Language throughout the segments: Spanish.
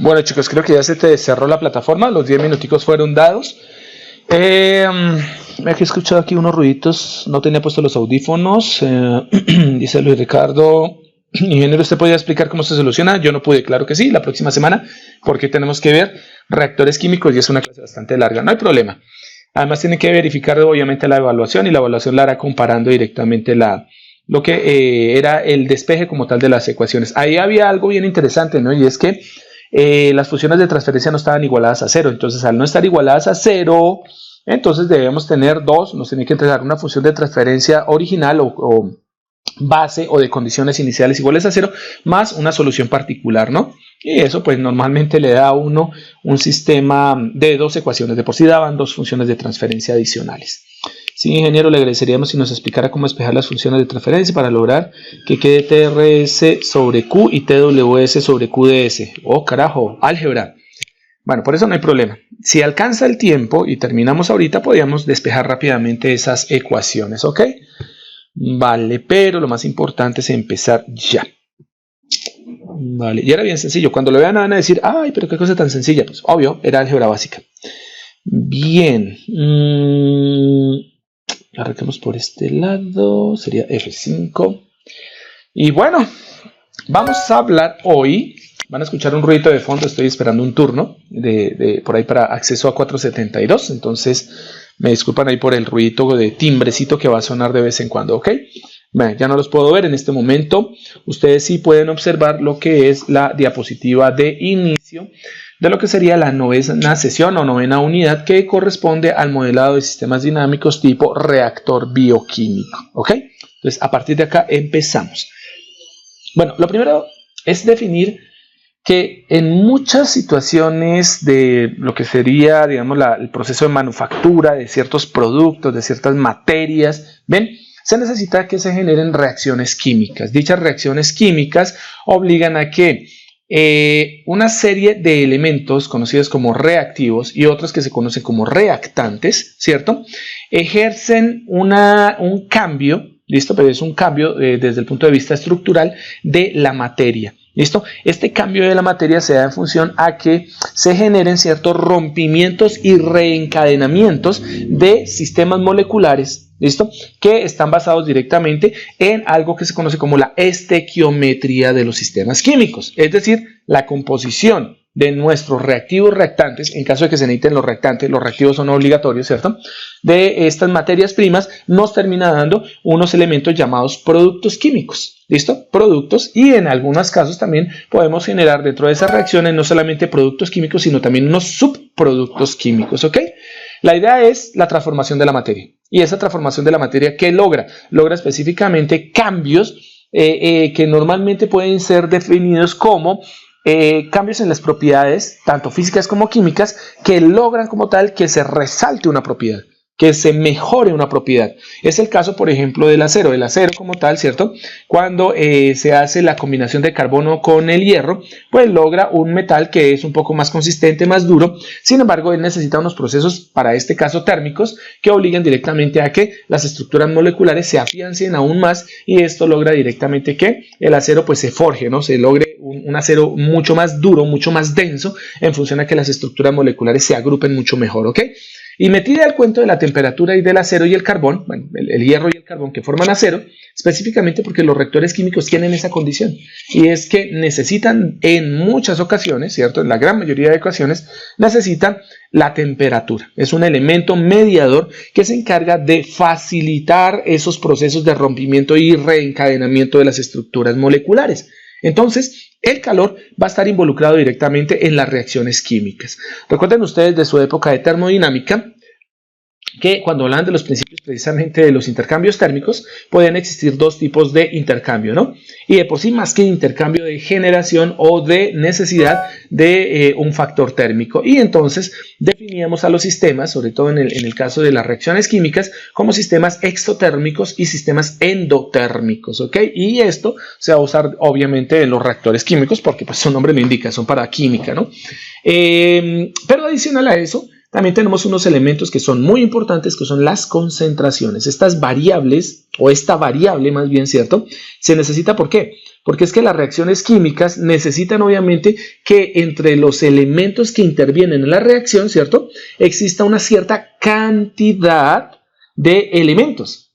Bueno, chicos, creo que ya se te cerró la plataforma. Los 10 minuticos fueron dados. Me he escuchado aquí unos ruiditos. No tenía puesto los audífonos. Dice Luis Ricardo: ingeniero, ¿usted podría explicar cómo se soluciona? Yo no pude, claro que sí, la próxima semana, porque tenemos que ver reactores químicos y es una clase bastante larga. No hay problema. Además, tiene que verificar obviamente la evaluación y la evaluación la hará comparando directamente lo que era el despeje como tal de las ecuaciones. Ahí había algo bien interesante, ¿no? Y es que las funciones de transferencia no estaban igualadas a cero. Entonces, al no estar igualadas a cero, entonces debemos tener dos. Nos tiene que entregar una función de transferencia original o base o de condiciones iniciales iguales a cero, más una solución particular, ¿no? Y eso pues normalmente le da a uno un sistema de dos ecuaciones. De por sí daban dos funciones de transferencia adicionales. Sí, ingeniero, le agradeceríamos si nos explicara cómo despejar las funciones de transferencia para lograr que quede TRS sobre Q y TWS sobre QDS. Oh, carajo, álgebra. Bueno, por eso no hay problema. Si alcanza el tiempo y terminamos ahorita, podríamos despejar rápidamente esas ecuaciones, ¿ok? Vale, pero lo más importante es empezar ya. Vale, y era bien sencillo. Cuando lo vean van a decir, ay, pero qué cosa tan sencilla. Pues obvio, era álgebra básica. Bien. Arranquemos por este lado. Sería F5. Y bueno, vamos a hablar hoy. Van a escuchar un ruido de fondo. Estoy esperando un turno por ahí para acceso a 472. Entonces, me disculpan ahí por el ruido de timbrecito que va a sonar de vez en cuando, ¿ok? Bueno, ya no los puedo ver en este momento. Ustedes sí pueden observar lo que es la diapositiva de inicio de lo que sería la novena sesión o novena unidad que corresponde al modelado de sistemas dinámicos tipo reactor bioquímico, ¿ok? Entonces, a partir de acá empezamos. Bueno, lo primero es definir que en muchas situaciones de lo que sería, digamos, el proceso de manufactura de ciertos productos, de ciertas materias, ¿ven? Se necesita que se generen reacciones químicas. Dichas reacciones químicas obligan a que una serie de elementos conocidos como reactivos y otros que se conocen como reactantes, ¿cierto? Ejercen un cambio, ¿listo? Pero es un cambio desde el punto de vista estructural de la materia. ¿Listo? Este cambio de la materia se da en función a que se generen ciertos rompimientos y reencadenamientos de sistemas moleculares, ¿listo? Que están basados directamente en algo que se conoce como la estequiometría de los sistemas químicos, es decir, la composición de nuestros reactivos reactantes, en caso de que se necesiten los reactantes, los reactivos son obligatorios, ¿cierto? De estas materias primas nos termina dando unos elementos llamados productos químicos, ¿listo? Productos, y en algunos casos también podemos generar dentro de esas reacciones no solamente productos químicos, sino también unos subproductos químicos, ¿ok? La idea es la transformación de la materia. Y esa transformación de la materia, ¿qué logra? Logra específicamente cambios que normalmente pueden ser definidos como cambios en las propiedades, tanto físicas como químicas, que logran como tal que se resalte una propiedad, que se mejore una propiedad. Es el caso, por ejemplo, del acero. El acero como tal, ¿cierto? Cuando se hace la combinación de carbono con el hierro, pues logra un metal que es un poco más consistente, más duro. Sin embargo, él necesita unos procesos, para este caso térmicos, que obligan directamente a que las estructuras moleculares se afiancen aún más, y esto logra directamente que el acero pues se forje, ¿no? Se logre un acero mucho más duro, mucho más denso, en función a que las estructuras moleculares se agrupen mucho mejor, ¿ok? Y metida al cuento de la temperatura y del acero y el carbón, bueno, el hierro y el carbón que forman acero, específicamente porque los reactores químicos tienen esa condición, y es que necesitan en muchas ocasiones, ¿cierto? En la gran mayoría de ocasiones, necesitan la temperatura. Es un elemento mediador que se encarga de facilitar esos procesos de rompimiento y reencadenamiento de las estructuras moleculares. Entonces, el calor va a estar involucrado directamente en las reacciones químicas. Recuerden ustedes de su época de termodinámica que cuando hablan de los principios precisamente de los intercambios térmicos, podían existir dos tipos de intercambio, ¿no? Y de por sí, más que intercambio de generación o de necesidad de un factor térmico. Y entonces definíamos a los sistemas, sobre todo en el caso de las reacciones químicas, como sistemas exotérmicos y sistemas endotérmicos, ¿ok? Y esto se va a usar obviamente en los reactores químicos porque pues su nombre lo indica, son para química, ¿no? Pero adicional a eso, también tenemos unos elementos que son muy importantes, que son las concentraciones. Estas variables, o esta variable más bien, ¿cierto? Se necesita, ¿por qué? Porque es que las reacciones químicas necesitan obviamente que entre los elementos que intervienen en la reacción, ¿cierto?, exista una cierta cantidad de elementos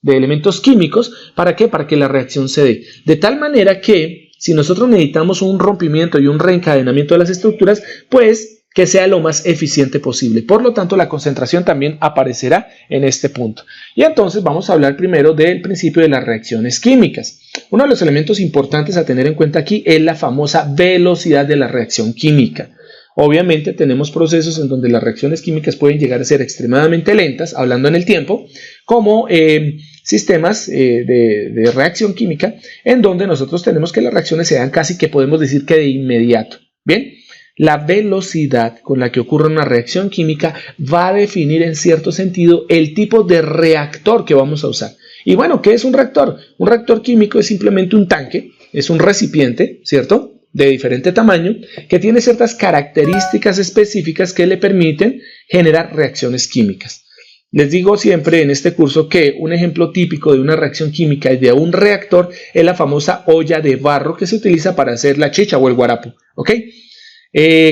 químicos. ¿Para qué? Para que la reacción se dé. De tal manera que si nosotros necesitamos un rompimiento y un reencadenamiento de las estructuras, pues que sea lo más eficiente posible. Por lo tanto, la concentración también aparecerá en este punto. Y entonces vamos a hablar primero del principio de las reacciones químicas. Uno de los elementos importantes a tener en cuenta aquí es la famosa velocidad de la reacción química. Obviamente tenemos procesos en donde las reacciones químicas pueden llegar a ser extremadamente lentas, hablando en el tiempo, como sistemas de reacción química, en donde nosotros tenemos que las reacciones se dan casi que podemos decir que de inmediato. Bien, la velocidad con la que ocurre una reacción química va a definir en cierto sentido el tipo de reactor que vamos a usar. Y bueno, ¿qué es un reactor? Un reactor químico es simplemente un tanque, es un recipiente, ¿cierto?, de diferente tamaño, que tiene ciertas características específicas que le permiten generar reacciones químicas. Les digo siempre en este curso que un ejemplo típico de una reacción química y de un reactor es la famosa olla de barro que se utiliza para hacer la chicha o el guarapo, ¿ok?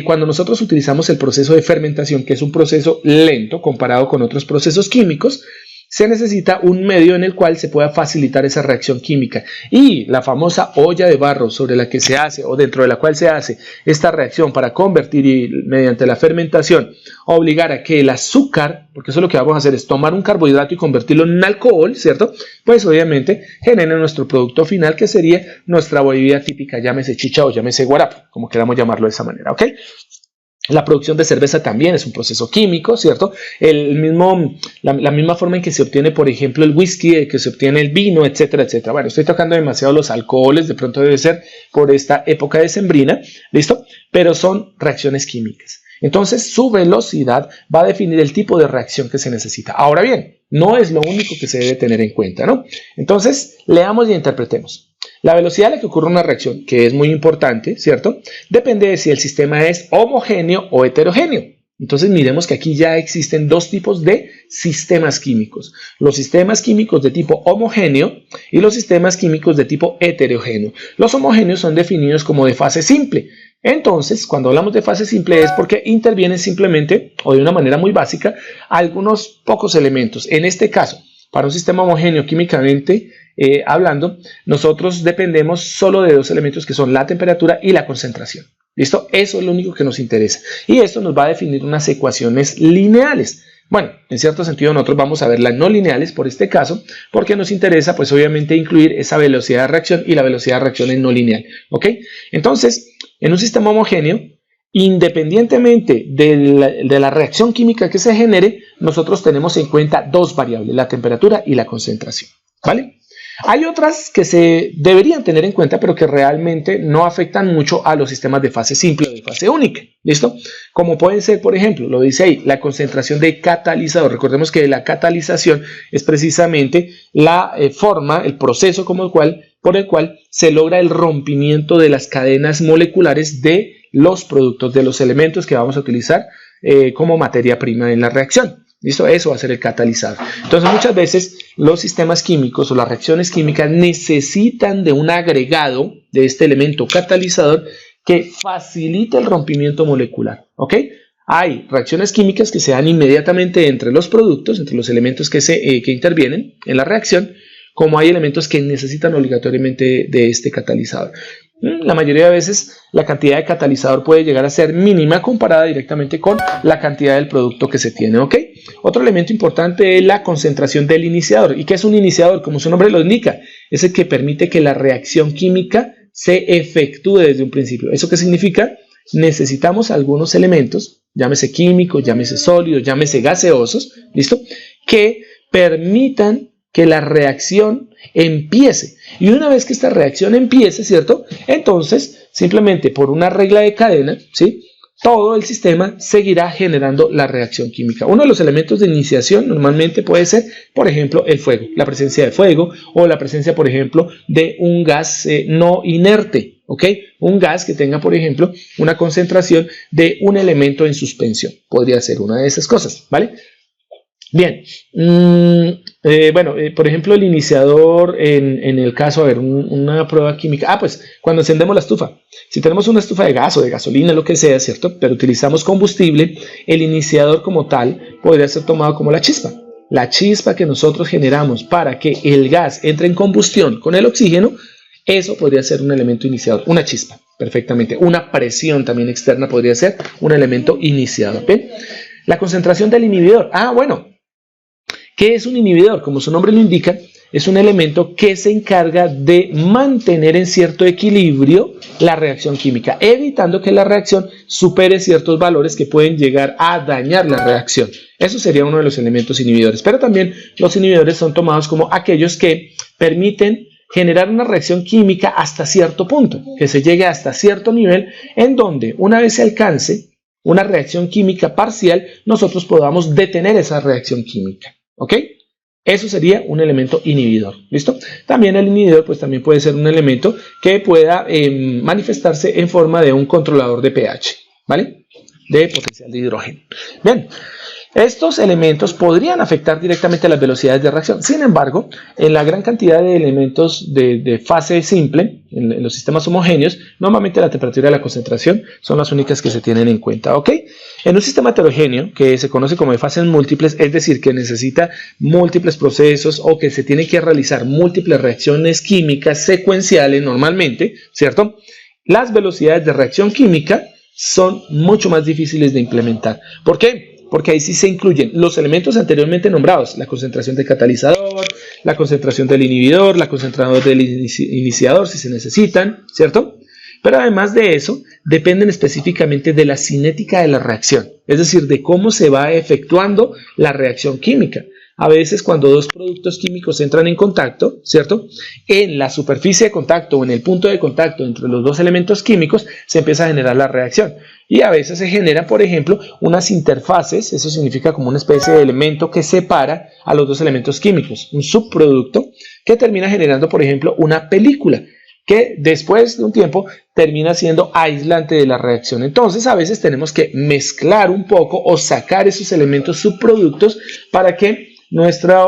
Cuando nosotros utilizamos el proceso de fermentación, que es un proceso lento comparado con otros procesos químicos, se necesita un medio en el cual se pueda facilitar esa reacción química. Y la famosa olla de barro sobre la que se hace o dentro de la cual se hace esta reacción para convertir y mediante la fermentación obligar a que el azúcar, porque eso lo que vamos a hacer es tomar un carbohidrato y convertirlo en un alcohol, ¿cierto? Pues obviamente genera nuestro producto final, que sería nuestra bebida típica, llámese chicha o llámese guarapo, como queramos llamarlo de esa manera, ¿ok? La producción de cerveza también es un proceso químico, ¿cierto? La misma forma en que se obtiene, por ejemplo, el whisky, que se obtiene el vino, etcétera, etcétera. Bueno, estoy tocando demasiado los alcoholes, de pronto debe ser por esta época decembrina, ¿listo? Pero son reacciones químicas. Entonces, su velocidad va a definir el tipo de reacción que se necesita. Ahora bien, no es lo único que se debe tener en cuenta, ¿no? Entonces, leamos y interpretemos. La velocidad a la que ocurre una reacción, que es muy importante, ¿cierto?, depende de si el sistema es homogéneo o heterogéneo. Entonces miremos que aquí ya existen dos tipos de sistemas químicos. Los sistemas químicos de tipo homogéneo y los sistemas químicos de tipo heterogéneo. Los homogéneos son definidos como de fase simple. Entonces, cuando hablamos de fase simple es porque intervienen simplemente, o de una manera muy básica, algunos pocos elementos. En este caso, para un sistema homogéneo químicamente hablando, nosotros dependemos solo de dos elementos que son la temperatura y la concentración. ¿Listo? Eso es lo único que nos interesa. Y esto nos va a definir unas ecuaciones lineales. Bueno, en cierto sentido nosotros vamos a ver las no lineales por este caso, porque nos interesa pues obviamente incluir esa velocidad de reacción y la velocidad de reacción en no lineal. ¿Ok? Entonces, en un sistema homogéneo, independientemente de la reacción química que se genere, nosotros tenemos en cuenta dos variables, la temperatura y la concentración. ¿Vale? Hay otras que se deberían tener en cuenta, pero que realmente no afectan mucho a los sistemas de fase simple o de fase única. ¿Listo? Como pueden ser, por ejemplo, lo dice ahí, la concentración de catalizador. Recordemos que la catalización es precisamente la forma, el proceso por el cual se logra el rompimiento de las cadenas moleculares de los productos, de los elementos que vamos a utilizar como materia prima en la reacción. ¿Listo? Eso va a ser el catalizador. Entonces, muchas veces los sistemas químicos o las reacciones químicas necesitan de un agregado de este elemento catalizador que facilite el rompimiento molecular. ¿Ok? Hay reacciones químicas que se dan inmediatamente entre los productos, entre los elementos que intervienen en la reacción, como hay elementos que necesitan obligatoriamente de este catalizador. La mayoría de veces la cantidad de catalizador puede llegar a ser mínima comparada directamente con la cantidad del producto que se tiene, ¿ok? Otro elemento importante es la concentración del iniciador. ¿Y qué es un iniciador? Como su nombre lo indica, es el que permite que la reacción química se efectúe desde un principio. ¿Eso qué significa? Necesitamos algunos elementos, llámese químicos, llámese sólidos, llámese gaseosos, ¿listo?, que permitan que la reacción empiece. Y una vez que esta reacción empiece, ¿cierto? Entonces, simplemente por una regla de cadena, ¿sí?, todo el sistema seguirá generando la reacción química. Uno de los elementos de iniciación normalmente puede ser, por ejemplo, el fuego, la presencia de fuego o la presencia, por ejemplo, de un gas no inerte. ¿ok? Un gas que tenga, por ejemplo, una concentración de un elemento en suspensión. Podría ser una de esas cosas, ¿vale? Bien, por ejemplo, el iniciador en el caso, a ver, una prueba química. Pues cuando encendemos la estufa. Si tenemos una estufa de gas o de gasolina, lo que sea, ¿cierto? Pero utilizamos combustible, el iniciador como tal podría ser tomado como la chispa. La chispa que nosotros generamos para que el gas entre en combustión con el oxígeno, eso podría ser un elemento iniciador, una chispa, perfectamente. Una presión también externa podría ser un elemento iniciador. ¿Bien? La concentración del inhibidor. Bueno. ¿Qué es un inhibidor? Como su nombre lo indica, es un elemento que se encarga de mantener en cierto equilibrio la reacción química, evitando que la reacción supere ciertos valores que pueden llegar a dañar la reacción. Eso sería uno de los elementos inhibidores. Pero también los inhibidores son tomados como aquellos que permiten generar una reacción química hasta cierto punto, que se llegue hasta cierto nivel, en donde una vez se alcance una reacción química parcial, nosotros podamos detener esa reacción química. ¿Ok? Eso sería un elemento inhibidor. ¿Listo? También el inhibidor pues también puede ser un elemento que pueda manifestarse en forma de un controlador de pH, ¿vale? De potencial de hidrógeno. Bien, estos elementos podrían afectar directamente las velocidades de reacción. Sin embargo, en la gran cantidad de elementos de fase simple, en los sistemas homogéneos, normalmente la temperatura y la concentración son las únicas que se tienen en cuenta. ¿Ok? En un sistema heterogéneo, que se conoce como de fases múltiples, es decir, que necesita múltiples procesos o que se tiene que realizar múltiples reacciones químicas secuenciales normalmente, ¿cierto? Las velocidades de reacción química son mucho más difíciles de implementar. ¿Por qué? Porque ahí sí se incluyen los elementos anteriormente nombrados, la concentración del catalizador, la concentración del inhibidor, la concentración del iniciador si se necesitan, ¿cierto? Pero además de eso, dependen específicamente de la cinética de la reacción, es decir, de cómo se va efectuando la reacción química. A veces cuando dos productos químicos entran en contacto, ¿cierto? En la superficie de contacto o en el punto de contacto entre los dos elementos químicos se empieza a generar la reacción. Y a veces se generan, por ejemplo, unas interfaces, eso significa como una especie de elemento que separa a los dos elementos químicos, un subproducto que termina generando, por ejemplo, una película que después de un tiempo termina siendo aislante de la reacción. Entonces a veces tenemos que mezclar un poco o sacar esos elementos subproductos para que nuestra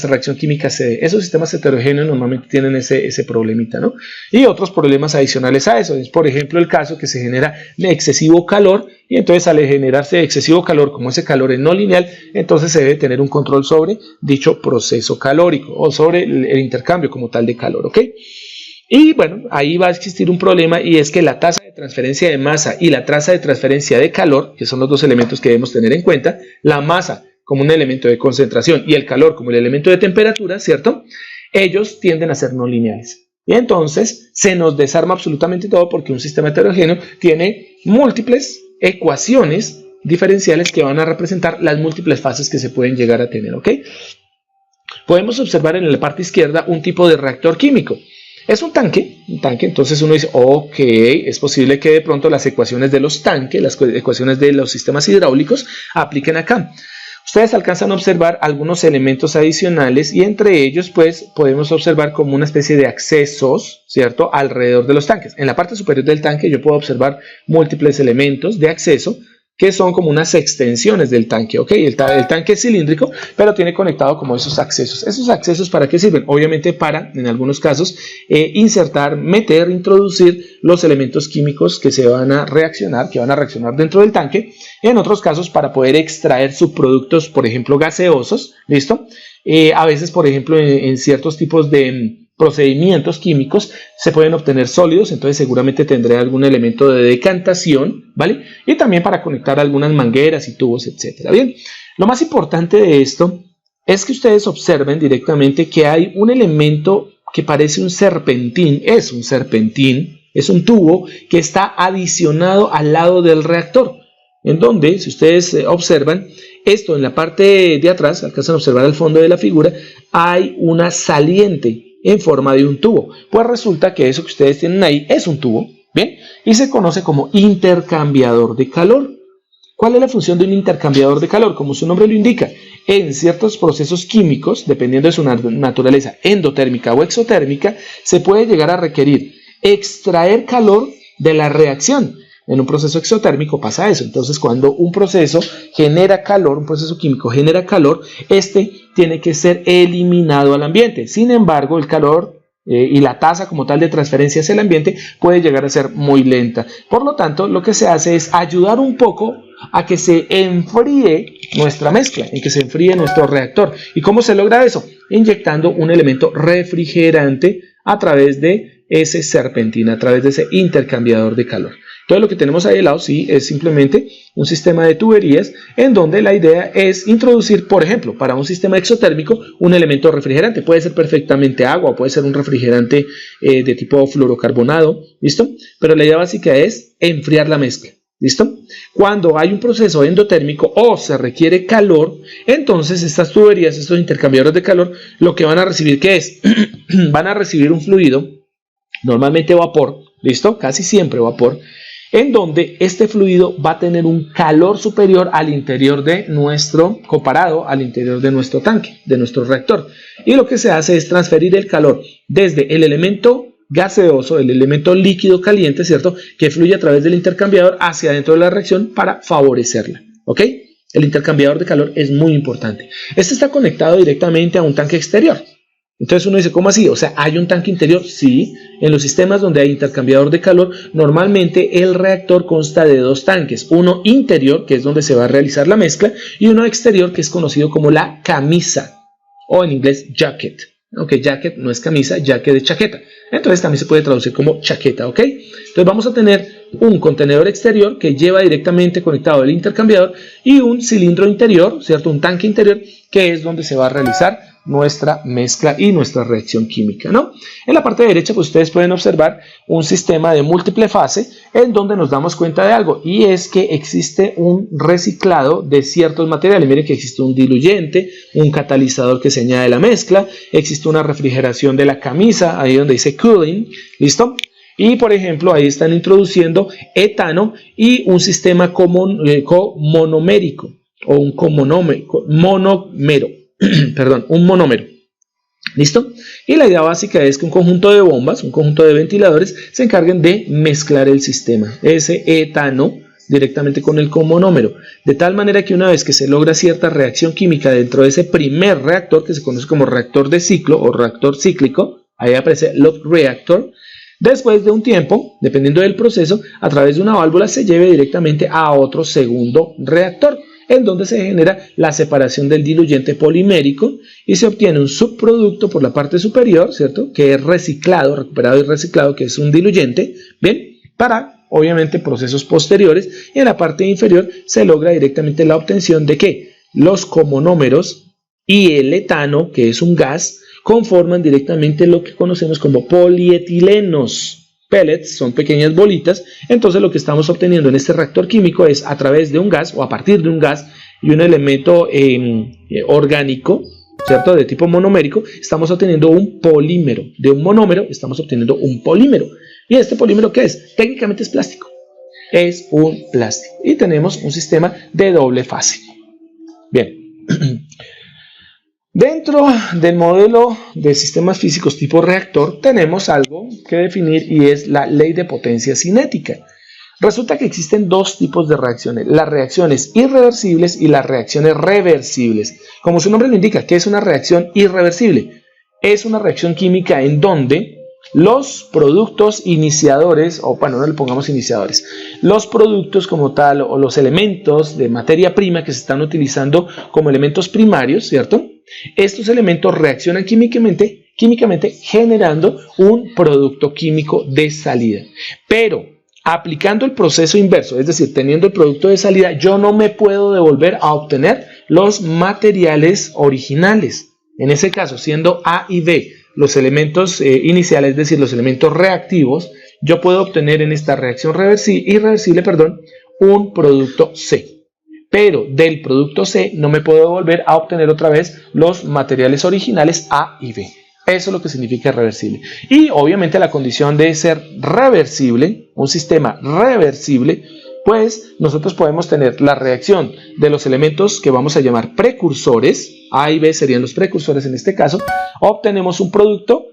reacción química se dé. Esos sistemas heterogéneos normalmente tienen ese problemita, ¿no? Y otros problemas adicionales a eso es, por ejemplo, el caso que se genera de excesivo calor y entonces al generarse excesivo calor, como ese calor es no lineal, entonces se debe tener un control sobre dicho proceso calórico o sobre el intercambio como tal de calor, ¿ok? Y bueno, ahí va a existir un problema y es que la tasa de transferencia de masa y la tasa de transferencia de calor, que son los dos elementos que debemos tener en cuenta, la masa como un elemento de concentración y el calor como el elemento de temperatura, ¿cierto? Ellos tienden a ser no lineales. Y entonces se nos desarma absolutamente todo porque un sistema heterogéneo tiene múltiples ecuaciones diferenciales que van a representar las múltiples fases que se pueden llegar a tener, ¿ok? Podemos observar en la parte izquierda un tipo de reactor químico. Es un tanque, entonces uno dice, ok, es posible que de pronto las ecuaciones de los tanques, las ecuaciones de los sistemas hidráulicos apliquen acá. Ustedes alcanzan a observar algunos elementos adicionales y entre ellos pues podemos observar como una especie de accesos, ¿cierto? Alrededor de los tanques. En la parte superior del tanque yo puedo observar múltiples elementos de acceso que son como unas extensiones del tanque, ¿ok? El tanque es cilíndrico, pero tiene conectado como esos accesos. ¿Esos accesos para qué sirven? Obviamente para, en algunos casos, insertar, meter, introducir los elementos químicos que se van a reaccionar, dentro del tanque. En otros casos, para poder extraer subproductos, por ejemplo, gaseosos, ¿listo? A veces, por ejemplo, en ciertos tipos de procedimientos químicos se pueden obtener sólidos, entonces seguramente tendré algún elemento de decantación, ¿vale? Y también para conectar algunas mangueras y tubos, etcétera. Bien, lo más importante de esto es que ustedes observen directamente que hay un elemento que parece un serpentín, es un tubo que está adicionado al lado del reactor, en donde, si ustedes observan, esto en la parte de atrás, alcanzan a observar al fondo de la figura, hay una saliente en forma de un tubo. Pues resulta que eso que ustedes tienen ahí es un tubo, ¿bien? Y se conoce como intercambiador de calor. ¿Cuál es la función de un intercambiador de calor? Como su nombre lo indica, en ciertos procesos químicos, dependiendo de su naturaleza endotérmica o exotérmica, se puede llegar a requerir extraer calor de la reacción. En un proceso exotérmico pasa eso. Entonces, cuando un proceso genera calor, un proceso químico genera calor, este tiene que ser eliminado al ambiente. Sin embargo, el calor y la tasa como tal de transferencia hacia el ambiente puede llegar a ser muy lenta. Por lo tanto, lo que se hace es ayudar un poco a que se enfríe nuestra mezcla, en que se enfríe nuestro reactor. ¿Y cómo se logra eso? Inyectando un elemento refrigerante a través de ese serpentina, a través de ese intercambiador de calor. Entonces lo que tenemos ahí al lado sí es simplemente un sistema de tuberías en donde la idea es introducir, por ejemplo, para un sistema exotérmico, un elemento refrigerante. Puede ser perfectamente agua, puede ser un refrigerante de tipo fluorocarbonado, ¿listo? Pero la idea básica es enfriar la mezcla, ¿listo? Cuando hay un proceso endotérmico o se requiere calor, entonces estas tuberías, estos intercambiadores de calor, lo que van a recibir, ¿qué es? Van a recibir un fluido, normalmente vapor, ¿listo? Casi siempre vapor, en donde este fluido va a tener un calor superior al interior de nuestro, comparado al interior de nuestro tanque, de nuestro reactor. Y lo que se hace es transferir el calor desde el elemento gaseoso, el elemento líquido caliente, ¿cierto?, que fluye a través del intercambiador hacia dentro de la reacción para favorecerla, ¿ok? El intercambiador de calor es muy importante. Este está conectado directamente a un tanque exterior. Entonces uno dice, ¿cómo así? O sea, ¿hay un tanque interior? Sí, en los sistemas donde hay intercambiador de calor, normalmente el reactor consta de dos tanques. Uno interior, que es donde se va a realizar la mezcla, y uno exterior, que es conocido como la camisa, o en inglés jacket. Aunque jacket no es camisa, jacket de chaqueta. Entonces también se puede traducir como chaqueta, ¿ok? Entonces vamos a tener un contenedor exterior que lleva directamente conectado el intercambiador y un cilindro interior, ¿cierto? Un tanque interior, que es donde se va a realizar nuestra mezcla y nuestra reacción química, ¿no? En la parte derecha, pues ustedes pueden observar un sistema de múltiple fase en donde nos damos cuenta de algo, y es que existe un reciclado de ciertos materiales. Miren que existe un diluyente, un catalizador que se añade a la mezcla, existe una refrigeración de la camisa, ahí donde dice cooling, ¿listo? Y por ejemplo, ahí están introduciendo etano y un sistema monomérico o un monomero. Perdón, un monómero. ¿Listo? Y la idea básica es que un conjunto de bombas, un conjunto de ventiladores se encarguen de mezclar el sistema, ese etano, directamente con el comonómero, de tal manera que una vez que se logra cierta reacción química dentro de ese primer reactor, que se conoce como reactor de ciclo o reactor cíclico, ahí aparece log reactor, después de un tiempo, dependiendo del proceso, a través de una válvula se lleve directamente a otro segundo reactor, en donde se genera la separación del diluyente polimérico y se obtiene un subproducto por la parte superior, ¿cierto?, que es reciclado, recuperado y reciclado, que es un diluyente, ¿bien?, para, obviamente, procesos posteriores, y en la parte inferior se logra directamente la obtención de que los comonómeros y el etano, que es un gas, conforman directamente lo que conocemos como polietilenos. Pellets son pequeñas bolitas. Entonces lo que estamos obteniendo en este reactor químico es a través de un gas o a partir de un gas y un elemento orgánico, ¿cierto?, de tipo monomérico, estamos obteniendo un polímero. De un monómero estamos obteniendo un polímero. ¿Y este polímero qué es? Técnicamente es plástico. Es un plástico. Y tenemos un sistema de doble fase. Bien. Dentro del modelo de sistemas físicos tipo reactor tenemos algo que definir, y es la ley de potencia cinética. Resulta que existen dos tipos de reacciones: las reacciones irreversibles y las reacciones reversibles. Como su nombre lo indica, ¿qué es una reacción irreversible? Es una reacción química en donde los productos iniciadores, o bueno, no le pongamos iniciadores, los productos como tal o los elementos de materia prima que se están utilizando como elementos primarios, ¿cierto? Estos elementos reaccionan químicamente generando un producto químico de salida. Pero aplicando el proceso inverso, es decir, teniendo el producto de salida, yo no me puedo devolver a obtener los materiales originales. En ese caso, siendo A y B los elementos iniciales, es decir, los elementos reactivos, yo puedo obtener en esta reacción irreversible, un producto C. Pero del producto C no me puedo volver a obtener otra vez los materiales originales A y B. Eso es lo que significa reversible. Y obviamente la condición de ser reversible, un sistema reversible, pues nosotros podemos tener la reacción de los elementos que vamos a llamar precursores, A y B serían los precursores en este caso, obtenemos un producto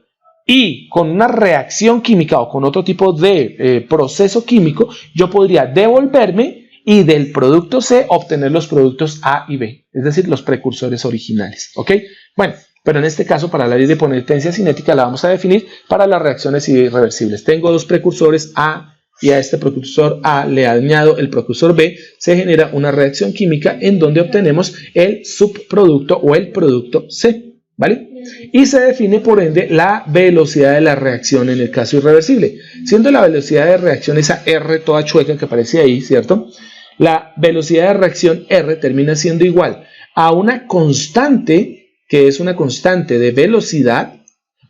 y con una reacción química o con otro tipo de proceso químico, yo podría devolverme y del producto C obtener los productos A y B, es decir, los precursores originales, ¿ok? Bueno, pero en este caso, para la ley de potencia cinética la vamos a definir para las reacciones irreversibles. Tengo dos precursores A y a este precursor A le añado el precursor B, se genera una reacción química en donde obtenemos el subproducto o el producto C, ¿vale? Y se define por ende la velocidad de la reacción en el caso irreversible, siendo la velocidad de reacción esa R toda chueca que aparece ahí, ¿cierto? La velocidad de reacción R termina siendo igual a una constante, que es una constante de velocidad,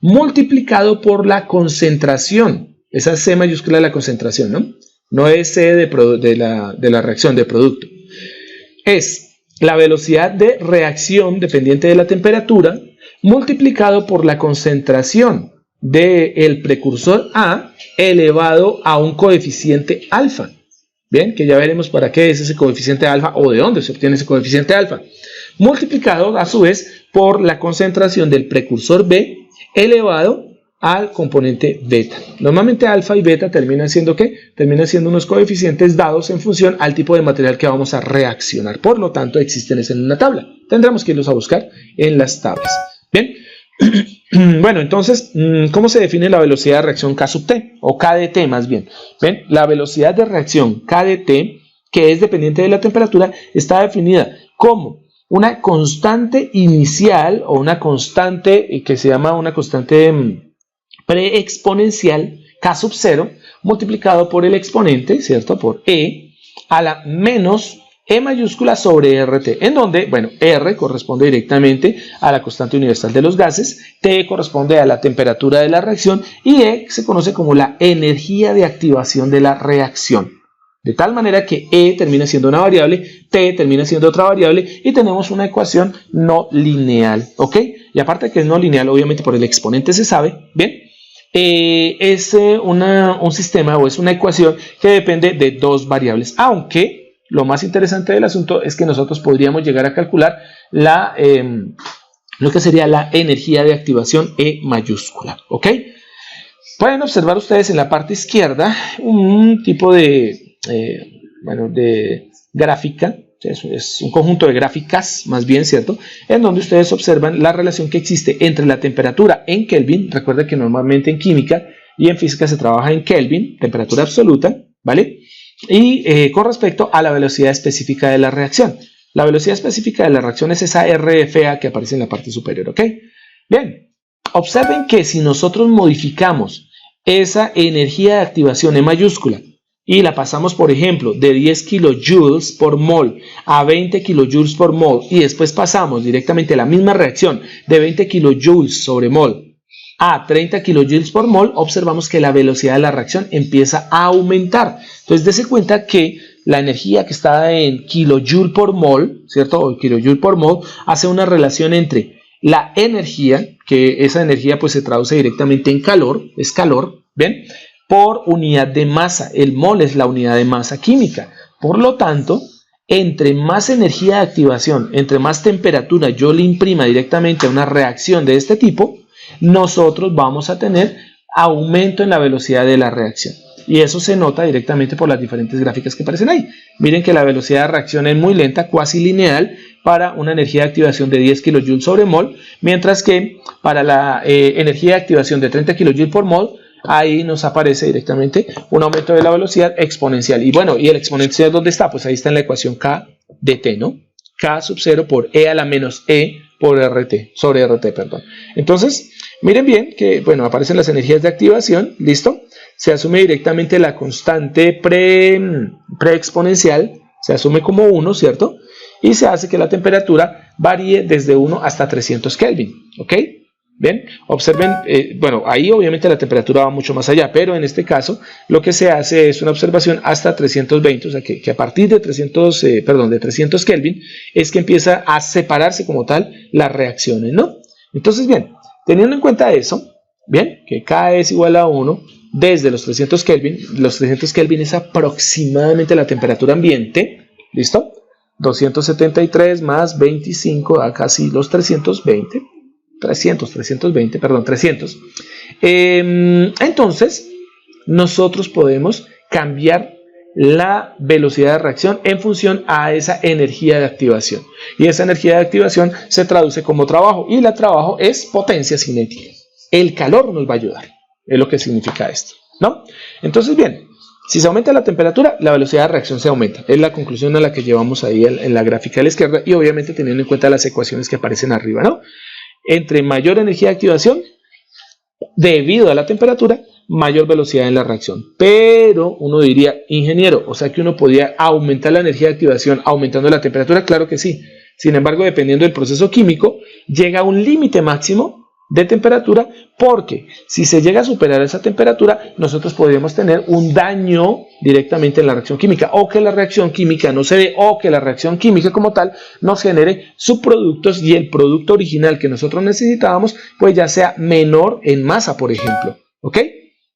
multiplicado por la concentración. Esa C mayúscula de la concentración, ¿no? No es C de la reacción de producto. Es la velocidad de reacción dependiente de la temperatura multiplicado por la concentración del precursor A elevado a un coeficiente alfa. Bien, que ya veremos para qué es ese coeficiente alfa o de dónde se obtiene ese coeficiente alfa. Multiplicado a su vez por la concentración del precursor B elevado al componente beta. Normalmente alfa y beta terminan siendo ¿qué? Terminan siendo unos coeficientes dados en función al tipo de material que vamos a reaccionar. Por lo tanto, existen en una tabla. Tendremos que irlos a buscar en las tablas. Bien. Bueno, entonces, ¿cómo se define la velocidad de reacción K sub T? O K de T más bien. ¿Ven? La velocidad de reacción K de T, que es dependiente de la temperatura, está definida como una constante inicial o una constante que se llama una constante preexponencial K sub 0 multiplicado por el exponente, ¿cierto? Por E a la menos E mayúscula sobre RT, en donde, bueno, R corresponde directamente a la constante universal de los gases, T corresponde a la temperatura de la reacción y E se conoce como la energía de activación de la reacción. De tal manera que E termina siendo una variable, T termina siendo otra variable y tenemos una ecuación no lineal, ¿ok? Y aparte que es no lineal, obviamente por el exponente se sabe, ¿bien? Es un sistema o es una ecuación que depende de dos variables, aunque lo más interesante del asunto es que nosotros podríamos llegar a calcular lo que sería la energía de activación E mayúscula, ¿ok? Pueden observar ustedes en la parte izquierda un tipo de gráfica, es un conjunto de gráficas, más bien, ¿cierto? En donde ustedes observan la relación que existe entre la temperatura en Kelvin, recuerda que normalmente en química y en física se trabaja en Kelvin, temperatura absoluta, ¿vale? Y con respecto a la velocidad específica de la reacción. La velocidad específica de la reacción es esa RFA que aparece en la parte superior, ¿ok? Bien, observen que si nosotros modificamos esa energía de activación E mayúscula y la pasamos, por ejemplo, de 10 kilojoules por mol a 20 kilojoules por mol y después pasamos directamente la misma reacción de 20 kilojoules sobre mol a 30 kilojoules por mol, observamos que la velocidad de la reacción empieza a aumentar. Entonces, dése cuenta que la energía que está en kilojoule por mol, ¿cierto? O kilojoule por mol, hace una relación entre la energía, que esa energía pues se traduce directamente en calor, es calor, ¿ven? Por unidad de masa. El mol es la unidad de masa química. Por lo tanto, entre más energía de activación, entre más temperatura yo le imprima directamente a una reacción de este tipo, nosotros vamos a tener aumento en la velocidad de la reacción. Y eso se nota directamente por las diferentes gráficas que aparecen ahí. Miren que la velocidad de reacción es muy lenta, cuasi lineal, para una energía de activación de 10 kJ sobre mol, mientras que para la energía de activación de 30 kJ por mol, ahí nos aparece directamente un aumento de la velocidad exponencial. Y bueno, ¿y el exponencial dónde está? Pues ahí está en la ecuación K de T, ¿no? K sub 0 por E a la menos E por RT, sobre RT, perdón. Entonces, miren bien que, bueno, aparecen las energías de activación, ¿listo? Se asume directamente la constante preexponencial, se asume como 1, ¿cierto? Y se hace que la temperatura varíe desde 1 hasta 300 Kelvin, ¿ok? Bien, observen, bueno, ahí obviamente la temperatura va mucho más allá, pero en este caso lo que se hace es una observación hasta 320, o sea que a partir de 300 Kelvin es que empieza a separarse como tal las reacciones, ¿no? Entonces, bien, teniendo en cuenta eso, bien, que K es igual a 1 desde los 300 Kelvin es aproximadamente la temperatura ambiente, ¿listo? 273 más 25 da casi los 320. Entonces, nosotros podemos cambiar la velocidad de reacción en función a esa energía de activación. Y esa energía de activación se traduce como trabajo. Y el trabajo es potencia cinética. El calor nos va a ayudar. Es lo que significa esto, ¿no? Entonces, bien, si se aumenta la temperatura, la velocidad de reacción se aumenta. Es la conclusión a la que llevamos ahí en la gráfica a la izquierda. Y obviamente teniendo en cuenta las ecuaciones que aparecen arriba, ¿no? Entre mayor energía de activación, debido a la temperatura, mayor velocidad en la reacción. Pero uno diría, ingeniero, o sea que uno podía aumentar la energía de activación aumentando la temperatura. Claro que sí. Sin embargo, dependiendo del proceso químico, llega a un límite máximo de temperatura, porque si se llega a superar esa temperatura, nosotros podríamos tener un daño directamente en la reacción química, o que la reacción química no se dé, o que la reacción química como tal nos genere subproductos y el producto original que nosotros necesitábamos pues ya sea menor en masa, por ejemplo. ¿Ok?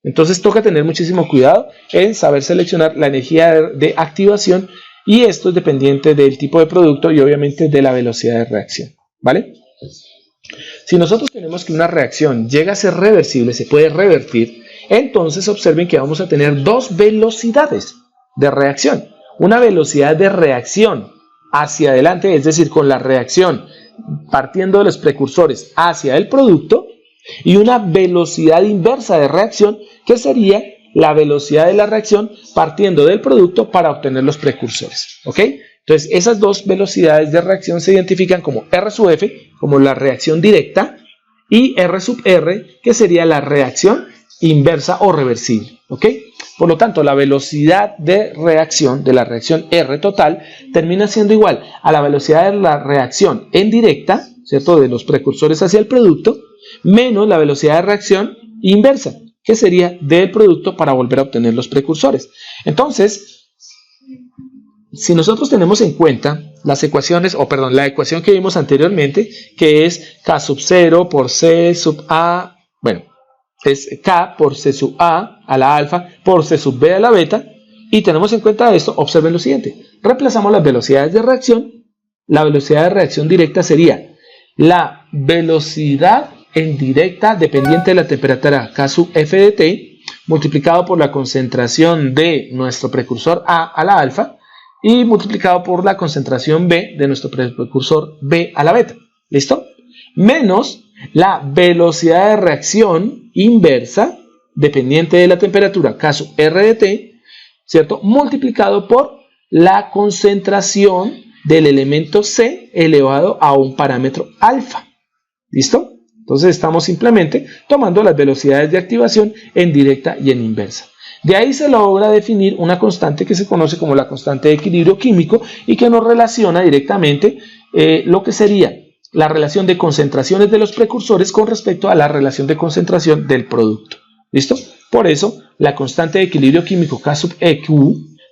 Entonces toca tener muchísimo cuidado en saber seleccionar la energía de activación, y esto es dependiente del tipo de producto y obviamente de la velocidad de reacción, ¿vale? Si nosotros tenemos que una reacción llega a ser reversible, se puede revertir, entonces observen que vamos a tener dos velocidades de reacción. Una velocidad de reacción hacia adelante, es decir, con la reacción partiendo de los precursores hacia el producto, y una velocidad inversa de reacción, que sería la velocidad de la reacción partiendo del producto para obtener los precursores. ¿Ok? Entonces, esas dos velocidades de reacción se identifican como R sub F, como la reacción directa, y R sub R, que sería la reacción inversa o reversible. ¿Ok? Por lo tanto, la velocidad de reacción de la reacción R total termina siendo igual a la velocidad de la reacción en directa, ¿cierto?, de los precursores hacia el producto, menos la velocidad de reacción inversa, que sería del producto para volver a obtener los precursores. Entonces, si nosotros tenemos en cuenta las ecuaciones, la ecuación que vimos anteriormente, que es K sub 0 por C sub A, bueno, es K por C sub A a la alfa por C sub B a la beta, y tenemos en cuenta esto, observen lo siguiente. Reemplazamos las velocidades de reacción. La velocidad de reacción directa sería la velocidad en directa dependiente de la temperatura K sub F de T multiplicado por la concentración de nuestro precursor A a la alfa y multiplicado por la concentración B de nuestro precursor B a la beta. ¿Listo? Menos la velocidad de reacción inversa dependiente de la temperatura K sub R de T, ¿cierto?, multiplicado por la concentración del elemento C elevado a un parámetro alfa. ¿Listo? Entonces estamos simplemente tomando las velocidades de activación en directa y en inversa. De ahí se logra definir una constante que se conoce como la constante de equilibrio químico y que nos relaciona directamente lo que sería la relación de concentraciones de los precursores con respecto a la relación de concentración del producto. ¿Listo? Por eso la constante de equilibrio químico K sub EQ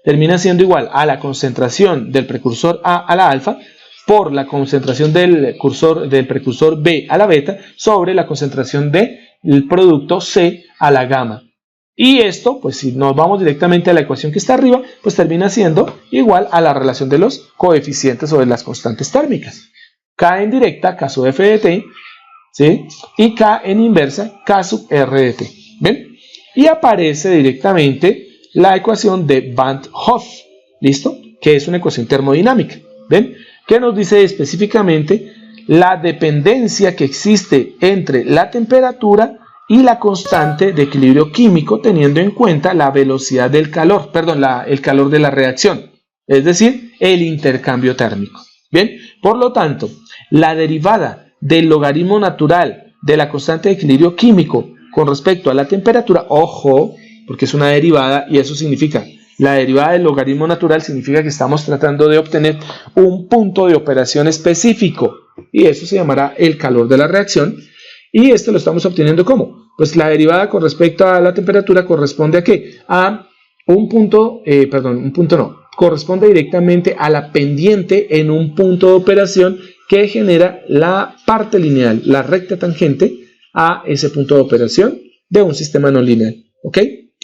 termina siendo igual a la concentración del precursor A a la alfa por la concentración del precursor B a la beta sobre la concentración del producto C a la gamma. Y esto, pues si nos vamos directamente a la ecuación que está arriba, pues termina siendo igual a la relación de los coeficientes o de las constantes térmicas. K en directa, K sub F de T, ¿sí?, y K en inversa, K sub R de T. ¿Ven? Y aparece directamente la ecuación de Van 't Hoff, ¿listo?, que es una ecuación termodinámica. ¿Ven? Que nos dice específicamente la dependencia que existe entre la temperatura y la constante de equilibrio químico, teniendo en cuenta la velocidad del calor, el calor de la reacción, es decir, el intercambio térmico. Bien, por lo tanto, la derivada del logaritmo natural de la constante de equilibrio químico con respecto a la temperatura, ojo, porque es una derivada y eso significa, la derivada del logaritmo natural significa que estamos tratando de obtener un punto de operación específico y eso se llamará el calor de la reacción. Y esto lo estamos obteniendo ¿cómo? Pues la derivada con respecto a la temperatura corresponde a ¿qué? A corresponde directamente a la pendiente en un punto de operación que genera la parte lineal, la recta tangente a ese punto de operación de un sistema no lineal. ¿Ok?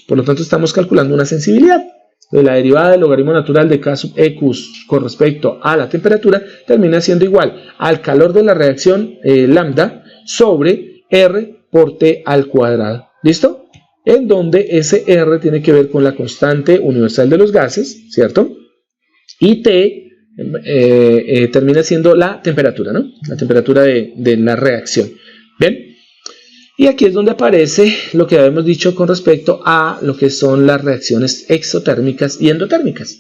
Por lo tanto estamos calculando una sensibilidad. La derivada del logaritmo natural de K sub EQ con respecto a la temperatura termina siendo igual al calor de la reacción lambda sobre R por T al cuadrado. ¿Listo? En donde ese R tiene que ver con la constante universal de los gases, ¿cierto? Y T termina siendo la temperatura, ¿no? La temperatura de la reacción. ¿Bien? Y aquí es donde aparece lo que habíamos dicho con respecto a lo que son las reacciones exotérmicas y endotérmicas.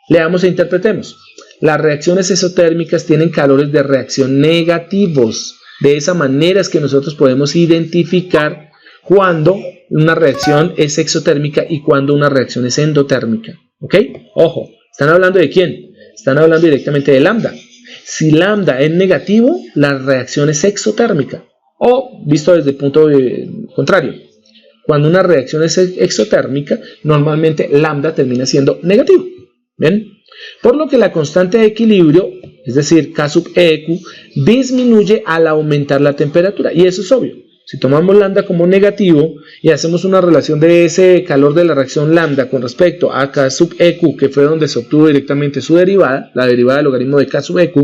Leamos e interpretemos. Las reacciones exotérmicas tienen calores de reacción negativos. De esa manera es que nosotros podemos identificar cuando una reacción es exotérmica y cuando una reacción es endotérmica. ¿Ok? Ojo, ¿están hablando de quién? Están hablando directamente de lambda. Si lambda es negativo, la reacción es exotérmica. O, visto desde el punto contrario, cuando una reacción es exotérmica, normalmente lambda termina siendo negativo. ¿Bien? Por lo que la constante de equilibrio, es decir, K sub EQ, disminuye al aumentar la temperatura. Y eso es obvio. Si tomamos lambda como negativo y hacemos una relación de ese calor de la reacción lambda con respecto a K sub EQ, que fue donde se obtuvo directamente su derivada, la derivada del logaritmo de K sub EQ,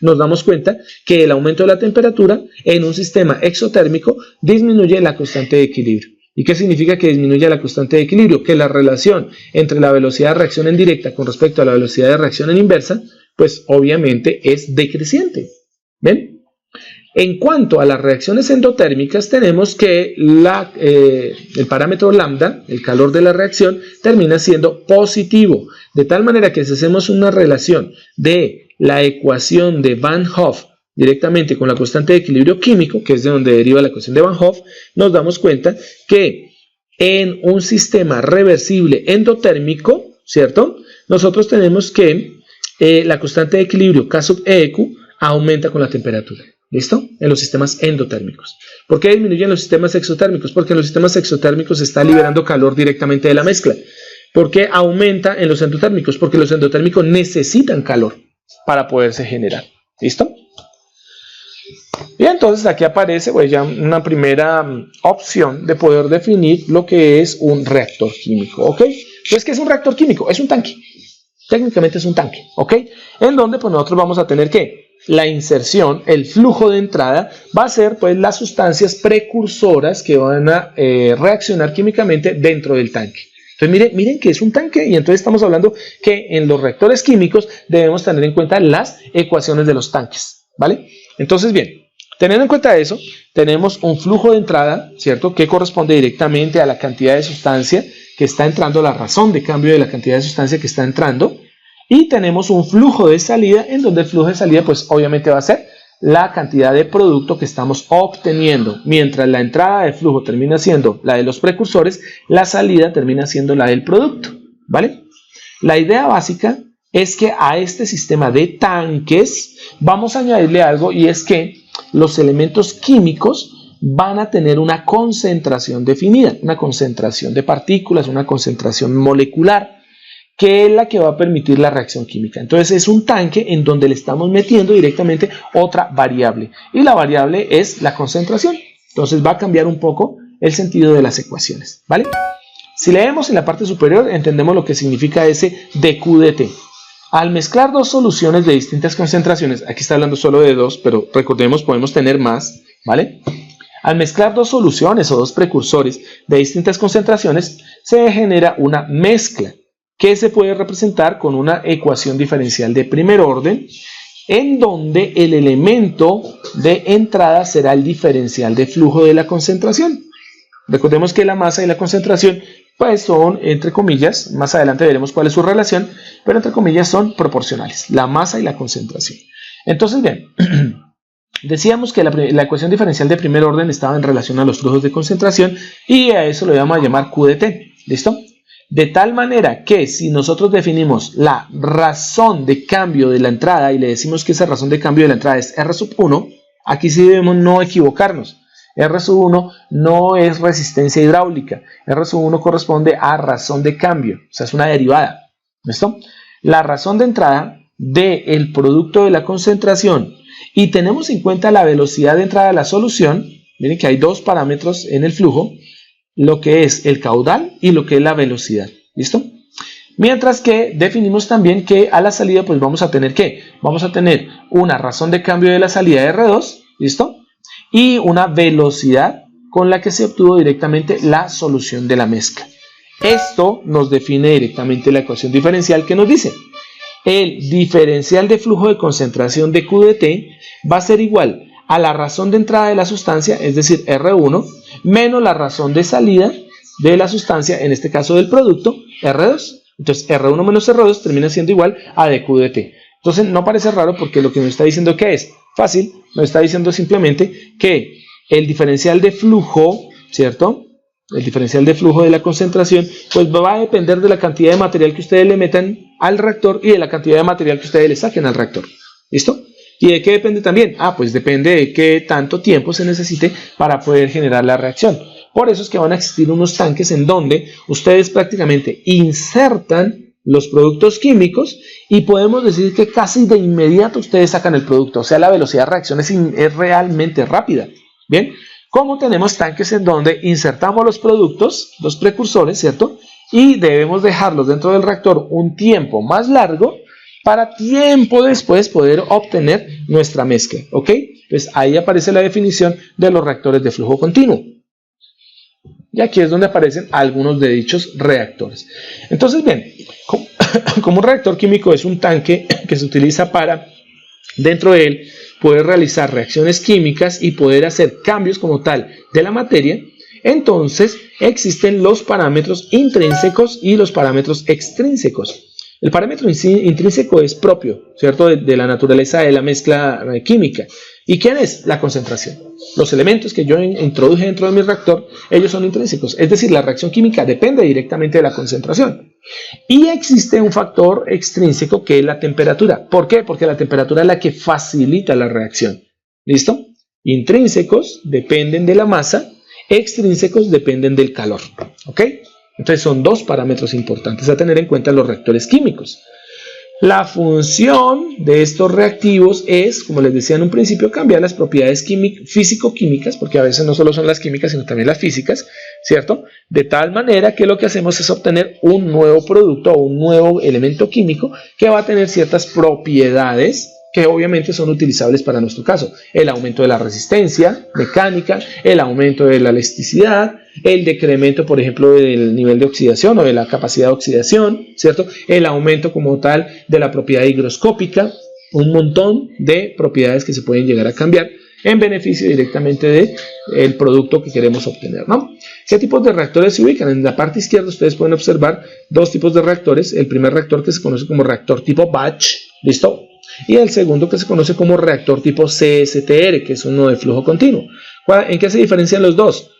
nos damos cuenta que el aumento de la temperatura en un sistema exotérmico disminuye la constante de equilibrio. ¿Y qué significa que disminuye la constante de equilibrio? Que la relación entre la velocidad de reacción en directa con respecto a la velocidad de reacción en inversa, pues obviamente es decreciente. ¿Ven? En cuanto a las reacciones endotérmicas, tenemos que el parámetro lambda, el calor de la reacción, termina siendo positivo. De tal manera que si hacemos una relación de la ecuación de Van Hoff directamente con la constante de equilibrio químico, que es de donde deriva la ecuación de Van Hoff, nos damos cuenta que en un sistema reversible endotérmico, ¿cierto? Nosotros tenemos que la constante de equilibrio K sub EQ aumenta con la temperatura. ¿Listo? En los sistemas endotérmicos. ¿Por qué disminuyen los sistemas exotérmicos? Porque en los sistemas exotérmicos se está liberando calor directamente de la mezcla. ¿Por qué aumenta en los endotérmicos? Porque los endotérmicos necesitan calor para poderse generar. ¿Listo? Y entonces aquí aparece pues, ya una primera opción de poder definir lo que es un reactor químico. ¿Ok? Entonces, ¿qué es un reactor químico? Es un tanque. Técnicamente es un tanque. ¿Ok? En donde pues, nosotros vamos a tener que la inserción, el flujo de entrada, va a ser pues las sustancias precursoras que van a reaccionar químicamente dentro del tanque. Entonces miren que es un tanque y entonces estamos hablando que en los reactores químicos debemos tener en cuenta las ecuaciones de los tanques, ¿vale? Entonces bien, teniendo en cuenta eso, tenemos un flujo de entrada, ¿cierto? Que corresponde directamente a la cantidad de sustancia que está entrando, la razón de cambio de la cantidad de sustancia que está entrando. Y tenemos un flujo de salida en donde el flujo de salida pues obviamente va a ser la cantidad de producto que estamos obteniendo. Mientras la entrada de flujo termina siendo la de los precursores, la salida termina siendo la del producto. ¿Vale? La idea básica es que a este sistema de tanques vamos a añadirle algo y es que los elementos químicos van a tener una concentración definida, una concentración de partículas, una concentración molecular, que es la que va a permitir la reacción química. Entonces es un tanque en donde le estamos metiendo directamente otra variable. Y la variable es la concentración. Entonces va a cambiar un poco el sentido de las ecuaciones. ¿Vale? Si leemos en la parte superior, entendemos lo que significa ese dQ dt. Al mezclar dos soluciones de distintas concentraciones, aquí está hablando solo de dos, pero recordemos, podemos tener más, ¿vale? Al mezclar dos soluciones o dos precursores de distintas concentraciones, se genera una mezcla, que se puede representar con una ecuación diferencial de primer orden, en donde el elemento de entrada será el diferencial de flujo de la concentración. Recordemos que la masa y la concentración pues son, entre comillas, más adelante veremos cuál es su relación, pero entre comillas son proporcionales, la masa y la concentración. Entonces, bien, decíamos que la ecuación diferencial de primer orden estaba en relación a los flujos de concentración y a eso lo vamos a llamar Q de T. ¿Listo? De tal manera que si nosotros definimos la razón de cambio de la entrada y le decimos que esa razón de cambio de la entrada es R sub 1, aquí sí debemos no equivocarnos. R sub 1 no es resistencia hidráulica. R sub 1 corresponde a razón de cambio, o sea, es una derivada. ¿Listo? La razón de entrada del producto de la concentración y tenemos en cuenta la velocidad de entrada de la solución. Miren que hay dos parámetros en el flujo, lo que es el caudal y lo que es la velocidad. ¿Listo? Mientras que definimos también que a la salida pues vamos a tener ¿qué? Vamos a tener una razón de cambio de la salida R2, ¿listo? Y una velocidad con la que se obtuvo directamente la solución de la mezcla. Esto nos define directamente la ecuación diferencial que nos dice: el diferencial de flujo de concentración de Q de T va a ser igual a la razón de entrada de la sustancia, es decir, R1, menos la razón de salida de la sustancia, en este caso del producto, R2. Entonces, R1 menos R2 termina siendo igual a dQ de T. Entonces, no parece raro porque lo que nos está diciendo que es fácil, nos está diciendo simplemente que el diferencial de flujo, ¿cierto? El diferencial de flujo de la concentración, pues va a depender de la cantidad de material que ustedes le metan al reactor y de la cantidad de material que ustedes le saquen al reactor. ¿Listo? ¿Y de qué depende también? Pues depende de qué tanto tiempo se necesite para poder generar la reacción. Por eso es que van a existir unos tanques en donde ustedes prácticamente insertan los productos químicos y podemos decir que casi de inmediato ustedes sacan el producto. O sea, la velocidad de reacción es realmente rápida. Bien, como tenemos tanques en donde insertamos los productos, los precursores, ¿cierto? Y debemos dejarlos dentro del reactor un tiempo más largo para tiempo después poder obtener nuestra mezcla, ¿ok? Pues ahí aparece la definición de los reactores de flujo continuo. Y aquí es donde aparecen algunos de dichos reactores. Entonces, bien, como un reactor químico es un tanque que se utiliza para, dentro de él, poder realizar reacciones químicas y poder hacer cambios como tal de la materia, entonces existen los parámetros intrínsecos y los parámetros extrínsecos. El parámetro intrínseco es propio, ¿cierto?, de la naturaleza de la mezcla química. ¿Y quién es? La concentración. Los elementos que yo introduje dentro de mi reactor, ellos son intrínsecos. Es decir, la reacción química depende directamente de la concentración. Y existe un factor extrínseco que es la temperatura. ¿Por qué? Porque la temperatura es la que facilita la reacción. ¿Listo? Intrínsecos dependen de la masa, extrínsecos dependen del calor. ¿Ok? Entonces son dos parámetros importantes a tener en cuenta en los reactores químicos. La función de estos reactivos es, como les decía en un principio, cambiar las propiedades físico-químicas, porque a veces no solo son las químicas, sino también las físicas, ¿cierto? De tal manera que lo que hacemos es obtener un nuevo producto o un nuevo elemento químico que va a tener ciertas propiedades que obviamente son utilizables para nuestro caso. El aumento de la resistencia mecánica, el aumento de la elasticidad, el decremento, por ejemplo, del nivel de oxidación o de la capacidad de oxidación, ¿cierto? El aumento como tal de la propiedad higroscópica, un montón de propiedades que se pueden llegar a cambiar en beneficio directamente del producto que queremos obtener, ¿no? ¿Qué tipos de reactores se ubican? En la parte izquierda ustedes pueden observar dos tipos de reactores. El primer reactor que se conoce como reactor tipo batch, ¿listo? Y el segundo que se conoce como reactor tipo CSTR, que es uno de flujo continuo. ¿En qué se diferencian los dos?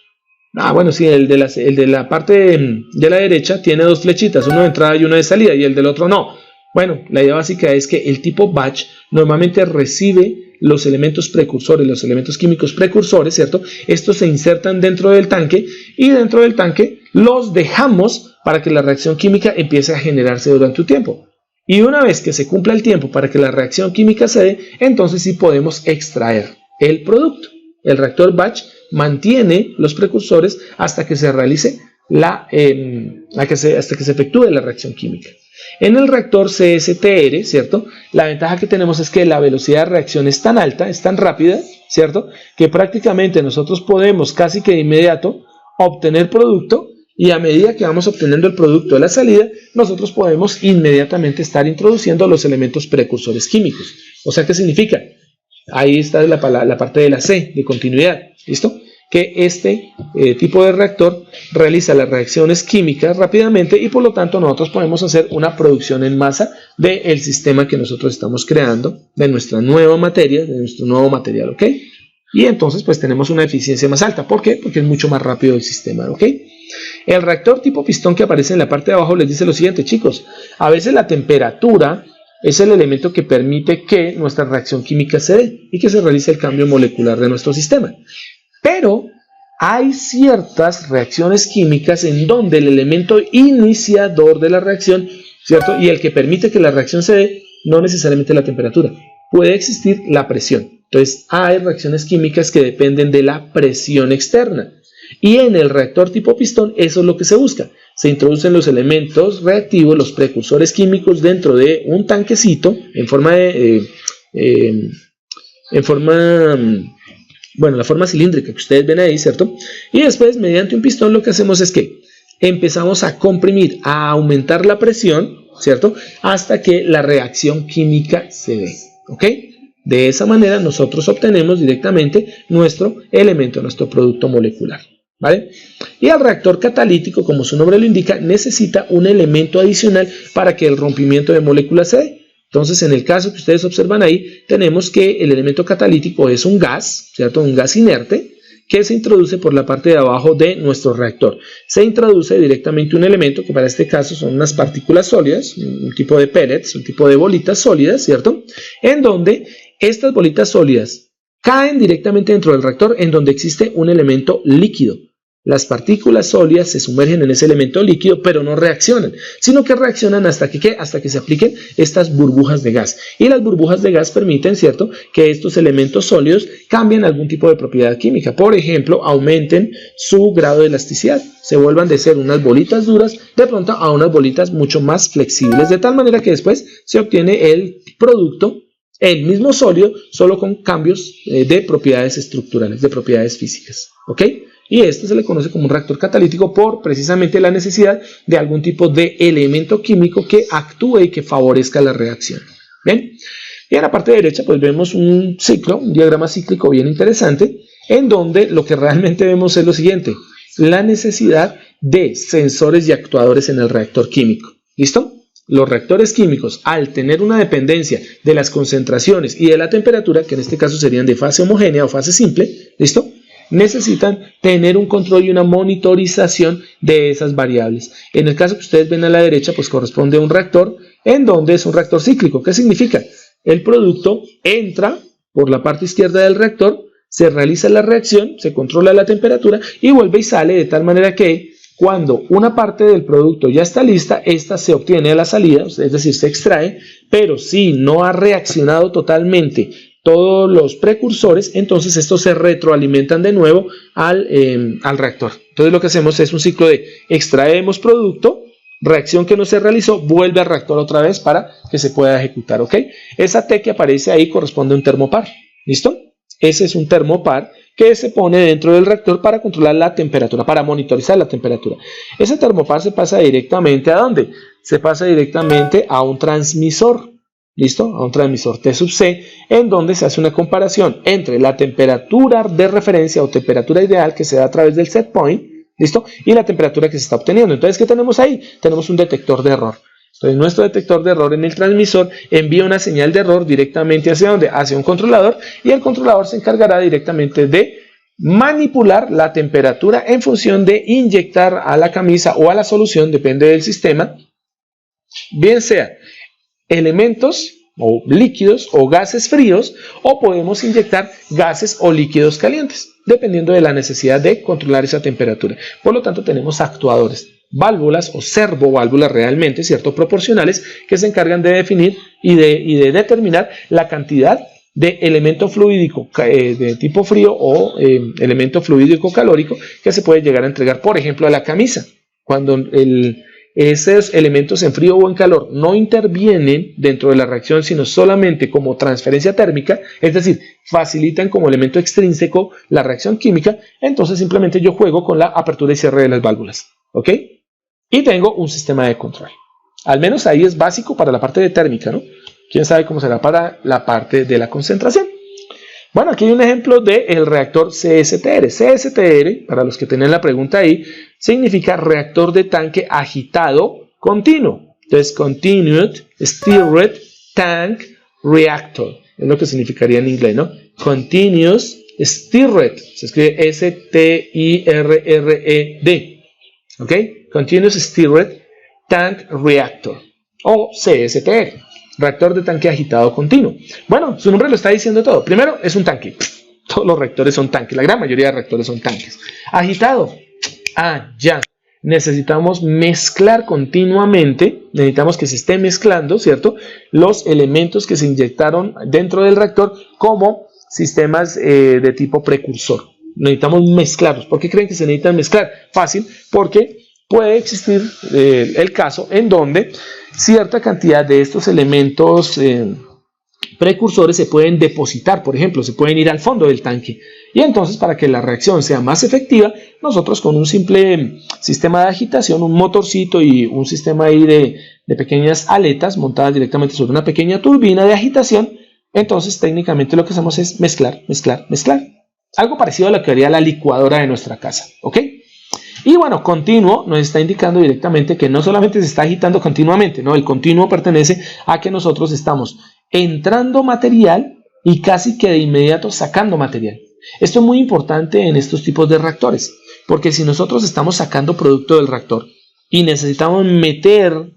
Bueno, sí, el de la parte de la derecha tiene dos flechitas, uno de entrada y uno de salida, y el del otro no. Bueno, la idea básica es que el tipo batch normalmente recibe los elementos precursores, los elementos químicos precursores, ¿cierto? Estos se insertan dentro del tanque y dentro del tanque los dejamos para que la reacción química empiece a generarse durante un tiempo. Y una vez que se cumpla el tiempo para que la reacción química se dé, entonces sí podemos extraer el producto. El reactor batch mantiene los precursores hasta que se realice hasta que se efectúe la reacción química. En el reactor CSTR, ¿cierto? La ventaja que tenemos es que la velocidad de reacción es tan alta, es tan rápida, ¿cierto? Que prácticamente nosotros podemos casi que de inmediato obtener producto. Y a medida que vamos obteniendo el producto de la salida, nosotros podemos inmediatamente estar introduciendo los elementos precursores químicos. O sea, ¿qué significa? Ahí está la parte de la C, de continuidad. ¿Listo? Que este tipo de reactor realiza las reacciones químicas rápidamente y por lo tanto nosotros podemos hacer una producción en masa del sistema que nosotros estamos creando, de nuestra nueva materia, de nuestro nuevo material, ¿ok? Y entonces pues tenemos una eficiencia más alta. ¿Por qué? Porque es mucho más rápido el sistema, ¿ok? El reactor tipo pistón que aparece en la parte de abajo les dice lo siguiente, chicos. A veces la temperatura es el elemento que permite que nuestra reacción química se dé y que se realice el cambio molecular de nuestro sistema. Pero hay ciertas reacciones químicas en donde el elemento iniciador de la reacción, ¿cierto? Y el que permite que la reacción se dé, no necesariamente la temperatura. Puede existir la presión. Entonces, hay reacciones químicas que dependen de la presión externa. Y en el reactor tipo pistón, eso es lo que se busca. Se introducen los elementos reactivos, los precursores químicos dentro de un tanquecito en forma bueno, la forma cilíndrica que ustedes ven ahí, ¿cierto? Y después, mediante un pistón, lo que hacemos es que empezamos a comprimir, a aumentar la presión, ¿cierto? Hasta que la reacción química se dé, ¿ok? De esa manera nosotros obtenemos directamente nuestro elemento, nuestro producto molecular, ¿vale? Y el reactor catalítico, como su nombre lo indica, necesita un elemento adicional para que el rompimiento de moléculas se dé. Entonces, en el caso que ustedes observan ahí, tenemos que el elemento catalítico es un gas, ¿cierto? Un gas inerte que se introduce por la parte de abajo de nuestro reactor. Se introduce directamente un elemento que para este caso son unas partículas sólidas, un tipo de pellets, un tipo de bolitas sólidas, ¿cierto? En donde estas bolitas sólidas caen directamente dentro del reactor en donde existe un elemento líquido. Las partículas sólidas se sumergen en ese elemento líquido, pero no reaccionan, sino que reaccionan hasta que se apliquen estas burbujas de gas. Y las burbujas de gas permiten, ¿cierto?, que estos elementos sólidos cambien algún tipo de propiedad química. Por ejemplo, aumenten su grado de elasticidad. Se vuelvan de ser unas bolitas duras de pronto a unas bolitas mucho más flexibles, de tal manera que después se obtiene el producto, el mismo sólido, solo con cambios de propiedades estructurales, de propiedades físicas. ¿Ok? Y esto se le conoce como un reactor catalítico por precisamente la necesidad de algún tipo de elemento químico que actúe y que favorezca la reacción. ¿Bien? Y en la parte derecha pues vemos un ciclo, un diagrama cíclico bien interesante, en donde lo que realmente vemos es lo siguiente: la necesidad de sensores y actuadores en el reactor químico. ¿Listo? Los reactores químicos, al tener una dependencia de las concentraciones y de la temperatura, que en este caso serían de fase homogénea o fase simple, ¿listo?, necesitan tener un control y una monitorización de esas variables. En el caso que ustedes ven a la derecha, pues corresponde a un reactor en donde es un reactor cíclico. ¿Qué significa? El producto entra por la parte izquierda del reactor, se realiza la reacción, se controla la temperatura y vuelve y sale, de tal manera que cuando una parte del producto ya está lista, esta se obtiene a la salida, es decir, se extrae, pero si no ha reaccionado totalmente todos los precursores, entonces estos se retroalimentan de nuevo al reactor. Entonces lo que hacemos es un ciclo de extraemos producto, reacción que no se realizó, vuelve al reactor otra vez para que se pueda ejecutar, ¿ok? Esa T que aparece ahí corresponde a un termopar, ¿listo? Ese es un termopar que se pone dentro del reactor para controlar la temperatura, para monitorizar la temperatura. Ese termopar se pasa directamente ¿a dónde? Se pasa directamente a un transmisor. ¿Listo? A un transmisor T sub C, en donde se hace una comparación entre la temperatura de referencia o temperatura ideal que se da a través del set point, ¿listo?, y la temperatura que se está obteniendo. Entonces, ¿qué tenemos ahí? Tenemos un detector de error. Entonces, nuestro detector de error en el transmisor envía una señal de error directamente ¿hacia dónde? Hacia un controlador, y el controlador se encargará directamente de manipular la temperatura en función de inyectar a la camisa o a la solución, depende del sistema, bien sea elementos o líquidos o gases fríos, o podemos inyectar gases o líquidos calientes, dependiendo de la necesidad de controlar esa temperatura. Por lo tanto, tenemos actuadores, válvulas o servoválvulas realmente, ¿cierto?, proporcionales, que se encargan de definir y de determinar la cantidad de elemento fluídico de tipo frío o elemento fluídico calórico que se puede llegar a entregar, por ejemplo, a la camisa. Cuando esos elementos en frío o en calor no intervienen dentro de la reacción, sino solamente como transferencia térmica, es decir, facilitan como elemento extrínseco la reacción química, entonces simplemente yo juego con la apertura y cierre de las válvulas, ¿ok? Y tengo un sistema de control. Al menos ahí es básico para la parte de térmica, ¿no? ¿Quién sabe cómo será para la parte de la concentración? Bueno, aquí hay un ejemplo del reactor CSTR. CSTR, para los que tienen la pregunta ahí, significa reactor de tanque agitado continuo. Entonces, Continued Stirred Tank Reactor. Es lo que significaría en inglés, ¿no? Continuous Stirred. Se escribe S-T-I-R-R-E-D. ¿Ok? Continuous Stirred Tank Reactor. O CSTR. Reactor de tanque agitado continuo. Bueno, su nombre lo está diciendo todo. Primero, es un tanque. Todos los reactores son tanques. La gran mayoría de reactores son tanques. Agitado. Ya. Necesitamos mezclar continuamente. Necesitamos que se esté mezclando, ¿cierto?, los elementos que se inyectaron dentro del reactor como sistemas de tipo precursor. Necesitamos mezclarlos. ¿Por qué creen que se necesitan mezclar? Fácil, porque puede existir el caso en donde cierta cantidad de estos elementos precursores se pueden depositar, por ejemplo, se pueden ir al fondo del tanque. Y entonces, para que la reacción sea más efectiva, nosotros con un simple sistema de agitación, un motorcito y un sistema ahí de pequeñas aletas montadas directamente sobre una pequeña turbina de agitación, entonces técnicamente lo que hacemos es mezclar, mezclar, mezclar. Algo parecido a lo que haría la licuadora de nuestra casa, ¿ok? Y bueno, continuo nos está indicando directamente que no solamente se está agitando continuamente, no, el continuo pertenece a que nosotros estamos entrando material y casi que de inmediato sacando material. Esto es muy importante en estos tipos de reactores, porque si nosotros estamos sacando producto del reactor y necesitamos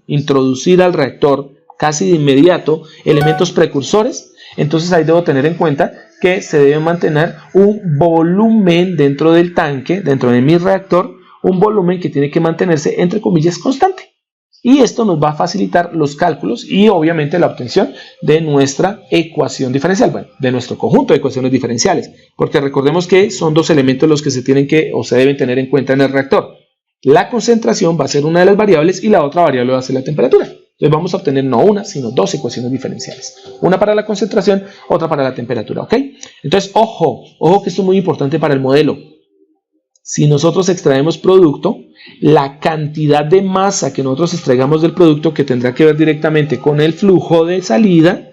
introducir al reactor casi de inmediato elementos precursores, entonces ahí debo tener en cuenta que se debe mantener un volumen dentro del tanque, dentro de mi reactor, un volumen que tiene que mantenerse entre comillas constante. Y esto nos va a facilitar los cálculos y obviamente la obtención de nuestra ecuación diferencial, bueno, de nuestro conjunto de ecuaciones diferenciales, porque recordemos que son dos elementos los que se tienen que o se deben tener en cuenta en el reactor. La concentración va a ser una de las variables y la otra variable va a ser la temperatura. Entonces vamos a obtener no una, sino dos ecuaciones diferenciales. Una para la concentración, otra para la temperatura, ¿ok? Entonces, ojo que esto es muy importante para el modelo. Si nosotros extraemos producto, la cantidad de masa que nosotros extraigamos del producto, que tendrá que ver directamente con el flujo de salida,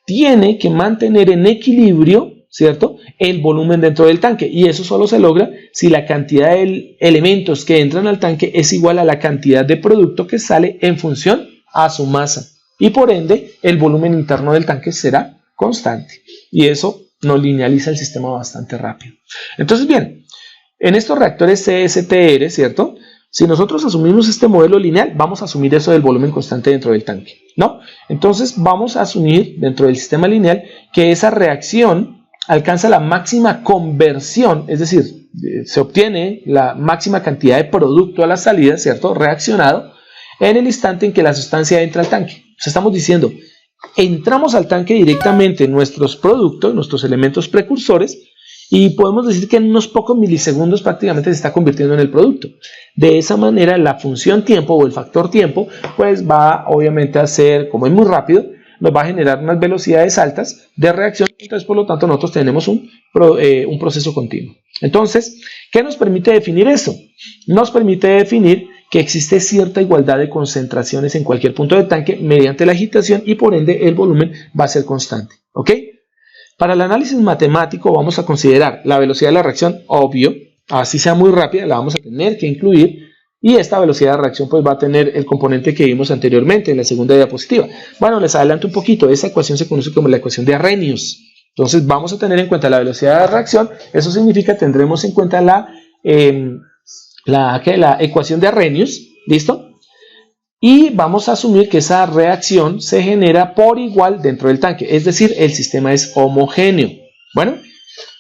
tiene que mantener en equilibrio, ¿cierto?, el volumen dentro del tanque. Y eso solo se logra si la cantidad de elementos que entran al tanque es igual a la cantidad de producto que sale en función a su masa. Y por ende, el volumen interno del tanque será constante. Y eso nos linealiza el sistema bastante rápido. Entonces, bien, en estos reactores CSTR, ¿cierto? Si nosotros asumimos este modelo lineal, vamos a asumir eso del volumen constante dentro del tanque, ¿no? Entonces vamos a asumir dentro del sistema lineal que esa reacción alcanza la máxima conversión, es decir, se obtiene la máxima cantidad de producto a la salida, ¿cierto? Reaccionado en el instante en que la sustancia entra al tanque. O sea, estamos diciendo, entramos al tanque directamente nuestros productos, nuestros elementos precursores, y podemos decir que en unos pocos milisegundos prácticamente se está convirtiendo en el producto. De esa manera la función tiempo o el factor tiempo pues va obviamente a ser, como es muy rápido, nos va a generar unas velocidades altas de reacción. Entonces por lo tanto nosotros tenemos un proceso continuo. Entonces, ¿qué nos permite definir eso? Nos permite definir que existe cierta igualdad de concentraciones en cualquier punto del tanque mediante la agitación y por ende el volumen va a ser constante. ¿Ok? Para el análisis matemático vamos a considerar la velocidad de la reacción, obvio, así sea muy rápida, la vamos a tener que incluir, y esta velocidad de reacción pues va a tener el componente que vimos anteriormente en la segunda diapositiva. Bueno, les adelanto un poquito, esa ecuación se conoce como la ecuación de Arrhenius. Entonces vamos a tener en cuenta la velocidad de reacción, eso significa tendremos en cuenta la ecuación de Arrhenius, ¿listo? Y vamos a asumir que esa reacción se genera por igual dentro del tanque, es decir, el sistema es homogéneo. Bueno,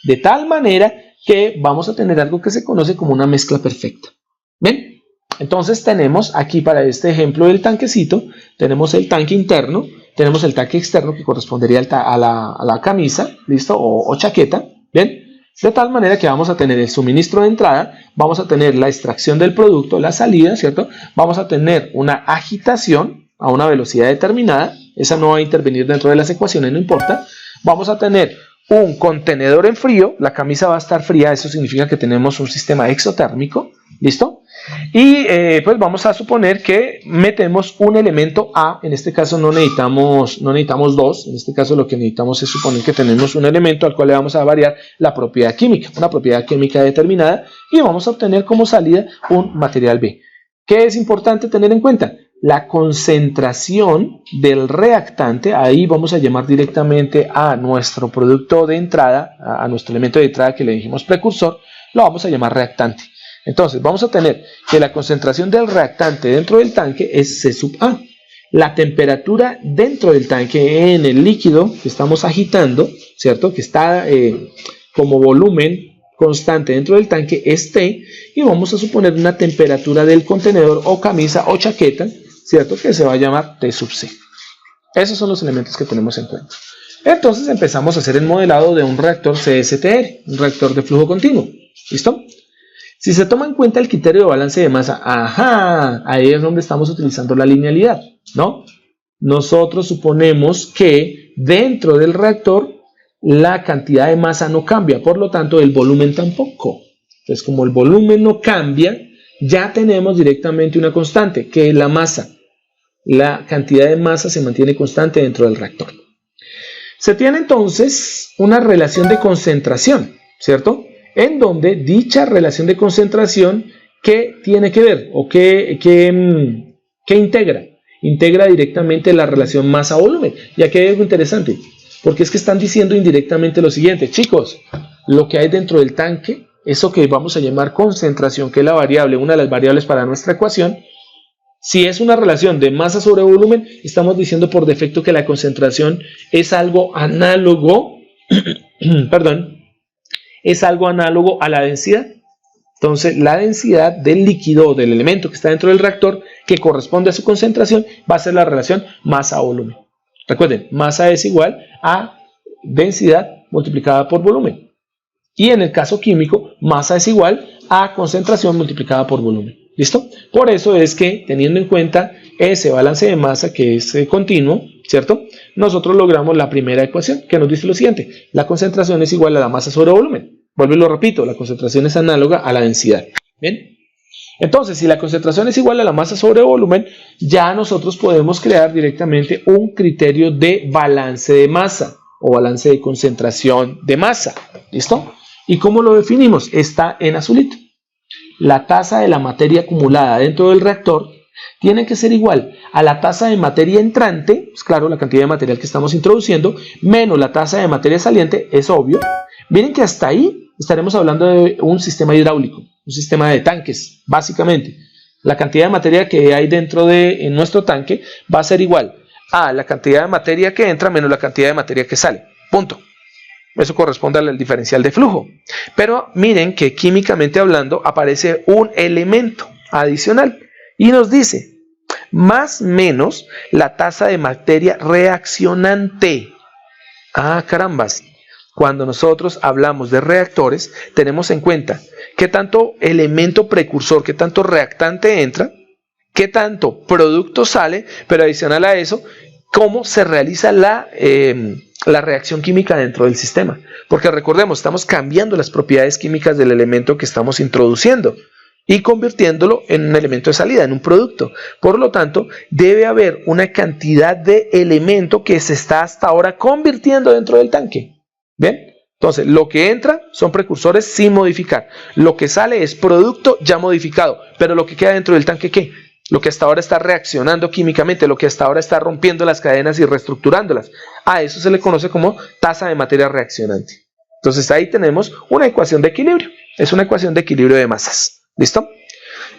de tal manera que vamos a tener algo que se conoce como una mezcla perfecta. ¿Ven? Entonces tenemos aquí para este ejemplo del tanquecito, tenemos el tanque interno, tenemos el tanque externo que correspondería a la camisa, ¿listo? O chaqueta, ¿ven? De tal manera que vamos a tener el suministro de entrada, vamos a tener la extracción del producto, la salida, ¿cierto? Vamos a tener una agitación a una velocidad determinada, esa no va a intervenir dentro de las ecuaciones, no importa. Vamos a tener un contenedor en frío, la camisa va a estar fría, eso significa que tenemos un sistema exotérmico, ¿listo? Y pues vamos a suponer que metemos un elemento A, en este caso no necesitamos dos, en este caso lo que necesitamos es suponer que tenemos un elemento al cual le vamos a variar la propiedad química, una propiedad química determinada, y vamos a obtener como salida un material B. ¿Qué es importante tener en cuenta? La concentración del reactante, ahí vamos a llamar directamente a nuestro producto de entrada, a nuestro elemento de entrada que le dijimos precursor, lo vamos a llamar reactante. Entonces vamos a tener que la concentración del reactante dentro del tanque es C sub A. La temperatura dentro del tanque en el líquido que estamos agitando, ¿cierto? Que está como volumen constante dentro del tanque es T, y vamos a suponer una temperatura del contenedor o camisa o chaqueta, ¿cierto? Que se va a llamar T sub C. Esos son los elementos que tenemos en cuenta. Entonces empezamos a hacer el modelado de un reactor CSTR, un reactor de flujo continuo. ¿Listo? Si se toma en cuenta el criterio de balance de masa, ajá, ahí es donde estamos utilizando la linealidad, ¿no? Nosotros suponemos que dentro del reactor la cantidad de masa no cambia, por lo tanto el volumen tampoco. Entonces, como el volumen no cambia, ya tenemos directamente una constante, que es la masa. La cantidad de masa se mantiene constante dentro del reactor. Se tiene entonces una relación de concentración, ¿cierto? En donde dicha relación de concentración, ¿qué tiene que ver? ¿O qué integra? Integra directamente la relación masa-volumen. Y aquí hay algo interesante, porque es que están diciendo indirectamente lo siguiente: chicos, lo que hay dentro del tanque, eso que vamos a llamar concentración, que es la variable, una de las variables para nuestra ecuación, si es una relación de masa sobre volumen, estamos diciendo por defecto que la concentración es algo análogo, es algo análogo a la densidad. Entonces, la densidad del líquido o del elemento que está dentro del reactor, que corresponde a su concentración, va a ser la relación masa-volumen. Recuerden, masa es igual a densidad multiplicada por volumen. Y en el caso químico, masa es igual a concentración multiplicada por volumen. ¿Listo? Por eso es que, teniendo en cuenta ese balance de masa que es continuo, ¿cierto? Nosotros logramos la primera ecuación, que nos dice lo siguiente: la concentración es igual a la masa sobre volumen. Vuelvo y lo repito, la concentración es análoga a la densidad. ¿Bien? Entonces, si la concentración es igual a la masa sobre volumen, ya nosotros podemos crear directamente un criterio de balance de masa o balance de concentración de masa. ¿Listo? ¿Y cómo lo definimos? Está en azulito. La tasa de la materia acumulada dentro del reactor tiene que ser igual a la tasa de materia entrante, pues claro, la cantidad de material que estamos introduciendo, menos la tasa de materia saliente, es obvio. Miren que hasta ahí estaremos hablando de un sistema hidráulico, un sistema de tanques, básicamente. La cantidad de materia que hay dentro de nuestro tanque va a ser igual a la cantidad de materia que entra menos la cantidad de materia que sale. Punto. Eso corresponde al diferencial de flujo. Pero miren que químicamente hablando aparece un elemento adicional y nos dice más menos la tasa de materia reaccionante. Ah, carambas. Cuando nosotros hablamos de reactores, tenemos en cuenta qué tanto elemento precursor, qué tanto reactante entra, qué tanto producto sale, pero adicional a eso, cómo se realiza la reacción química dentro del sistema. Porque recordemos, estamos cambiando las propiedades químicas del elemento que estamos introduciendo y convirtiéndolo en un elemento de salida, en un producto. Por lo tanto, debe haber una cantidad de elemento que se está hasta ahora convirtiendo dentro del tanque. ¿Bien? Entonces, lo que entra son precursores sin modificar. Lo que sale es producto ya modificado. Pero lo que queda dentro del tanque, ¿qué? Lo que hasta ahora está reaccionando químicamente, lo que hasta ahora está rompiendo las cadenas y reestructurándolas. A eso se le conoce como tasa de materia reaccionante. Entonces ahí tenemos una ecuación de equilibrio. Es una ecuación de equilibrio de masas. ¿Listo?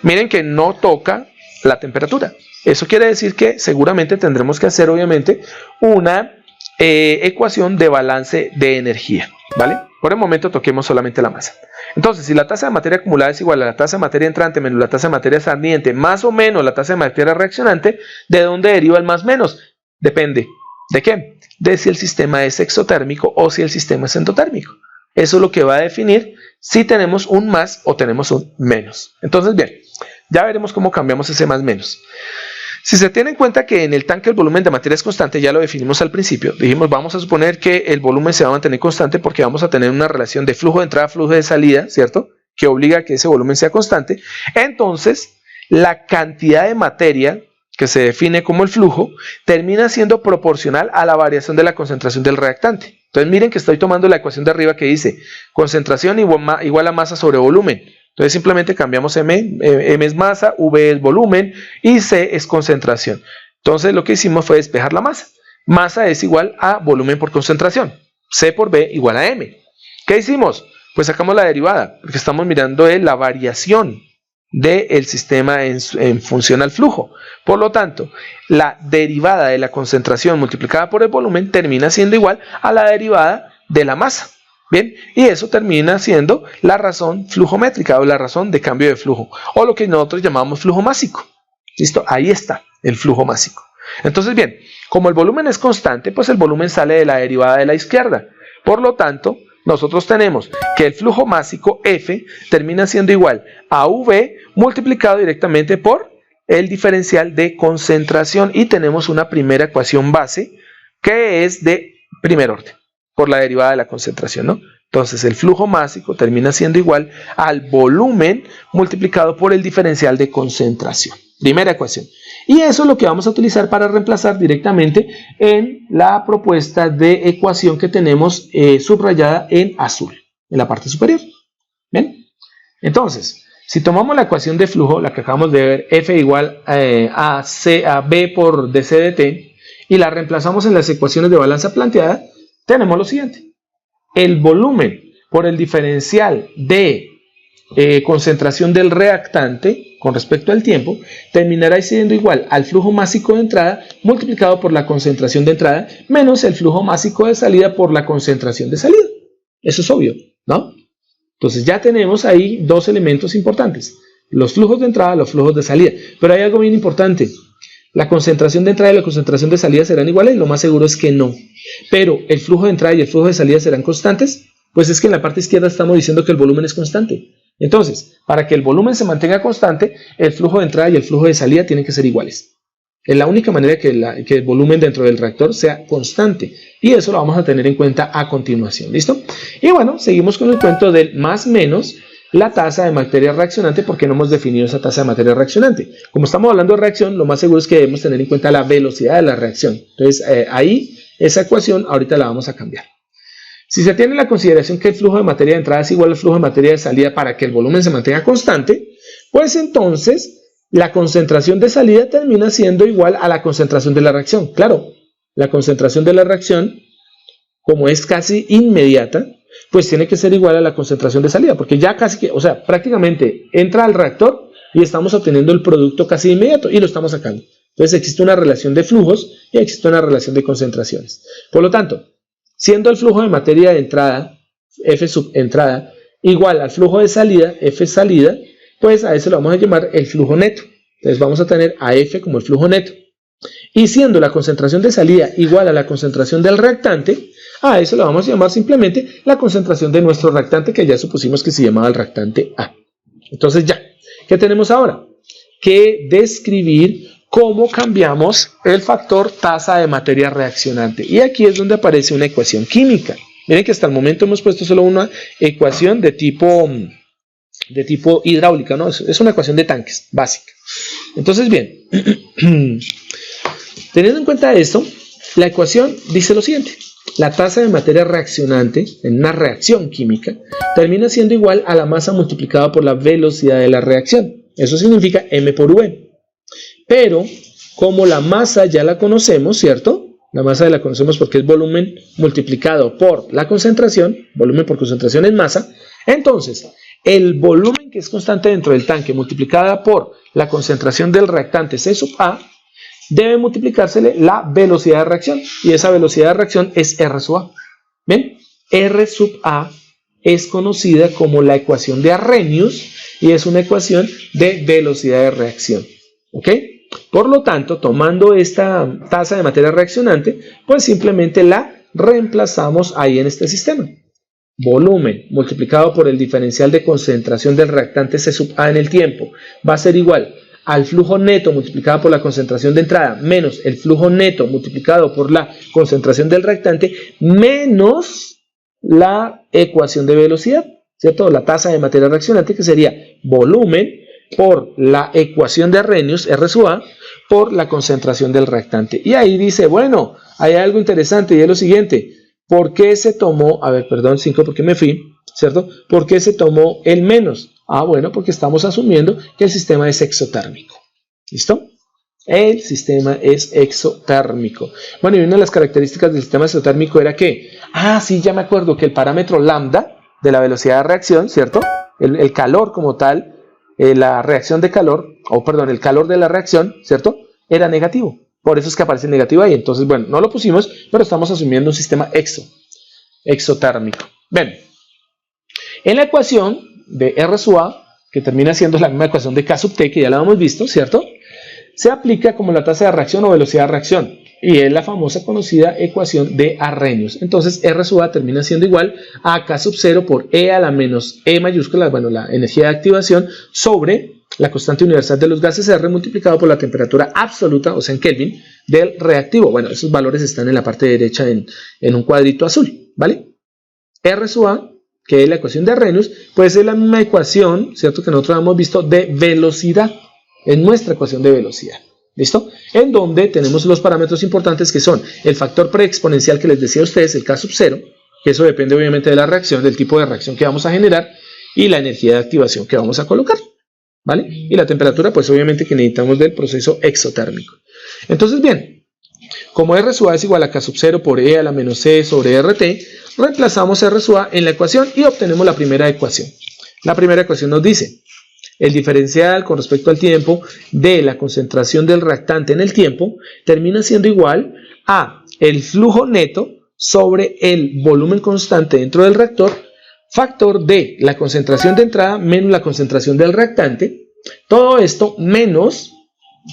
Miren que no toca la temperatura. Eso quiere decir que seguramente tendremos que hacer obviamente una ecuación de balance de energía. ¿Vale? Por el momento toquemos solamente la masa. Entonces, si la tasa de materia acumulada es igual a la tasa de materia entrante menos la tasa de materia saliente más o menos la tasa de materia reaccionante, ¿de dónde deriva el más menos? Depende. ¿De qué? De si el sistema es exotérmico o si el sistema es endotérmico. Eso es lo que va a definir si tenemos un más o tenemos un menos. Entonces, bien, ya veremos cómo cambiamos ese más menos. Si se tiene en cuenta que en el tanque el volumen de materia es constante, ya lo definimos al principio, dijimos vamos a suponer que el volumen se va a mantener constante porque vamos a tener una relación de flujo de entrada, flujo de salida, ¿cierto? Que obliga a que ese volumen sea constante. Entonces, la cantidad de materia que se define como el flujo termina siendo proporcional a la variación de la concentración del reactante. Entonces miren que estoy tomando la ecuación de arriba que dice concentración igual a masa sobre volumen. Entonces simplemente cambiamos M es masa, V es volumen y C es concentración. Entonces lo que hicimos fue despejar la masa. Masa es igual a volumen por concentración. C por V igual a M. ¿Qué hicimos? Pues sacamos la derivada, porque estamos mirando la variación del sistema en función al flujo. Por lo tanto, la derivada de la concentración multiplicada por el volumen termina siendo igual a la derivada de la masa. Bien, y eso termina siendo la razón flujométrica o la razón de cambio de flujo, o lo que nosotros llamamos flujo másico. ¿Listo? Ahí está el flujo másico. Entonces, bien, como el volumen es constante, pues el volumen sale de la derivada de la izquierda. Por lo tanto, nosotros tenemos que el flujo másico F termina siendo igual a V multiplicado directamente por el diferencial de concentración y tenemos una primera ecuación base que es de primer orden. por la derivada de la concentración, ¿no? Entonces el flujo másico termina siendo igual al volumen multiplicado por el diferencial de concentración. Primera ecuación. Y eso es lo que vamos a utilizar para reemplazar directamente en la propuesta de ecuación que tenemos subrayada en azul, en la parte superior. ¿Bien? Entonces, si tomamos la ecuación de flujo, la que acabamos de ver, F igual a B por dC de T, y la reemplazamos en las ecuaciones de balanza planteada, tenemos lo siguiente. El volumen por el diferencial de concentración del reactante con respecto al tiempo terminará siendo igual al flujo másico de entrada multiplicado por la concentración de entrada menos el flujo másico de salida por la concentración de salida. Eso es obvio, ¿no? Entonces ya tenemos ahí dos elementos importantes. Los flujos de entrada, los flujos de salida. Pero hay algo bien importante. ¿La concentración de entrada y la concentración de salida serán iguales? Lo más seguro es que no. Pero ¿el flujo de entrada y el flujo de salida serán constantes? Pues es que en la parte izquierda estamos diciendo que el volumen es constante. Entonces, para que el volumen se mantenga constante, el flujo de entrada y el flujo de salida tienen que ser iguales. Es la única manera que el volumen dentro del reactor sea constante. Y eso lo vamos a tener en cuenta a continuación. ¿Listo? Y bueno, seguimos con el cuento del más menos la tasa de materia reaccionante, porque no hemos definido esa tasa de materia reaccionante. Como estamos hablando de reacción, lo más seguro es que debemos tener en cuenta la velocidad de la reacción. Entonces, ahí esa ecuación ahorita la vamos a cambiar. Si se tiene la consideración que el flujo de materia de entrada es igual al flujo de materia de salida para que el volumen se mantenga constante, pues entonces la concentración de salida termina siendo igual a la concentración de la reacción. Claro, la concentración de la reacción, como es casi inmediata, pues tiene que ser igual a la concentración de salida, porque ya casi que, o sea, prácticamente entra al reactor y estamos obteniendo el producto casi inmediato y lo estamos sacando. Entonces existe una relación de flujos y existe una relación de concentraciones. Por lo tanto, siendo el flujo de materia de entrada, F sub entrada, igual al flujo de salida, F salida, pues a eso lo vamos a llamar el flujo neto. Entonces vamos a tener a F como el flujo neto. Y siendo la concentración de salida igual a la concentración del reactante, a eso lo vamos a llamar simplemente la concentración de nuestro reactante, que ya supusimos que se llamaba el reactante A. Entonces ya, ¿qué tenemos ahora? Que describir cómo cambiamos el factor tasa de materia reaccionante. Y aquí es donde aparece una ecuación química. Miren que hasta el momento hemos puesto solo una ecuación de tipo hidráulica, ¿no? Es una ecuación de tanques, básica. Entonces, bien, teniendo en cuenta esto, la ecuación dice lo siguiente. La tasa de materia reaccionante en una reacción química termina siendo igual a la masa multiplicada por la velocidad de la reacción. Eso significa M por V. Pero, como la masa ya la conocemos, ¿cierto? La masa la conocemos porque es volumen multiplicado por la concentración. Volumen por concentración es masa. Entonces, el volumen que es constante dentro del tanque multiplicada por la concentración del reactante C sub A debe multiplicársele la velocidad de reacción. Y esa velocidad de reacción es R sub A. ¿Ven? R sub A es conocida como la ecuación de Arrhenius y es una ecuación de velocidad de reacción. ¿Ok? Por lo tanto, tomando esta tasa de materia reaccionante, pues simplemente la reemplazamos ahí en este sistema. Volumen multiplicado por el diferencial de concentración del reactante C sub A en el tiempo va a ser igual al flujo neto multiplicado por la concentración de entrada menos el flujo neto multiplicado por la concentración del reactante menos la ecuación de velocidad, ¿cierto? La tasa de materia reaccionante, que sería volumen por la ecuación de Arrhenius, R sub A, por la concentración del reactante. Y ahí dice, bueno, hay algo interesante y es lo siguiente. ¿Por qué se tomó, a ver, perdón, 5 porque me fui, ¿cierto? ¿Por qué se tomó el menos? Ah, bueno, porque estamos asumiendo que el sistema es exotérmico. ¿Listo? El sistema es exotérmico. Bueno, y una de las características del sistema exotérmico era que, sí, ya me acuerdo que el parámetro lambda de la velocidad de reacción, ¿cierto? El calor como tal, la reacción de calor, el calor de la reacción, ¿cierto? Era negativo. Por eso es que aparece el negativo ahí. Entonces, bueno, no lo pusimos, pero estamos asumiendo un sistema exotérmico. Ven, en la ecuación de R sub A, que termina siendo la misma ecuación de K sub T, que ya la hemos visto, ¿cierto? Se aplica como la tasa de reacción o velocidad de reacción. Y es la famosa conocida ecuación de Arrhenius. Entonces, R sub A termina siendo igual a K sub 0 por E a la menos E mayúscula, bueno, la energía de activación, sobre la constante universal de los gases R multiplicado por la temperatura absoluta, o sea en Kelvin, del reactivo. Bueno, esos valores están en la parte derecha en un cuadrito azul, ¿vale? R sub A, que es la ecuación de Arrhenius, pues es la misma ecuación, ¿cierto?, que nosotros hemos visto de velocidad, es nuestra ecuación de velocidad, ¿listo? En donde tenemos los parámetros importantes que son el factor preexponencial que les decía a ustedes, el K sub 0, que eso depende obviamente de la reacción, del tipo de reacción que vamos a generar y la energía de activación que vamos a colocar, ¿vale? Y la temperatura, pues obviamente que necesitamos del proceso exotérmico. Entonces, bien, como R sub A es igual a K sub 0 por E a la menos C sobre RT, reemplazamos R sub A en la ecuación y obtenemos la primera ecuación. La primera ecuación nos dice, el diferencial con respecto al tiempo de la concentración del reactante en el tiempo termina siendo igual a el flujo neto sobre el volumen constante dentro del reactor, factor de la concentración de entrada menos la concentración del reactante, todo esto menos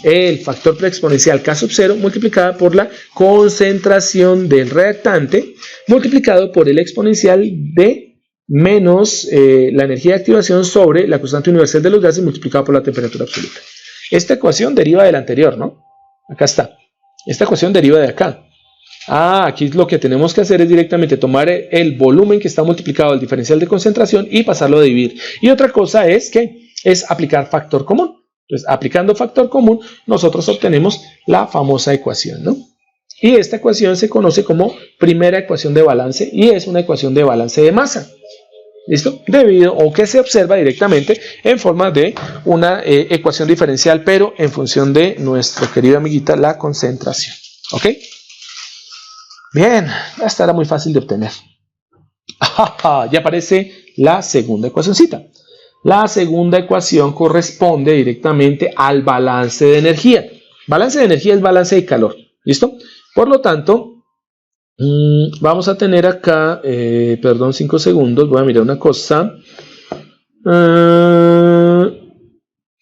el factor preexponencial K sub 0 multiplicada por la concentración del reactante multiplicado por el exponencial de menos la energía de activación sobre la constante universal de los gases multiplicado por la temperatura absoluta. Esta ecuación deriva de la anterior, ¿no? Acá está. Esta ecuación deriva de acá. Aquí lo que tenemos que hacer es directamente tomar el volumen que está multiplicado al diferencial de concentración y pasarlo a dividir. Y otra cosa es aplicar factor común. Entonces, aplicando factor común, nosotros obtenemos la famosa ecuación, ¿no? Y esta ecuación se conoce como primera ecuación de balance y es una ecuación de balance de masa. ¿Listo? Debido o que se observa directamente en forma de una ecuación diferencial, pero en función de nuestra querida amiguita, la concentración. ¿Ok? Bien, esta era muy fácil de obtener. Ya aparece la segunda ecuacioncita. La segunda ecuación corresponde directamente al balance de energía. Balance de energía es balance de calor. ¿Listo? Por lo tanto, vamos a tener acá, 5 segundos, voy a mirar una cosa.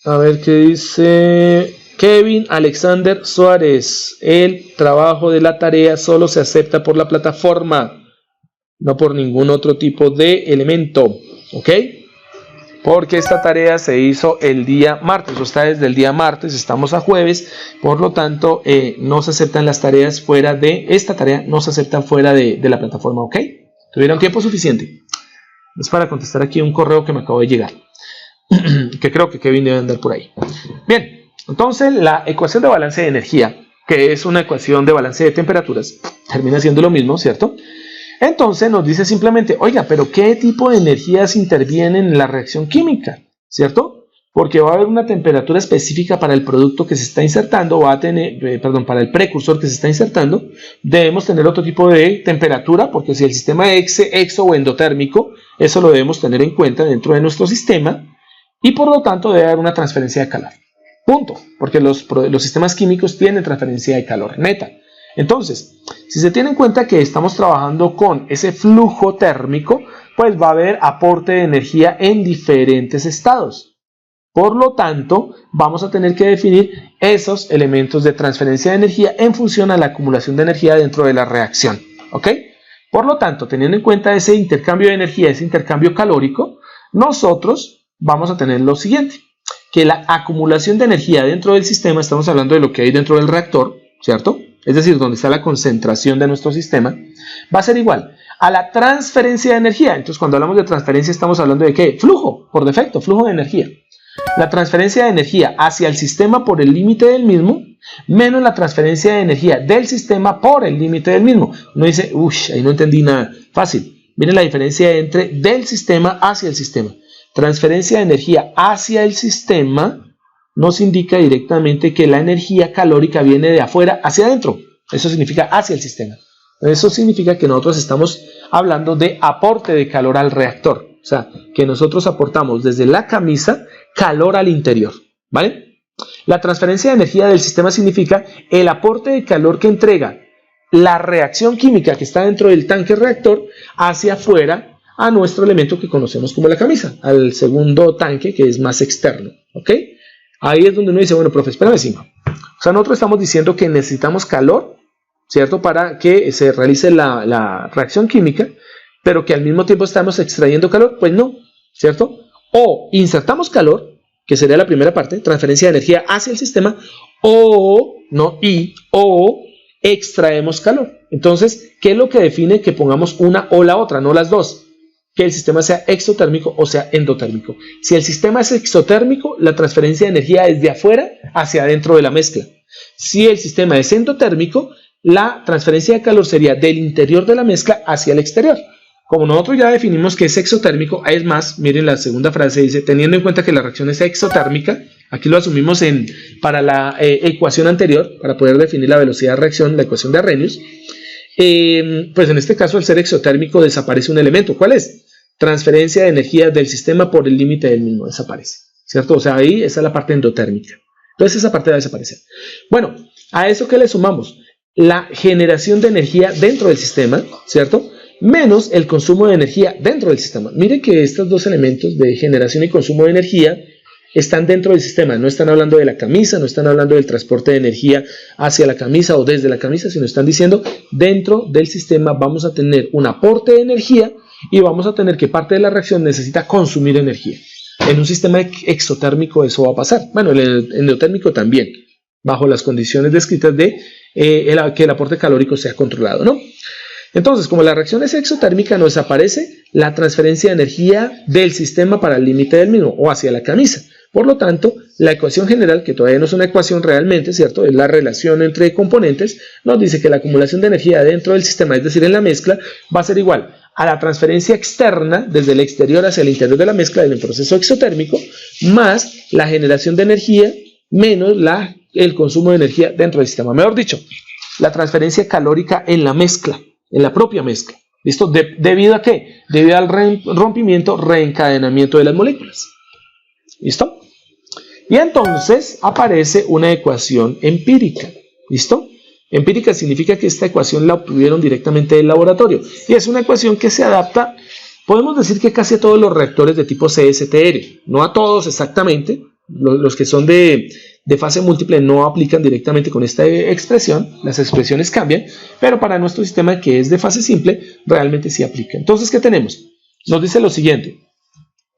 A ver qué dice Kevin Alexander Suárez. El trabajo de la tarea solo se acepta por la plataforma, no por ningún otro tipo de elemento. ¿Ok? Porque esta tarea se hizo el día martes, o está desde el día martes, estamos a jueves, por lo tanto no se aceptan las tareas fuera de, esta tarea no se acepta fuera de la plataforma, ¿ok? ¿Tuvieron tiempo suficiente? Es para contestar aquí un correo que me acabó de llegar, que creo que Kevin debe andar por ahí. Bien, entonces la ecuación de balance de energía, que es una ecuación de balance de temperaturas, termina siendo lo mismo, ¿cierto? Entonces nos dice simplemente, oiga, pero ¿qué tipo de energías intervienen en la reacción química? ¿Cierto? Porque va a haber una temperatura específica para el producto que se está insertando, para el precursor que se está insertando. Debemos tener otro tipo de temperatura, porque si el sistema es exo o endotérmico, eso lo debemos tener en cuenta dentro de nuestro sistema, y por lo tanto debe haber una transferencia de calor. Punto, porque los sistemas químicos tienen transferencia de calor neta. Entonces, si se tiene en cuenta que estamos trabajando con ese flujo térmico, pues va a haber aporte de energía en diferentes estados. Por lo tanto, vamos a tener que definir esos elementos de transferencia de energía en función a la acumulación de energía dentro de la reacción. ¿Ok? Por lo tanto, teniendo en cuenta ese intercambio de energía, ese intercambio calórico, nosotros vamos a tener lo siguiente, que la acumulación de energía dentro del sistema, estamos hablando de lo que hay dentro del reactor, ¿cierto? Es decir, donde está la concentración de nuestro sistema, va a ser igual a la transferencia de energía. Entonces, cuando hablamos de transferencia, estamos hablando de ¿qué? Flujo, por defecto, flujo de energía. La transferencia de energía hacia el sistema por el límite del mismo, menos la transferencia de energía del sistema por el límite del mismo. Uno dice, ahí no entendí nada. Fácil. Miren la diferencia entre del sistema hacia el sistema. Transferencia de energía hacia el sistema nos indica directamente que la energía calórica viene de afuera hacia adentro. Eso significa hacia el sistema. Eso significa que nosotros estamos hablando de aporte de calor al reactor. O sea, que nosotros aportamos desde la camisa calor al interior. ¿Vale? La transferencia de energía del sistema significa el aporte de calor que entrega la reacción química que está dentro del tanque reactor hacia afuera a nuestro elemento que conocemos como la camisa, al segundo tanque que es más externo. ¿Ok? Ahí es donde uno dice, bueno, profe, espérame 5. O sea, nosotros estamos diciendo que necesitamos calor, ¿cierto? Para que se realice la reacción química, pero que al mismo tiempo estamos extrayendo calor, pues no, ¿cierto? O insertamos calor, que sería la primera parte, transferencia de energía hacia el sistema, o, no y, o extraemos calor. Entonces, ¿qué es lo que define que pongamos una o la otra, no las dos? Que el sistema sea exotérmico o sea endotérmico. Si el sistema es exotérmico, la transferencia de energía es de afuera hacia adentro de la mezcla. Si el sistema es endotérmico, la transferencia de calor sería del interior de la mezcla hacia el exterior. Como nosotros ya definimos que es exotérmico, es más, miren la segunda frase, dice, teniendo en cuenta que la reacción es exotérmica, aquí lo asumimos para la ecuación anterior, para poder definir la velocidad de reacción, la ecuación de Arrhenius, pues en este caso, al ser exotérmico, desaparece un elemento. ¿Cuál es? Transferencia de energía del sistema por el límite del mismo, desaparece, ¿cierto? O sea, ahí esa es la parte endotérmica. Entonces esa parte va a desaparecer. Bueno, a eso que le sumamos la generación de energía dentro del sistema, ¿cierto? Menos el consumo de energía dentro del sistema. Mire que estos dos elementos de generación y consumo de energía están dentro del sistema. No están hablando de la camisa, no están hablando del transporte de energía hacia la camisa o desde la camisa, sino están diciendo dentro del sistema vamos a tener un aporte de energía y vamos a tener que parte de la reacción necesita consumir energía. En un sistema exotérmico eso va a pasar. Bueno, el endotérmico también, bajo las condiciones descritas de que el aporte calórico sea controlado, ¿no? Entonces, como la reacción es exotérmica, nos desaparece la transferencia de energía del sistema para el límite del mismo o hacia la camisa. Por lo tanto, la ecuación general, que todavía no es una ecuación realmente, ¿cierto? Es la relación entre componentes, nos dice que la acumulación de energía dentro del sistema, es decir, en la mezcla, va a ser igual a la transferencia externa desde el exterior hacia el interior de la mezcla en el proceso exotérmico, más la generación de energía menos el consumo de energía dentro del sistema. Mejor dicho, la transferencia calórica en la mezcla, en la propia mezcla. ¿Listo? ¿Debido a qué? Debido al rompimiento, reencadenamiento de las moléculas. ¿Listo? Y entonces aparece una ecuación empírica. ¿Listo? Empírica significa que esta ecuación la obtuvieron directamente del laboratorio. Y es una ecuación que se adapta, podemos decir que casi a todos los reactores de tipo CSTR. No a todos exactamente. Los que son de fase múltiple no aplican directamente con esta expresión, las expresiones cambian, pero para nuestro sistema que es de fase simple, realmente sí aplica. Entonces, ¿qué tenemos? Nos dice lo siguiente,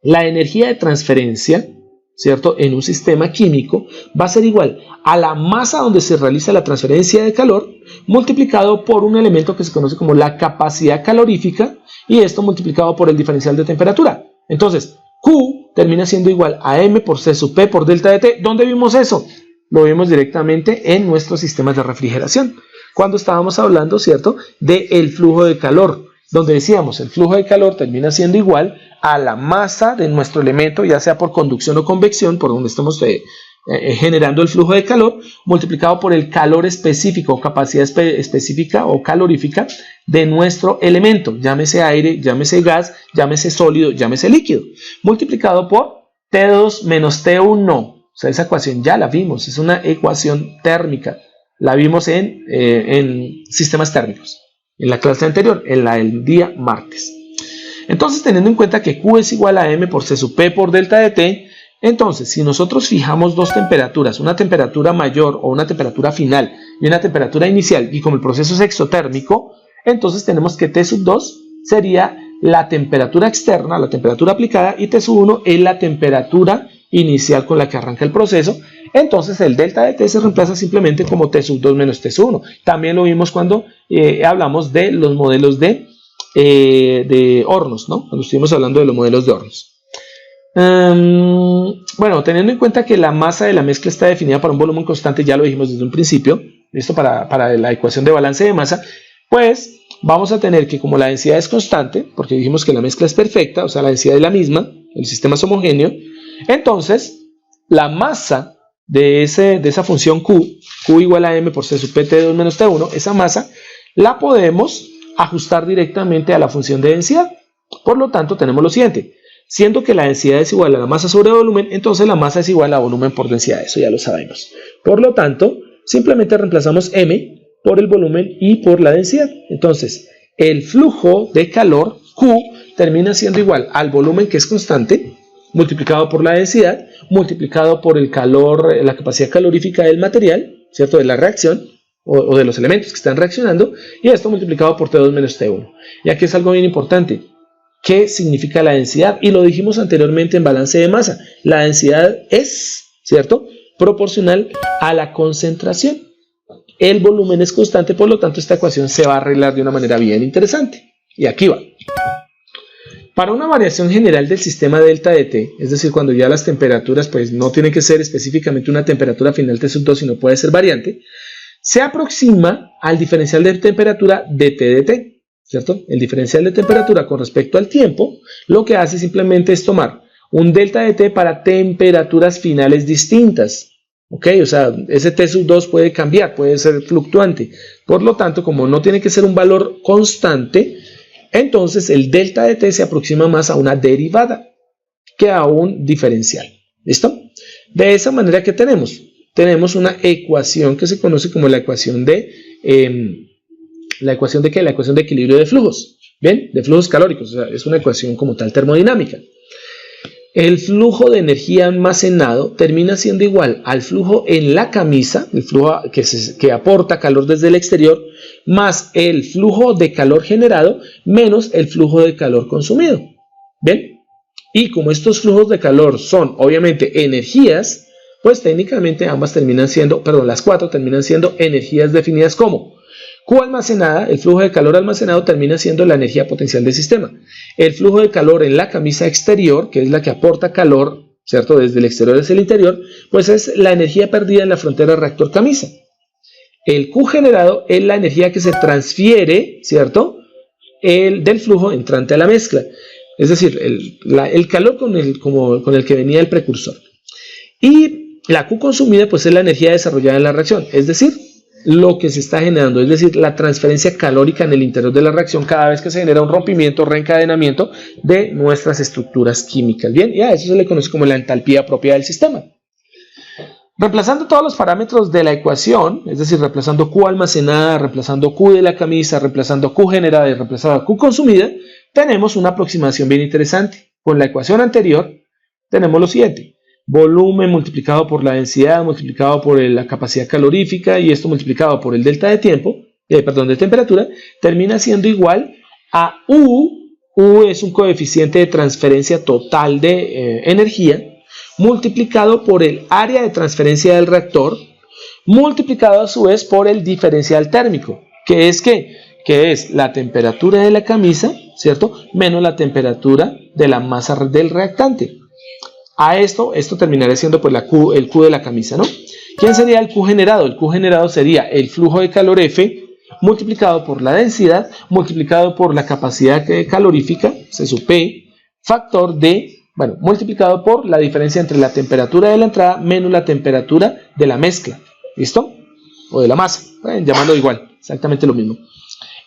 la energía de transferencia, ¿cierto? En un sistema químico va a ser igual a la masa donde se realiza la transferencia de calor, multiplicado por un elemento que se conoce como la capacidad calorífica, y esto multiplicado por el diferencial de temperatura. Entonces, Q termina siendo igual a M por C sub P por delta de T. ¿Dónde vimos eso? Lo vimos directamente en nuestros sistemas de refrigeración. Cuando estábamos hablando, ¿cierto?, del flujo de calor, donde decíamos el flujo de calor termina siendo igual a la masa de nuestro elemento, ya sea por conducción o convección, por donde estamos generando el flujo de calor, multiplicado por el calor específico, capacidad específica o calorífica de nuestro elemento, llámese aire, llámese gas, llámese sólido, llámese líquido, multiplicado por T2 menos T1. O sea, esa ecuación ya la vimos, es una ecuación térmica, la vimos en sistemas térmicos, en la clase anterior, en la del día martes. Entonces, teniendo en cuenta que Q es igual a M por C sub P por delta de T, entonces, si nosotros fijamos dos temperaturas, una temperatura mayor o una temperatura final y una temperatura inicial, y como el proceso es exotérmico, entonces tenemos que T sub 2 sería la temperatura externa, la temperatura aplicada, y T sub 1 es la temperatura inicial con la que arranca el proceso. Entonces el delta de T se reemplaza simplemente como T sub 2 menos T sub 1. También lo vimos cuando hablamos de los modelos de hornos, ¿no? Cuando estuvimos hablando de los modelos de hornos. Bueno, teniendo en cuenta que la masa de la mezcla está definida para un volumen constante, ya lo dijimos desde un principio, listo, para la ecuación de balance de masa, pues vamos a tener que, como la densidad es constante, porque dijimos que la mezcla es perfecta, o sea, la densidad es la misma, el sistema es homogéneo, entonces la masa de esa función Q igual a M por C sub P T2 menos T1, esa masa la podemos ajustar directamente a la función de densidad. Por lo tanto, tenemos lo siguiente. Siendo que la densidad es igual a la masa sobre volumen, entonces la masa es igual a volumen por densidad, eso ya lo sabemos. Por lo tanto, simplemente reemplazamos M por el volumen y por la densidad. Entonces, el flujo de calor, Q, termina siendo igual al volumen, que es constante, multiplicado por la densidad, multiplicado por el calor, la capacidad calorífica del material, ¿cierto?, de la reacción, o de los elementos que están reaccionando, y esto multiplicado por T2 menos T1. Y aquí es algo bien importante. qué significa la densidad. Y lo dijimos anteriormente en balance de masa. La densidad es, ¿cierto?, proporcional a la concentración. El volumen es constante, por lo tanto esta ecuación se va a arreglar de una manera bien interesante. Y aquí va. Para una variación general del sistema delta de T, es decir, cuando ya las temperaturas pues no tienen que ser específicamente una temperatura final T sub 2, sino puede ser variante, se aproxima al diferencial de temperatura dt de T, ¿cierto? El diferencial de temperatura con respecto al tiempo, lo que hace simplemente es tomar un delta de T para temperaturas finales distintas. ¿Ok? O sea, ese T sub 2 puede cambiar, puede ser fluctuante. Por lo tanto, como no tiene que ser un valor constante, entonces el delta de T se aproxima más a una derivada que a un diferencial. ¿Listo? De esa manera, ¿qué tenemos? Tenemos una ecuación que se conoce como la ecuación de... ¿La ecuación de qué? La ecuación de equilibrio de flujos. ¿Bien? De flujos calóricos. O sea, es una ecuación como tal termodinámica. El flujo de energía almacenado termina siendo igual al flujo en la camisa, el flujo que aporta calor desde el exterior, más el flujo de calor generado, menos el flujo de calor consumido. ¿Bien? Y como estos flujos de calor son obviamente energías, pues técnicamente ambas terminan siendo, perdón, las cuatro terminan siendo energías definidas como Q almacenada, el flujo de calor almacenado termina siendo la energía potencial del sistema. El flujo de calor en la camisa exterior, que es la que aporta calor, ¿cierto?, desde el exterior hacia el interior, pues es la energía perdida en la frontera reactor-camisa. El Q generado es la energía que se transfiere, ¿cierto?, del flujo entrante a la mezcla. Es decir, el calor con el que venía el precursor. Y la Q consumida, pues es la energía desarrollada en la reacción, es decir, lo que se está generando, es decir, la transferencia calórica en el interior de la reacción cada vez que se genera un rompimiento o reencadenamiento de nuestras estructuras químicas. Bien, y a eso se le conoce como la entalpía propia del sistema. Reemplazando todos los parámetros de la ecuación, es decir, reemplazando Q almacenada, reemplazando Q de la camisa, reemplazando Q generada y reemplazando Q consumida, tenemos una aproximación bien interesante. Con la ecuación anterior tenemos lo siguiente. Volumen multiplicado por la densidad multiplicado por la capacidad calorífica y esto multiplicado por el delta de tiempo, de temperatura, termina siendo igual a U. U es un coeficiente de transferencia total de energía multiplicado por el área de transferencia del reactor multiplicado a su vez por el diferencial térmico, que es ¿qué? Que es la temperatura de la camisa, ¿cierto?, menos la temperatura de la masa del reactante. A esto terminaría siendo pues el Q de la camisa, ¿no? ¿Quién sería el Q generado? El Q generado sería el flujo de calor F multiplicado por la densidad, multiplicado por la capacidad calorífica, se sub P, factor de, bueno, multiplicado por la diferencia entre la temperatura de la entrada menos la temperatura de la mezcla, ¿listo? O de la masa, llamarlo igual, exactamente lo mismo.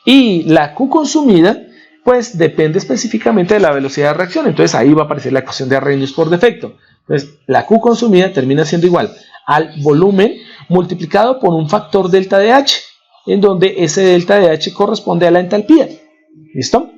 Y la Q consumida, pues depende específicamente de la velocidad de reacción. Entonces ahí va a aparecer la ecuación de Arrhenius por defecto. Entonces la Q consumida termina siendo igual al volumen multiplicado por un factor delta de H, en donde ese delta de H corresponde a la entalpía. ¿Listo?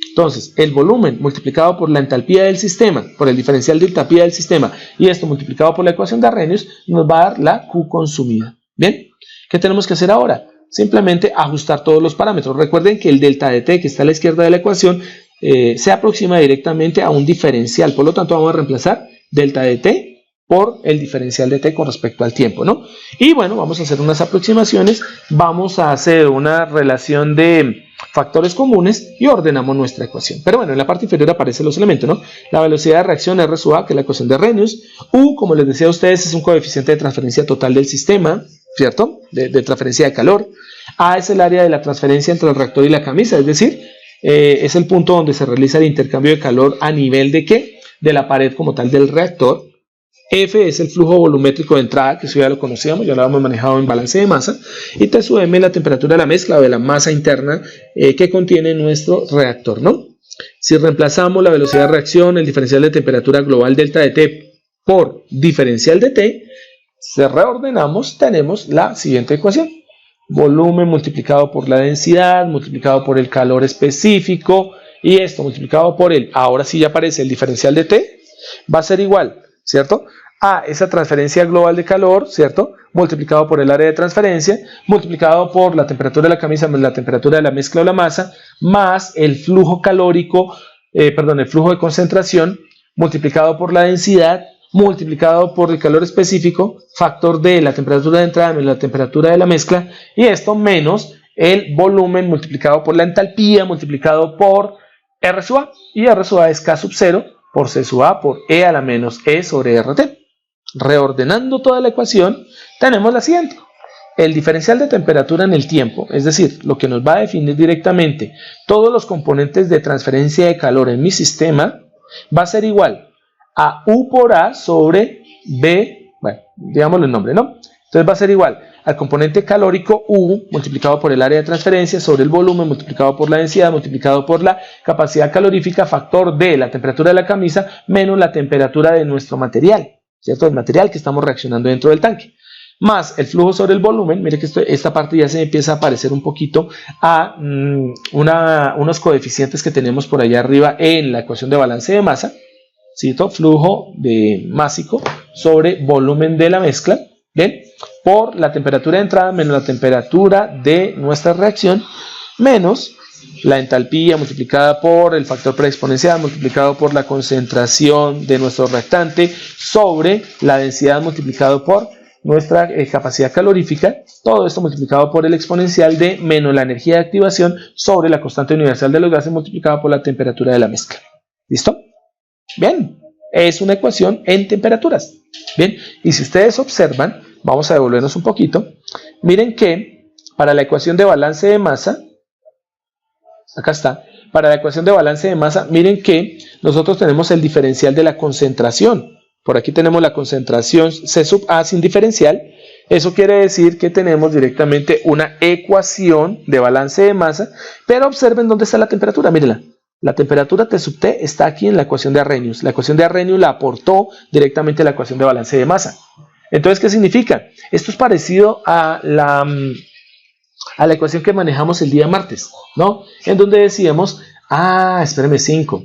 Entonces el volumen multiplicado por la entalpía del sistema, por el diferencial de entalpía del sistema, y esto multiplicado por la ecuación de Arrhenius, nos va a dar la Q consumida. ¿Bien? ¿Qué tenemos que hacer ahora? Simplemente ajustar todos los parámetros. Recuerden que el delta de T que está a la izquierda de la ecuación se aproxima directamente a un diferencial. Por lo tanto, vamos a reemplazar delta de T por el diferencial de T con respecto al tiempo, ¿no? Y bueno, vamos a hacer unas aproximaciones. Vamos a hacer una relación de factores comunes y ordenamos nuestra ecuación. Pero bueno, en la parte inferior aparecen los elementos, ¿no? La velocidad de reacción R sub A, que es la ecuación de Arrhenius. U, como les decía a ustedes, es un coeficiente de transferencia total del sistema, ¿cierto? De transferencia de calor. A es el área de la transferencia entre el reactor y la camisa, es decir, es el punto donde se realiza el intercambio de calor a nivel de ¿qué? De la pared como tal del reactor. F es el flujo volumétrico de entrada, que eso ya lo conocíamos, ya lo habíamos manejado en balance de masa. Y T sub M es la temperatura de la mezcla o de la masa interna que contiene nuestro reactor, ¿no? Si reemplazamos la velocidad de reacción, el diferencial de temperatura global delta de T por diferencial de T, si reordenamos, tenemos la siguiente ecuación. Volumen multiplicado por la densidad, multiplicado por el calor específico, y esto multiplicado por ahora sí ya aparece el diferencial de T, va a ser igual, ¿cierto?, a esa transferencia global de calor, ¿cierto?, multiplicado por el área de transferencia, multiplicado por la temperatura de la camisa más la temperatura de la mezcla o la masa, más el flujo calórico el flujo de concentración multiplicado por la densidad multiplicado por el calor específico, factor de la temperatura de entrada menos la temperatura de la mezcla, y esto menos el volumen multiplicado por la entalpía multiplicado por R sub A, y R sub A es K sub 0 por C sub A por E a la menos E sobre RT. Reordenando toda la ecuación, tenemos la siguiente. El diferencial de temperatura en el tiempo, es decir, lo que nos va a definir directamente todos los componentes de transferencia de calor en mi sistema, va a ser igual a U por A sobre B, bueno, digámosle el nombre, ¿no? Entonces va a ser igual al componente calórico U multiplicado por el área de transferencia sobre el volumen multiplicado por la densidad multiplicado por la capacidad calorífica, factor de la temperatura de la camisa menos la temperatura de nuestro material, ¿cierto? El material que estamos reaccionando dentro del tanque. Más el flujo sobre el volumen. Mire que esta parte ya se empieza a parecer un poquito a unos coeficientes que tenemos por allá arriba en la ecuación de balance de masa. ¿Cierto? Flujo de másico sobre volumen de la mezcla, ¿bien? Por la temperatura de entrada menos la temperatura de nuestra reacción menos la entalpía multiplicada por el factor preexponencial multiplicado por la concentración de nuestro reactante sobre la densidad multiplicado por nuestra capacidad calorífica, todo esto multiplicado por el exponencial de menos la energía de activación sobre la constante universal de los gases multiplicada por la temperatura de la mezcla. ¿Listo? Bien, es una ecuación en temperaturas. Bien, y si ustedes observan, vamos a devolvernos un poquito, miren que para la ecuación de balance de masa, acá está, para la ecuación de balance de masa, miren que nosotros tenemos el diferencial de la concentración. Por aquí tenemos la concentración C sub A sin diferencial. Eso quiere decir que tenemos directamente una ecuación de balance de masa, pero observen dónde está la temperatura, mírenla. La temperatura T sub T está aquí en la ecuación de Arrhenius. La ecuación de Arrhenius la aportó directamente a la ecuación de balance de masa. Entonces, ¿qué significa? Esto es parecido a la ecuación que manejamos el día martes, ¿no? En donde decíamos, espérame, 5.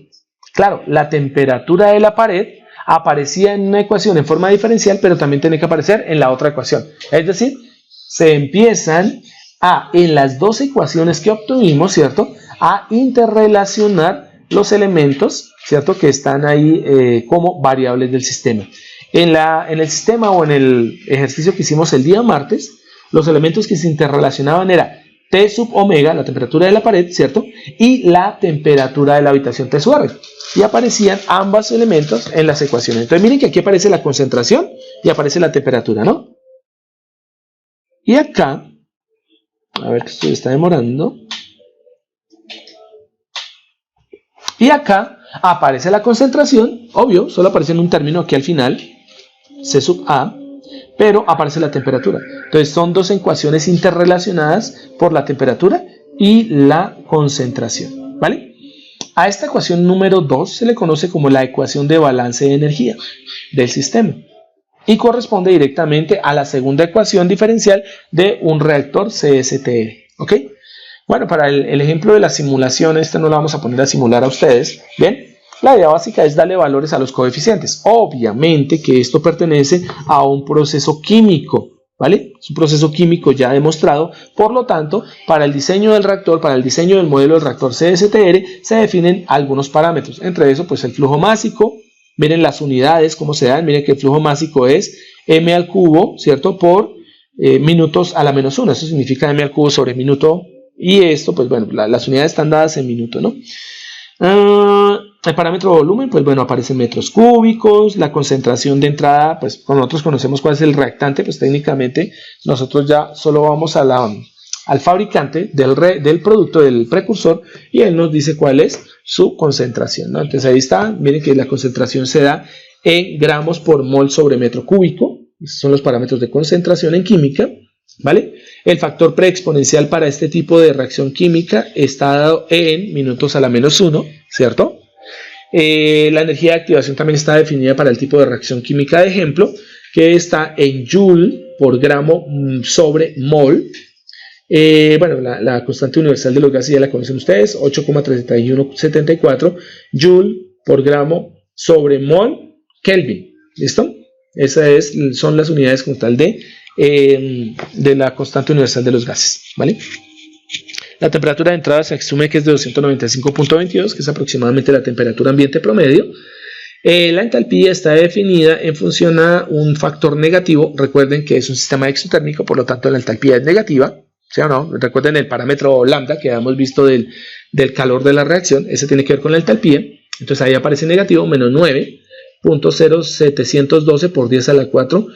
Claro, la temperatura de la pared aparecía en una ecuación en forma diferencial, pero también tiene que aparecer en la otra ecuación. Es decir, se empiezan en las dos ecuaciones que obtuvimos, ¿cierto?, a interrelacionar los elementos, ¿cierto?, que están ahí como variables del sistema. En el sistema o en el ejercicio que hicimos el día martes, los elementos que se interrelacionaban era T sub omega, la temperatura de la pared, ¿cierto?, y la temperatura de la habitación T sub R. Y aparecían ambos elementos en las ecuaciones. Entonces miren que aquí aparece la concentración y aparece la temperatura, ¿no? Y acá, a ver que esto está demorando. Y acá aparece la concentración, obvio, solo aparece en un término aquí al final, C sub A, pero aparece la temperatura. Entonces son dos ecuaciones interrelacionadas por la temperatura y la concentración, ¿vale? A esta ecuación número 2 se le conoce como la ecuación de balance de energía del sistema y corresponde directamente a la segunda ecuación diferencial de un reactor CSTR, ¿ok? Bueno, para el ejemplo de la simulación, esta no la vamos a poner a simular a ustedes, ¿bien? La idea básica es darle valores a los coeficientes. Obviamente que esto pertenece a un proceso químico, ¿vale? Es un proceso químico ya demostrado, por lo tanto, para el diseño del reactor, para el diseño del modelo del reactor CSTR, se definen algunos parámetros. Entre eso, pues el flujo másico, miren las unidades, cómo se dan, miren que el flujo másico es m al cubo, ¿cierto? Por minutos a la menos 1, eso significa m al cubo sobre minuto, y esto, pues bueno, las unidades están dadas en minuto, ¿no? El parámetro volumen, pues bueno, aparece en metros cúbicos. La concentración de entrada, pues cuando nosotros conocemos cuál es el reactante, pues técnicamente nosotros ya solo vamos al fabricante del producto, del precursor, y él nos dice cuál es su concentración, ¿no? Entonces ahí está, miren que la concentración se da en gramos por mol sobre metro cúbico. Esos son los parámetros de concentración en química, ¿vale? El factor preexponencial para este tipo de reacción química está dado en minutos a la menos 1, ¿cierto? La energía de activación también está definida para el tipo de reacción química de ejemplo, que está en joule por gramo sobre mol. Bueno, la constante universal de los gases ya la conocen ustedes, 8,3174 joule por gramo sobre mol Kelvin. ¿Listo? Esas son las unidades como tal de la constante universal de los gases, ¿vale? La temperatura de entrada se asume que es de 295.22, que es aproximadamente la temperatura ambiente promedio. La entalpía está definida en función a un factor negativo. Recuerden que es un sistema exotérmico, por lo tanto la entalpía es negativa, ¿sí o no? Recuerden el parámetro lambda que habíamos visto del calor de la reacción, ese tiene que ver con la entalpía. Entonces ahí aparece negativo, menos 9.0712 por 10 a la 4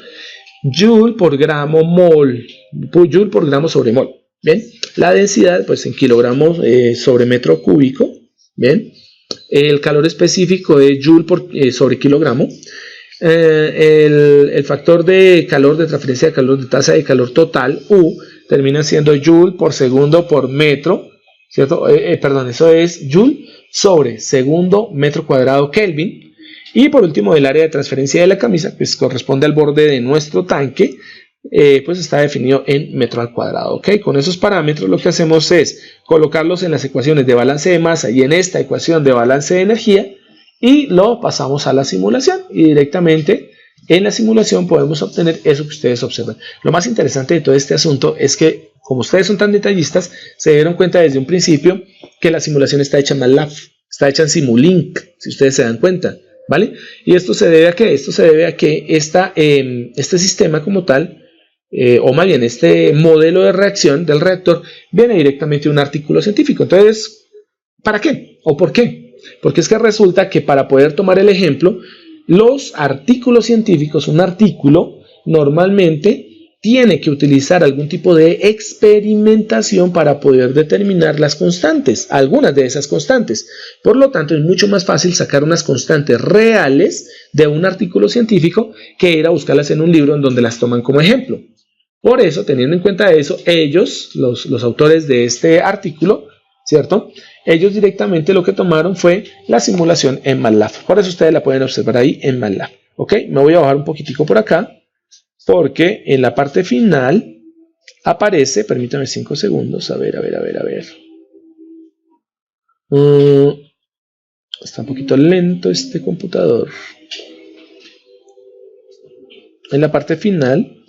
joule por gramo mol, joule por gramo sobre mol. Bien, la densidad pues en kilogramos sobre metro cúbico. Bien. El calor específico es joule sobre kilogramo. El factor de calor, de transferencia de calor, de tasa de calor total, U, termina siendo joule por segundo por metro, ¿cierto? Perdón, eso es joule sobre segundo metro cuadrado Kelvin. Y por último, el área de transferencia de la camisa, pues corresponde al borde de nuestro tanque, pues está definido en metro al cuadrado, ¿ok? Con esos parámetros lo que hacemos es colocarlos en las ecuaciones de balance de masa y en esta ecuación de balance de energía y lo pasamos a la simulación y directamente en la simulación podemos obtener eso que ustedes observan. Lo más interesante de todo este asunto es que como ustedes son tan detallistas, se dieron cuenta desde un principio que la simulación está hecha en MATLAB, está hecha en Simulink, si ustedes se dan cuenta, ¿vale? ¿Y esto se debe a qué? Esto se debe a que este sistema como tal, o más bien este modelo de reacción del reactor viene directamente de un artículo científico. Entonces, ¿para qué? ¿O por qué? Porque es que resulta que para poder tomar el ejemplo, los artículos científicos, un artículo normalmente tiene que utilizar algún tipo de experimentación para poder determinar las constantes, algunas de esas constantes. Por lo tanto, es mucho más fácil sacar unas constantes reales de un artículo científico que ir a buscarlas en un libro en donde las toman como ejemplo. Por eso, teniendo en cuenta eso, ellos, los autores de este artículo, ¿cierto? Ellos directamente lo que tomaron fue la simulación en MATLAB. Por eso ustedes la pueden observar ahí en MATLAB. ¿Ok? Me voy a bajar un poquitico por acá, porque en la parte final aparece, permítame 5 segundos, a ver. Está un poquito lento este computador. En la parte final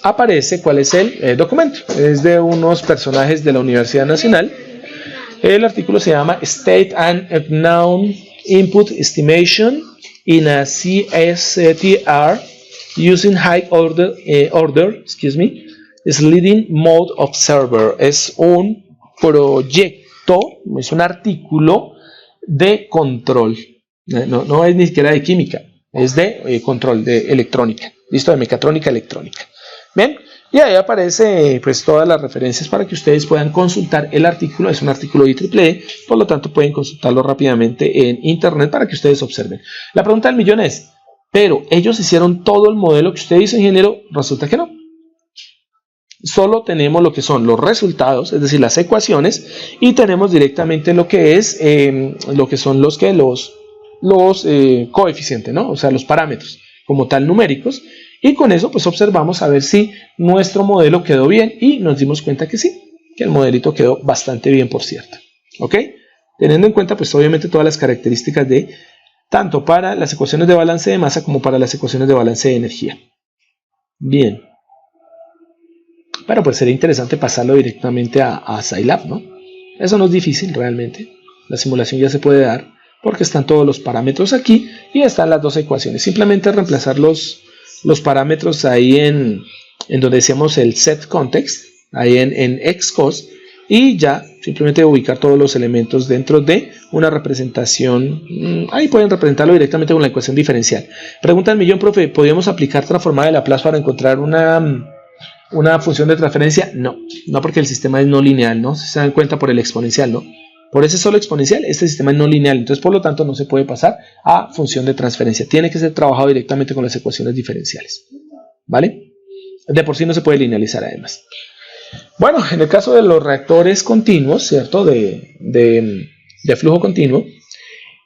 aparece cuál es el documento. Es de unos personajes de la Universidad Nacional. El artículo se llama State and Unknown Input Estimation in a CSTR using High Order Sliding Mode Observer. Es un proyecto, es un artículo de control. No es ni siquiera de química, es de control de electrónica. ¿Listo? De mecatrónica electrónica. Bien, y ahí aparece pues todas las referencias para que ustedes puedan consultar el artículo. Es un artículo IEEE, por lo tanto pueden consultarlo rápidamente en internet para que ustedes observen. La pregunta del millón es, ¿pero ellos hicieron todo el modelo que usted hizo, ingeniero? Resulta que no. Solo tenemos lo que son los resultados, es decir, las ecuaciones, y tenemos directamente lo que es lo que son los coeficientes, ¿no? O sea, los parámetros como tal numéricos. Y con eso pues observamos a ver si nuestro modelo quedó bien y nos dimos cuenta que sí, que el modelito quedó bastante bien, por cierto. ¿Ok? Teniendo en cuenta pues obviamente todas las características de tanto para las ecuaciones de balance de masa como para las ecuaciones de balance de energía. Bien. Pero pues sería interesante pasarlo directamente a Scilab, ¿no? Eso no es difícil realmente. La simulación ya se puede dar porque están todos los parámetros aquí y están las dos ecuaciones. Simplemente reemplazar los parámetros ahí en donde decíamos el set context, ahí en Xcos, y ya simplemente ubicar todos los elementos dentro de una representación. Ahí pueden representarlo directamente con la ecuación diferencial. Pregunta del millón, profe, ¿podríamos aplicar transformada de Laplace para encontrar una función de transferencia? No porque el sistema es no lineal, ¿no? Se dan cuenta por el exponencial, ¿no? Por ese solo exponencial, este sistema es no lineal, entonces por lo tanto no se puede pasar a función de transferencia. Tiene que ser trabajado directamente con las ecuaciones diferenciales, ¿vale? De por sí no se puede linealizar además. Bueno, en el caso de los reactores continuos, ¿cierto? De flujo continuo,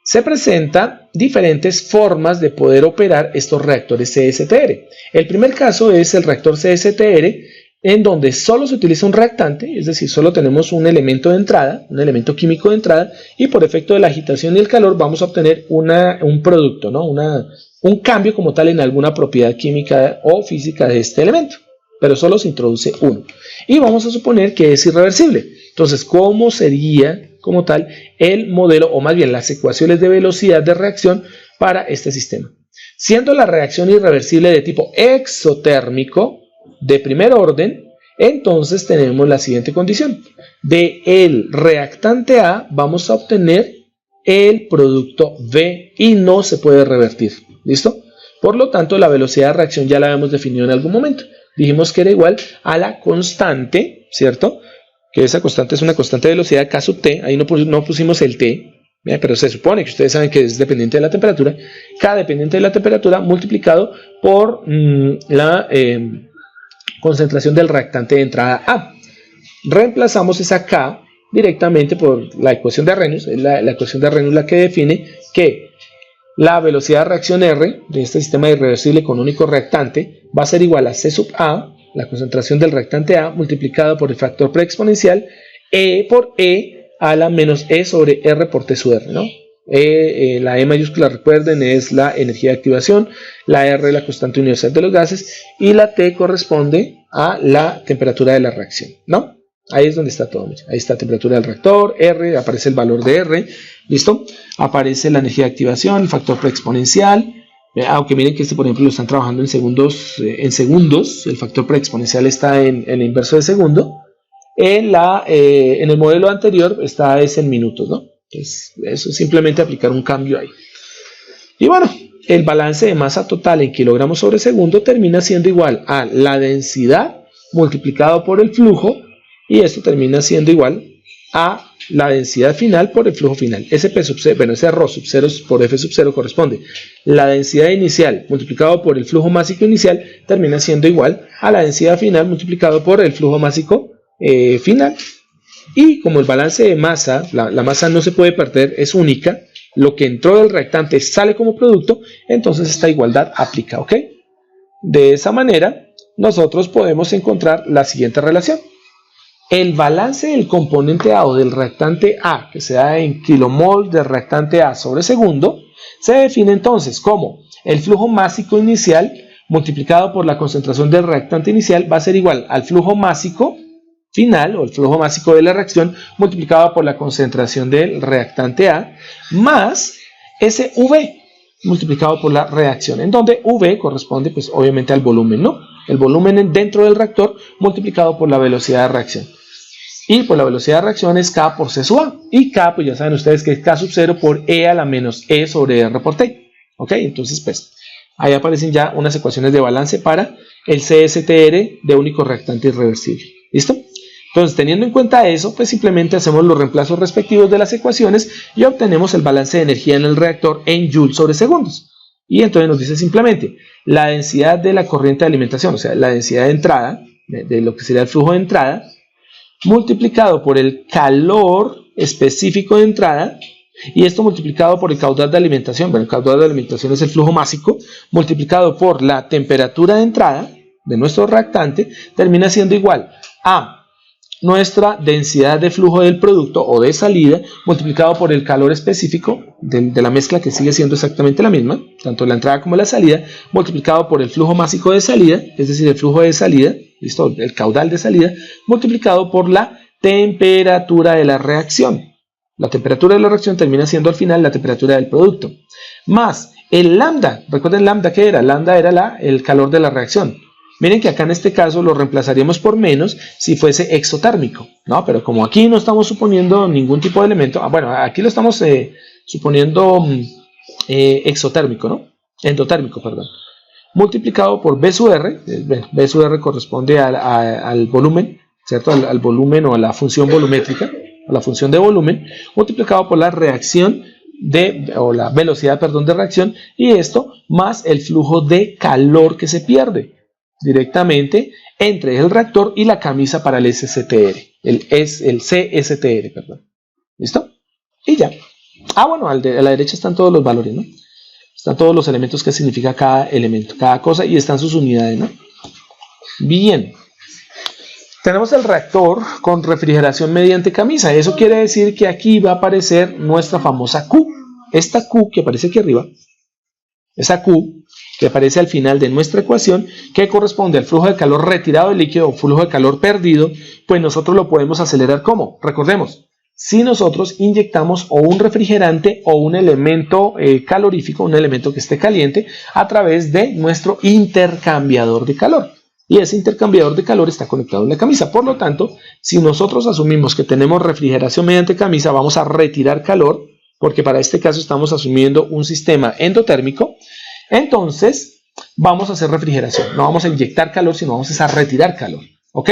se presentan diferentes formas de poder operar estos reactores CSTR. El primer caso es el reactor CSTR, en donde solo se utiliza un reactante, es decir, solo tenemos un elemento de entrada, un elemento químico de entrada, y por efecto de la agitación y el calor vamos a obtener un producto, ¿no? Un cambio como tal en alguna propiedad química o física de este elemento. pero solo se introduce 1. Y vamos a suponer que es irreversible. Entonces, ¿cómo sería como tal el modelo, o más bien las ecuaciones de velocidad de reacción para este sistema? Siendo la reacción irreversible de tipo exotérmico de primer orden, entonces tenemos la siguiente condición. De el reactante A vamos a obtener el producto B y no se puede revertir. ¿Listo? Por lo tanto, la velocidad de reacción ya la habíamos definido en algún momento. Dijimos que era igual a la constante, ¿cierto? Que esa constante es una constante de velocidad K sub T. Ahí no pusimos el T, pero se supone que ustedes saben que es dependiente de la temperatura. K dependiente de la temperatura multiplicado por la concentración del reactante de entrada A. Reemplazamos esa K directamente por la ecuación de Arrhenius. Es la ecuación de Arrhenius la que define que la velocidad de reacción R de este sistema irreversible con único reactante va a ser igual a C sub A, la concentración del reactante A, multiplicado por el factor preexponencial E por E a la menos E sobre R por T sub R, ¿no? La E mayúscula, recuerden, es la energía de activación, la R la constante universal de los gases y la T corresponde a la temperatura de la reacción, ¿no? Ahí es donde está todo. Ahí está la temperatura del reactor, R, aparece el valor de R, ¿listo? Aparece la energía de activación, el factor preexponencial, aunque miren que por ejemplo, lo están trabajando en segundos, el factor preexponencial está en el inverso de segundo. En el modelo anterior está en minutos, ¿no? Entonces, eso es simplemente aplicar un cambio ahí. Y bueno, el balance de masa total en kilogramos sobre segundo termina siendo igual a la densidad multiplicado por el flujo, y esto termina siendo igual a la densidad final por el flujo final. Ese P sub 0, bueno, ese ρ sub 0 por F sub 0 corresponde. La densidad inicial multiplicado por el flujo másico inicial termina siendo igual a la densidad final multiplicado por el flujo másico final. Y como el balance de masa, la masa no se puede perder, es única, lo que entró del reactante sale como producto, entonces esta igualdad aplica, ¿ok? De esa manera, nosotros podemos encontrar la siguiente relación. El balance del componente A o del reactante A, que se da en kilomol de reactante A sobre segundo, se define entonces como el flujo másico inicial multiplicado por la concentración del reactante inicial va a ser igual al flujo másico final o el flujo másico de la reacción multiplicado por la concentración del reactante A más ese V multiplicado por la reacción, en donde V corresponde pues obviamente al volumen, ¿no? El volumen dentro del reactor multiplicado por la velocidad de reacción. Y pues la velocidad de reacción es K por C sub A. Y K, pues ya saben ustedes que es K sub 0 por E a la menos E sobre R por T. ¿Ok? Entonces, pues, ahí aparecen ya unas ecuaciones de balance para el CSTR de único reactante irreversible. ¿Listo? Entonces, teniendo en cuenta eso, pues simplemente hacemos los reemplazos respectivos de las ecuaciones y obtenemos el balance de energía en el reactor en joules sobre segundos. Y entonces nos dice simplemente la densidad de la corriente de alimentación, o sea, la densidad de entrada, de lo que sería el flujo de entrada, multiplicado por el calor específico de entrada, y esto multiplicado por el caudal de alimentación. Bueno, el caudal de alimentación es el flujo másico, multiplicado por la temperatura de entrada de nuestro reactante, termina siendo igual a nuestra densidad de flujo del producto o de salida, multiplicado por el calor específico de la mezcla, que sigue siendo exactamente la misma, tanto la entrada como la salida, multiplicado por el flujo másico de salida, es decir, el flujo de salida, ¿listo? El caudal de salida, multiplicado por la temperatura de la reacción. La temperatura de la reacción termina siendo al final la temperatura del producto, más el lambda. Recuerden lambda, ¿qué era? Lambda era el calor de la reacción. Miren que acá en este caso lo reemplazaríamos por menos si fuese exotérmico, ¿no? Pero como aquí no estamos suponiendo ningún tipo de elemento, bueno, aquí lo estamos suponiendo exotérmico, ¿no? Endotérmico, perdón. Multiplicado por B sub R, B sub R corresponde al volumen, ¿cierto? Al volumen o a la función volumétrica, a la función de volumen, multiplicado por la reacción o la velocidad, perdón, de reacción, y esto más el flujo de calor que se pierde directamente entre el reactor y la camisa para el SSTR, el CSTR, perdón. ¿Listo? Y ya. Bueno, a la derecha están todos los valores, ¿no? Están todos los elementos que significa cada elemento, cada cosa, y están sus unidades, ¿no? Bien. Tenemos el reactor con refrigeración mediante camisa. Eso quiere decir que aquí va a aparecer nuestra famosa Q. Esta Q que aparece aquí arriba, esa Q que aparece al final de nuestra ecuación, que corresponde al flujo de calor retirado del líquido o flujo de calor perdido, pues nosotros lo podemos acelerar ¿cómo? Recordemos, si nosotros inyectamos o un refrigerante o un elemento calorífico, un elemento que esté caliente, a través de nuestro intercambiador de calor. Y ese intercambiador de calor está conectado en la camisa. Por lo tanto, si nosotros asumimos que tenemos refrigeración mediante camisa, vamos a retirar calor, porque para este caso estamos asumiendo un sistema endotérmico. Entonces, vamos a hacer refrigeración. No vamos a inyectar calor, sino vamos a retirar calor. ¿Ok?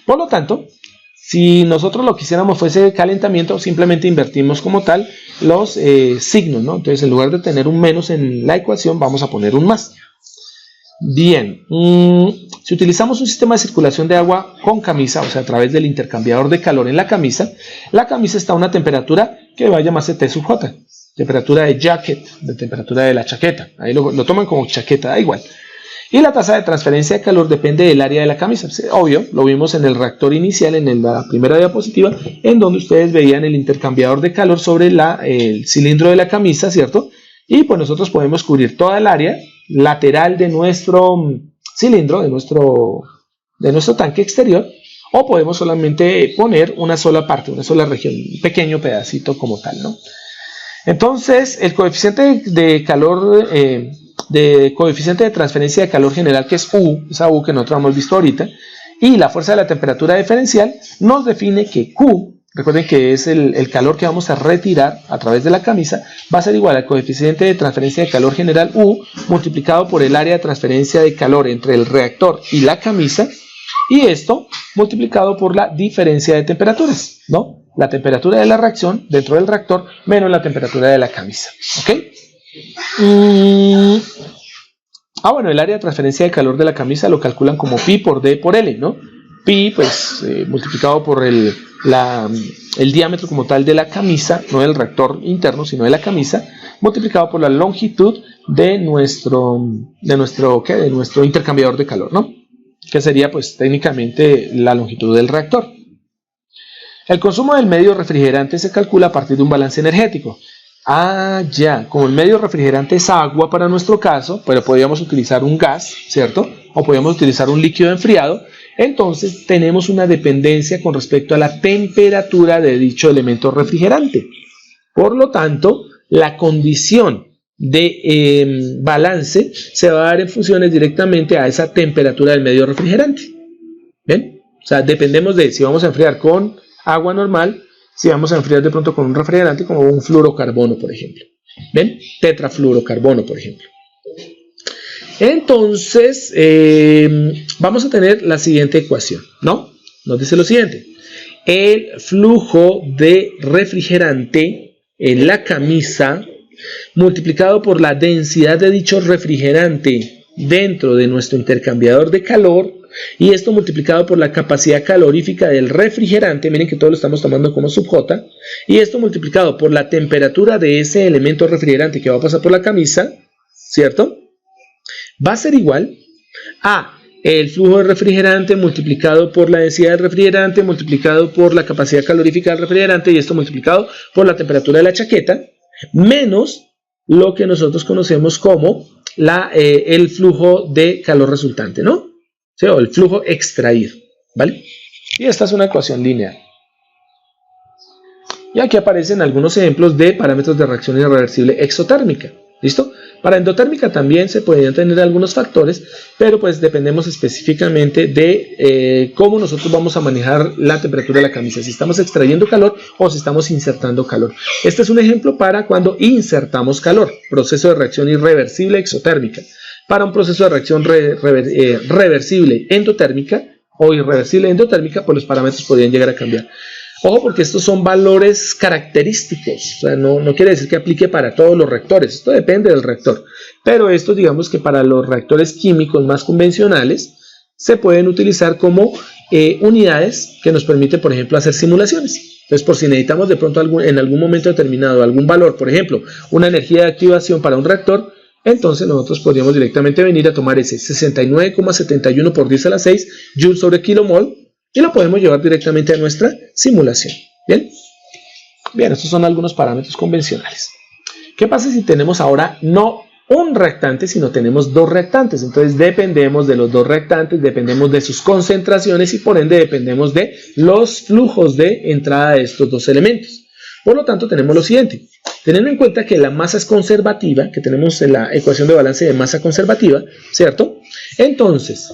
Por lo tanto, si nosotros lo quisiéramos fuese calentamiento, simplemente invertimos como tal los signos, ¿no? Entonces, en lugar de tener un menos en la ecuación, vamos a poner un más. Bien, si utilizamos un sistema de circulación de agua con camisa, o sea, a través del intercambiador de calor en la camisa está a una temperatura que va a llamarse T sub J, temperatura de jacket, de temperatura de la chaqueta. Ahí lo toman como chaqueta, da igual. Y la tasa de transferencia de calor depende del área de la camisa. Obvio, lo vimos en el reactor inicial, en la primera diapositiva, en donde ustedes veían el intercambiador de calor sobre el cilindro de la camisa, ¿cierto? Y pues nosotros podemos cubrir toda el área lateral de nuestro cilindro, de nuestro tanque exterior, o podemos solamente poner una sola parte, una sola región, un pequeño pedacito como tal, ¿no? Entonces, el coeficiente de calor, coeficiente de transferencia de calor general, que es U, esa U que nosotros hemos visto ahorita, y la fuerza de la temperatura diferencial, nos define que Q, recuerden que es el calor que vamos a retirar a través de la camisa, va a ser igual al coeficiente de transferencia de calor general U multiplicado por el área de transferencia de calor entre el reactor y la camisa, y esto multiplicado por la diferencia de temperaturas, ¿no? La temperatura de la reacción dentro del reactor menos la temperatura de la camisa, ¿ok? Bueno, el área de transferencia de calor de la camisa lo calculan como pi por D por L, ¿no? Pi, pues, multiplicado por el diámetro como tal de la camisa, no del reactor interno, sino de la camisa, multiplicado por la longitud de nuestro intercambiador de calor, ¿no? Que sería, pues, técnicamente la longitud del reactor. El consumo del medio refrigerante se calcula a partir de un balance energético. Ya, como el medio refrigerante es agua para nuestro caso, pero podríamos utilizar un gas, ¿cierto? O podríamos utilizar un líquido enfriado. Entonces tenemos una dependencia con respecto a la temperatura de dicho elemento refrigerante. Por lo tanto, la condición de balance se va a dar en funciones directamente a esa temperatura del medio refrigerante. ¿Ven? O sea, dependemos de si vamos a enfriar con agua normal, si vamos a enfriar de pronto con un refrigerante como un fluorocarbono, por ejemplo. ¿Ven? Tetrafluorocarbono, por ejemplo. Entonces, vamos a tener la siguiente ecuación, ¿no? Nos dice lo siguiente. El flujo de refrigerante en la camisa multiplicado por la densidad de dicho refrigerante dentro de nuestro intercambiador de calor, y esto multiplicado por la capacidad calorífica del refrigerante, miren que todo lo estamos tomando como sub J, y esto multiplicado por la temperatura de ese elemento refrigerante que va a pasar por la camisa, ¿cierto? Va a ser igual a el flujo de refrigerante multiplicado por la densidad del refrigerante multiplicado por la capacidad calorífica del refrigerante, y esto multiplicado por la temperatura de la chaqueta, menos lo que nosotros conocemos como el flujo de calor resultante, ¿no? ¿Sí? O el flujo extraído, ¿vale? Y esta es una ecuación lineal. Y aquí aparecen algunos ejemplos de parámetros de reacción irreversible exotérmica. ¿Listo? Para endotérmica también se podrían tener algunos factores, pero pues dependemos específicamente de cómo nosotros vamos a manejar la temperatura de la camisa, si estamos extrayendo calor o si estamos insertando calor. Este es un ejemplo para cuando insertamos calor, proceso de reacción irreversible exotérmica. Para un proceso de reacción reversible endotérmica o irreversible endotérmica, pues los parámetros podrían llegar a cambiar. Ojo, porque estos son valores característicos, o sea, no quiere decir que aplique para todos los reactores, esto depende del reactor, pero estos, digamos que para los reactores químicos más convencionales se pueden utilizar como unidades que nos permiten, por ejemplo, hacer simulaciones. Entonces, por si necesitamos de pronto en algún momento determinado algún valor, por ejemplo, una energía de activación para un reactor, entonces nosotros podríamos directamente venir a tomar ese 69,71 por 10 a la 6 joules sobre kilomol, y lo podemos llevar directamente a nuestra simulación. ¿Bien? Bien, estos son algunos parámetros convencionales. ¿Qué pasa si tenemos ahora no un reactante, sino tenemos dos reactantes. Entonces dependemos de los dos reactantes, dependemos de sus concentraciones y por ende dependemos de los flujos de entrada de estos dos elementos. Por lo tanto, tenemos lo siguiente. Teniendo en cuenta que la masa es conservativa, que tenemos en la ecuación de balance de masa conservativa, ¿cierto? Entonces,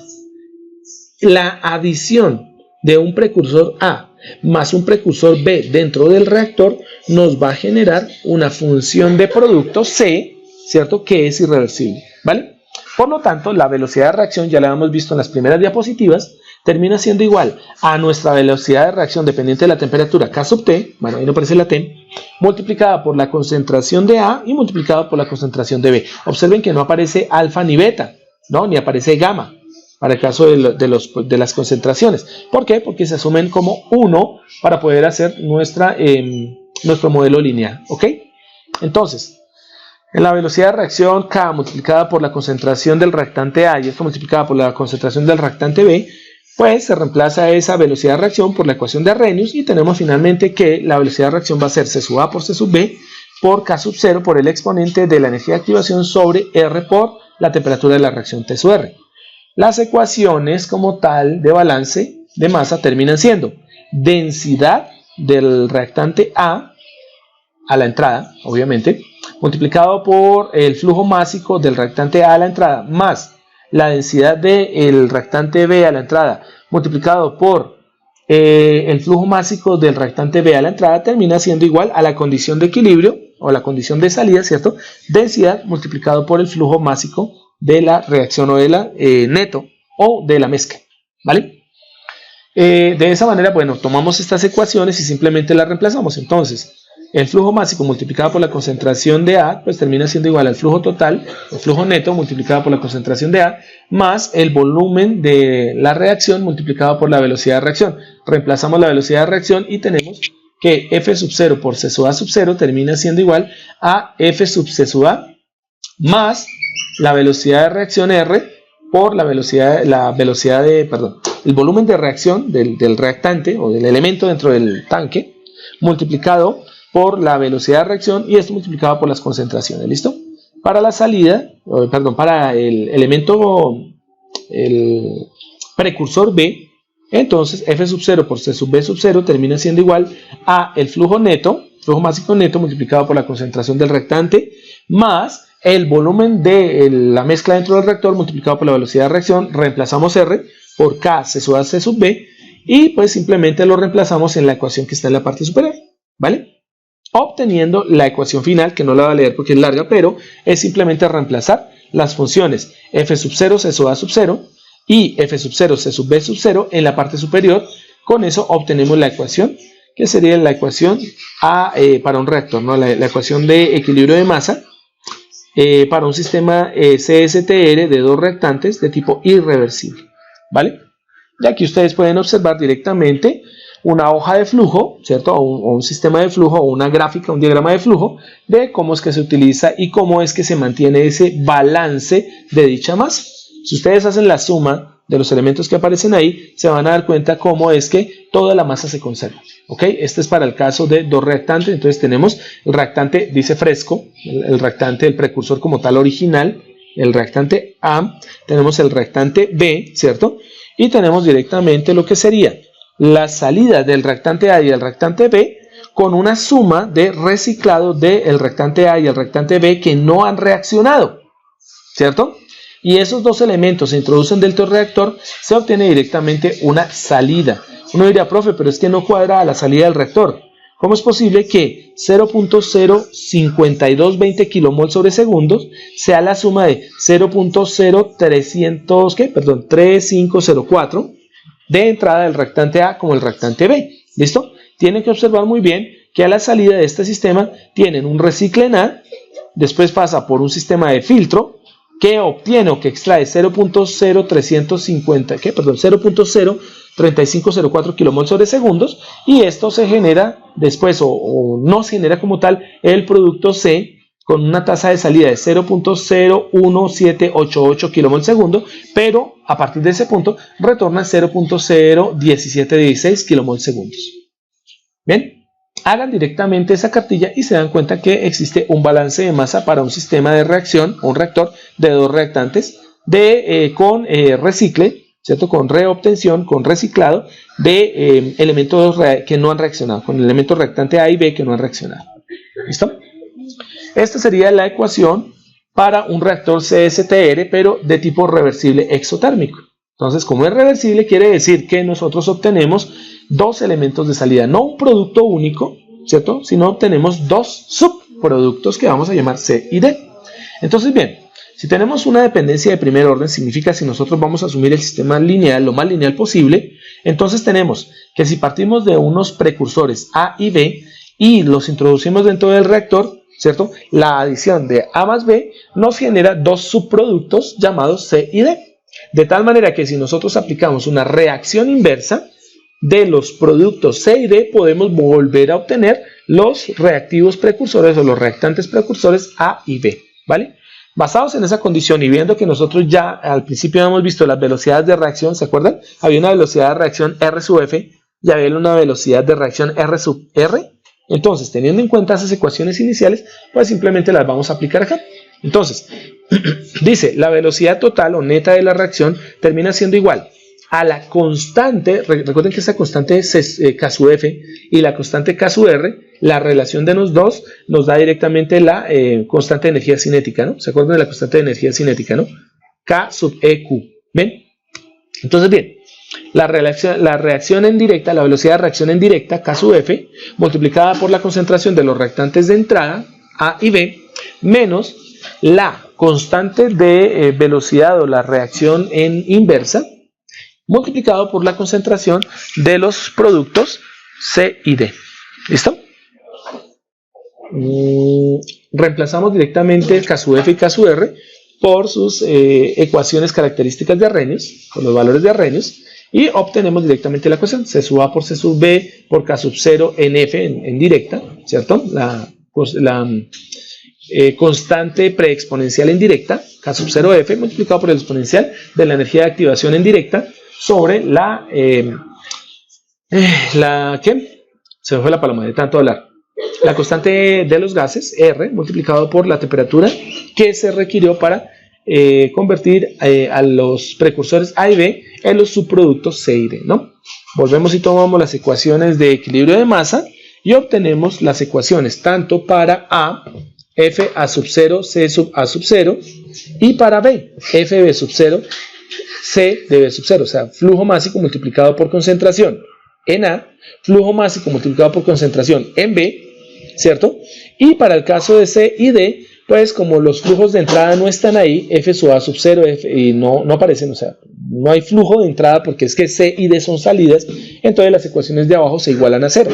la adición de un precursor A más un precursor B dentro del reactor nos va a generar una función de producto C, ¿cierto? Que es irreversible, ¿vale? Por lo tanto, la velocidad de reacción, ya la hemos visto en las primeras diapositivas, termina siendo igual a nuestra velocidad de reacción dependiente de la temperatura K sub T, bueno, ahí no aparece la T, multiplicada por la concentración de A y multiplicada por la concentración de B. Observen que no aparece alfa ni beta, ¿no? Ni aparece gamma para el caso de las concentraciones. ¿Por qué? Porque se asumen como 1 para poder hacer nuestro modelo lineal, ¿ok? Entonces, en la velocidad de reacción K multiplicada por la concentración del reactante A y esto multiplicada por la concentración del reactante B, pues se reemplaza esa velocidad de reacción por la ecuación de Arrhenius y tenemos finalmente que la velocidad de reacción va a ser C sub A por C sub B por K sub 0 por el exponente de la energía de activación sobre R por la temperatura de la reacción T sub R. Las ecuaciones como tal de balance de masa terminan siendo densidad del reactante A la entrada, obviamente, multiplicado por el flujo másico del reactante A la entrada, más la densidad del reactante B a la entrada, multiplicado por el flujo másico del reactante B a la entrada, termina siendo igual a la condición de equilibrio, o la condición de salida, ¿cierto? Densidad multiplicado por el flujo másico de la reacción o de la neto o de la mezcla, ¿vale? De esa manera, bueno, tomamos estas ecuaciones y simplemente las reemplazamos. Entonces, el flujo másico multiplicado por la concentración de A, pues termina siendo igual al flujo total, el flujo neto multiplicado por la concentración de A, más el volumen de la reacción multiplicado por la velocidad de reacción. Reemplazamos la velocidad de reacción y tenemos que F sub 0 por C sub A sub 0 termina siendo igual a F sub C sub A más la velocidad de reacción R por el volumen de reacción del reactante o del elemento dentro del tanque multiplicado por la velocidad de reacción y esto multiplicado por las concentraciones, ¿listo? Para la salida, para el elemento, el precursor B, entonces F sub 0 por C sub B sub 0 termina siendo igual a el flujo másico neto multiplicado por la concentración del reactante más el volumen de la mezcla dentro del reactor multiplicado por la velocidad de reacción. Reemplazamos R por K C sub A C sub B y pues simplemente lo reemplazamos en la ecuación que está en la parte superior, ¿vale? Obteniendo la ecuación final, que no la voy a leer porque es larga, pero es simplemente reemplazar las funciones F sub 0 C sub A sub 0 y F sub 0 C sub B sub 0 en la parte superior. Con eso obtenemos la ecuación que sería la ecuación para un reactor, ¿no? La ecuación de equilibrio de masa para un sistema CSTR de dos reactantes de tipo irreversible, ¿vale? Y aquí ustedes pueden observar directamente una hoja de flujo, ¿cierto? O un sistema de flujo, o una gráfica, un diagrama de flujo de cómo es que se utiliza y cómo es que se mantiene ese balance de dicha masa. Si ustedes hacen la suma de los elementos que aparecen ahí, se van a dar cuenta cómo es que toda la masa se conserva, ¿ok? Este es para el caso de dos reactantes. Entonces tenemos el reactante, dice fresco, el reactante, el precursor como tal original, el reactante A, tenemos el reactante B, ¿cierto? Y tenemos directamente lo que sería la salida del reactante A y el reactante B con una suma de reciclado del reactante A y el reactante B que no han reaccionado, ¿cierto? Y esos dos elementos se introducen dentro del reactor, se obtiene directamente una salida. Uno diría, profe, pero es que no cuadra a la salida del reactor. ¿Cómo es posible que 0.05220 kmol sobre segundos sea la suma de 3504 de entrada del reactante A como el reactante B? ¿Listo? Tienen que observar muy bien que a la salida de este sistema tienen un recicle en A, después pasa por un sistema de filtro, que obtiene o que extrae 0.3504 kmol sobre segundos y esto se genera después o no se genera como tal el producto C con una tasa de salida de 0.01788 kmol segundo, pero a partir de ese punto retorna 0.01716 kmol segundos. Bien, hagan directamente esa cartilla y se dan cuenta que existe un balance de masa para un sistema de reacción, un reactor de dos reactantes con recicle, ¿cierto? Con reobtención, con reciclado de elementos que no han reaccionado, con el elemento reactante A y B que no han reaccionado. ¿Listo? Esta sería la ecuación para un reactor CSTR, pero de tipo reversible exotérmico. Entonces, como es reversible, quiere decir que nosotros obtenemos dos elementos de salida, no un producto único, ¿cierto? Sino obtenemos dos subproductos que vamos a llamar C y D. Entonces, bien, si tenemos una dependencia de primer orden, significa si nosotros vamos a asumir el sistema lineal, lo más lineal posible, entonces tenemos que si partimos de unos precursores A y B y los introducimos dentro del reactor, ¿cierto? La adición de A más B nos genera dos subproductos llamados C y D. De tal manera que si nosotros aplicamos una reacción inversa de los productos C y D, podemos volver a obtener los reactivos precursores o los reactantes precursores A y B, ¿vale? Basados en esa condición y viendo que nosotros ya al principio hemos visto las velocidades de reacción, ¿se acuerdan? Había una velocidad de reacción R sub F y había una velocidad de reacción R sub R. Entonces, teniendo en cuenta esas ecuaciones iniciales, pues simplemente las vamos a aplicar acá. Entonces, dice, la velocidad total o neta de la reacción termina siendo igual a la constante, recuerden que esta constante es K sub F y la constante K sub R, la relación de los dos nos da directamente la constante de energía cinética, ¿no? ¿Se acuerdan de la constante de energía cinética, no? K sub EQ, ¿ven? Entonces, bien, la reacción en directa, la velocidad de reacción en directa, K sub F, multiplicada por la concentración de los reactantes de entrada, A y B, menos la constante de velocidad o la reacción en inversa, multiplicado por la concentración de los productos C y D. ¿Listo? Reemplazamos directamente K sub F y K sub R por sus ecuaciones características de Arrhenius, con los valores de Arrhenius, y obtenemos directamente la ecuación C sub A por C sub B por K sub 0 en F en directa, ¿cierto? La constante preexponencial en directa, K sub 0F, multiplicado por el exponencial de la energía de activación en directa sobre ¿qué? Se me fue la paloma de tanto hablar. La constante de los gases, R, multiplicado por la temperatura que se requirió para convertir a los precursores A y B en los subproductos C y D, ¿no? Volvemos y tomamos las ecuaciones de equilibrio de masa y obtenemos las ecuaciones tanto para A, F A sub 0, C sub A sub 0, y para B, F B sub 0, C de B sub 0, o sea, flujo másico multiplicado por concentración en A, flujo másico multiplicado por concentración en B, ¿cierto? Y para el caso de C y D, pues como los flujos de entrada no están ahí, F sub A sub 0 y no aparecen, o sea, no hay flujo de entrada porque es que C y D son salidas, entonces las ecuaciones de abajo se igualan a 0,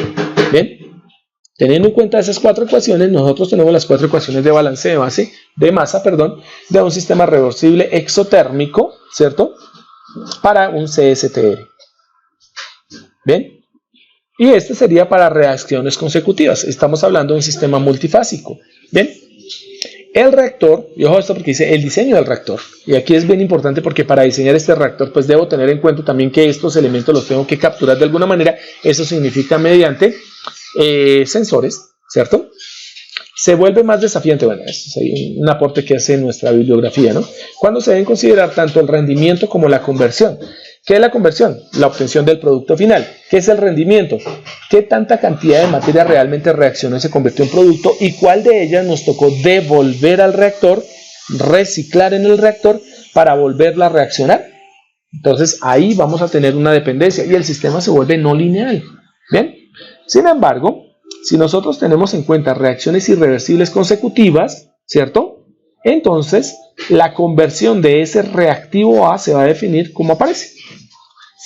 ¿bien? Teniendo en cuenta esas cuatro ecuaciones, nosotros tenemos las cuatro ecuaciones de balance de masa, de un sistema reversible exotérmico, ¿cierto? Para un CSTR. ¿Bien? Y este sería para reacciones consecutivas. Estamos hablando de un sistema multifásico. ¿Bien? El reactor, y ojo esto porque dice el diseño del reactor. Y aquí es bien importante porque para diseñar este reactor, pues debo tener en cuenta también que estos elementos los tengo que capturar de alguna manera. Eso significa mediante sensores, ¿cierto? Se vuelve más desafiante, bueno, eso es un aporte que hace nuestra bibliografía, ¿no? Cuando se deben considerar tanto el rendimiento como la conversión. ¿Qué es la conversión? La obtención del producto final. ¿Qué es el rendimiento? ¿Qué tanta cantidad de materia realmente reaccionó y se convirtió en producto? ¿Y cuál de ellas nos tocó devolver al reactor, reciclar en el reactor para volverla a reaccionar? Entonces ahí vamos a tener una dependencia y el sistema se vuelve no lineal. ¿Bien? Sin embargo, si nosotros tenemos en cuenta reacciones irreversibles consecutivas, ¿cierto? Entonces, la conversión de ese reactivo A se va a definir como aparece.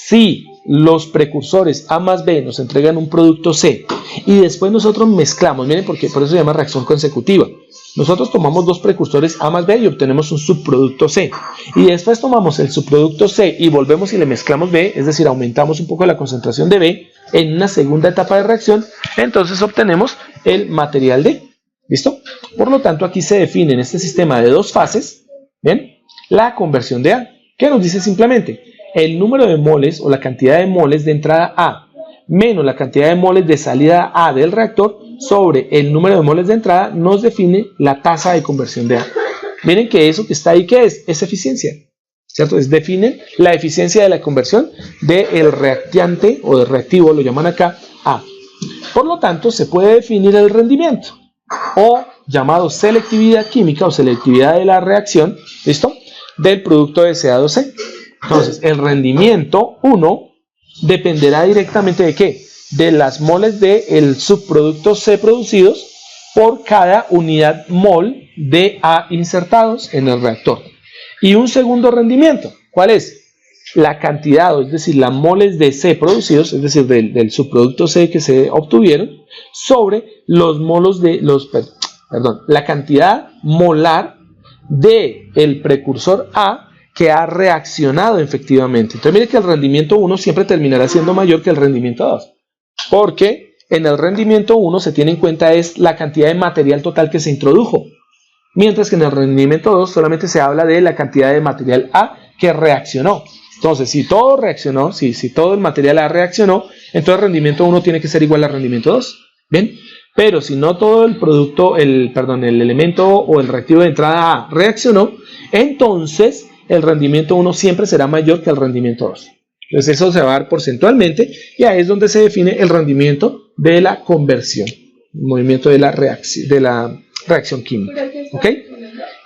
Si los precursores A más B nos entregan un producto C y después nosotros mezclamos, miren por eso se llama reacción consecutiva. Nosotros tomamos dos precursores A más B y obtenemos un subproducto C. Y después tomamos el subproducto C y volvemos y le mezclamos B, es decir, aumentamos un poco la concentración de B en una segunda etapa de reacción, entonces obtenemos el material D. ¿Listo? Por lo tanto, aquí se define en este sistema de dos fases, ¿bien? La conversión de A, que nos dice simplemente el número de moles o la cantidad de moles de entrada A menos la cantidad de moles de salida A del reactor sobre el número de moles de entrada nos define la tasa de conversión de A. Miren que eso que está ahí, ¿qué es? Es eficiencia, ¿cierto? Definen la eficiencia de la conversión del reactante o del reactivo, lo llaman acá, A. Por lo tanto, se puede definir el rendimiento o llamado selectividad química o selectividad de la reacción, ¿listo? Del producto deseado C. Entonces, el rendimiento 1 dependerá directamente de ¿qué? De las moles del subproducto C producidos por cada unidad mol de A insertados en el reactor. Y un segundo rendimiento, ¿cuál es? La cantidad, es decir, las moles de C producidos, es decir, del subproducto C que se obtuvieron, sobre los molos de la cantidad molar del precursor A que ha reaccionado efectivamente. Entonces, mire que el rendimiento 1 siempre terminará siendo mayor que el rendimiento 2, porque en el rendimiento 1 se tiene en cuenta es la cantidad de material total que se introdujo, mientras que en el rendimiento 2 solamente se habla de la cantidad de material A que reaccionó. Entonces, si todo reaccionó, si todo el material A reaccionó, entonces el rendimiento 1 tiene que ser igual al rendimiento 2. ¿Bien? Pero si no todo el producto, el elemento o el reactivo de entrada A reaccionó, entonces el rendimiento 1 siempre será mayor que el rendimiento 2. Entonces eso se va a dar porcentualmente y ahí es donde se define el rendimiento de la conversión, el movimiento de la reacción química. ¿Ok?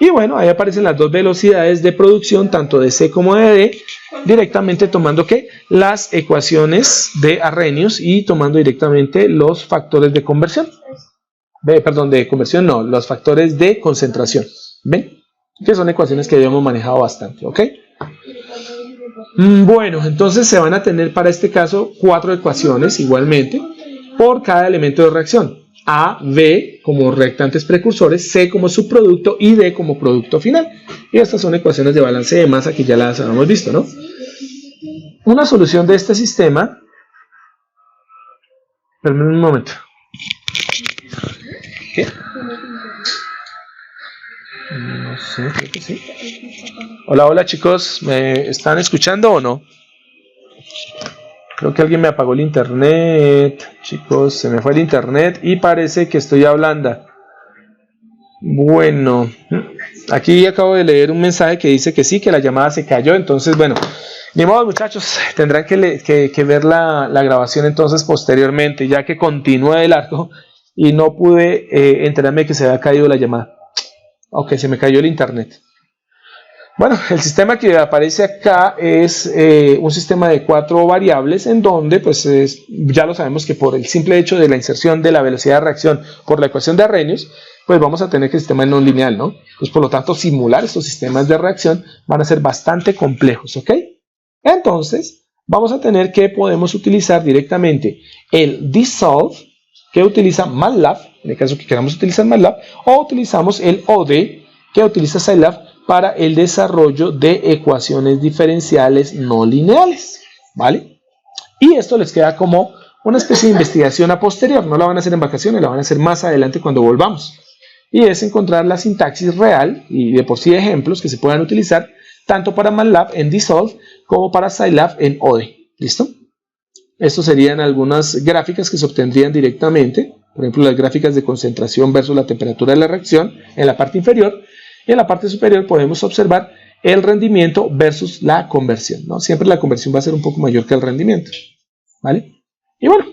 Y bueno, ahí aparecen las dos velocidades de producción, tanto de C como de D, directamente tomando ¿qué? Las ecuaciones de Arrhenius y tomando directamente los factores de conversión. De conversión no, los factores de concentración. ¿Ven? Que son ecuaciones que habíamos manejado bastante. ¿Ok? Bueno, entonces se van a tener para este caso 4 ecuaciones igualmente por cada elemento de reacción. A, B como reactantes precursores, C como subproducto y D como producto final. Y estas son ecuaciones de balance de masa que ya las habíamos visto, ¿no? Una solución de este sistema... Espérame un momento. ¿Qué? No sé, creo que sí. Hola chicos, ¿me están escuchando o no? Creo que alguien me apagó el internet. Chicos, se me fue el internet y parece que estoy hablando. Bueno, aquí acabo de leer un mensaje que dice que sí, que la llamada se cayó. Entonces, bueno, ni modo muchachos, tendrán que ver la grabación entonces posteriormente, ya que continúa de largo y no pude enterarme que se había caído la llamada. Ok, se me cayó el internet. Bueno, el sistema que aparece acá es un sistema de 4 variables en donde, pues ya lo sabemos que por el simple hecho de la inserción de la velocidad de reacción por la ecuación de Arrhenius, pues vamos a tener que el sistema es no lineal, ¿no? Pues por lo tanto, simular estos sistemas de reacción van a ser bastante complejos, ¿ok? Entonces, vamos a tener que podemos utilizar directamente el Dissolve, que utiliza MATLAB, en el caso que queramos utilizar MATLAB, o utilizamos el OD, que utiliza Scilab, para el desarrollo de ecuaciones diferenciales no lineales, ¿vale? Y esto les queda como una especie de investigación a posterior, no la van a hacer en vacaciones, la van a hacer más adelante cuando volvamos. Y es encontrar la sintaxis real y de por sí ejemplos que se puedan utilizar tanto para MATLAB en Dissolve como para Scilab en OD, ¿listo? Estos serían algunas gráficas que se obtendrían directamente, por ejemplo las gráficas de concentración versus la temperatura de la reacción en la parte inferior. Y en la parte superior podemos observar el rendimiento versus la conversión, ¿no? Siempre la conversión va a ser un poco mayor que el rendimiento, ¿vale? Y bueno,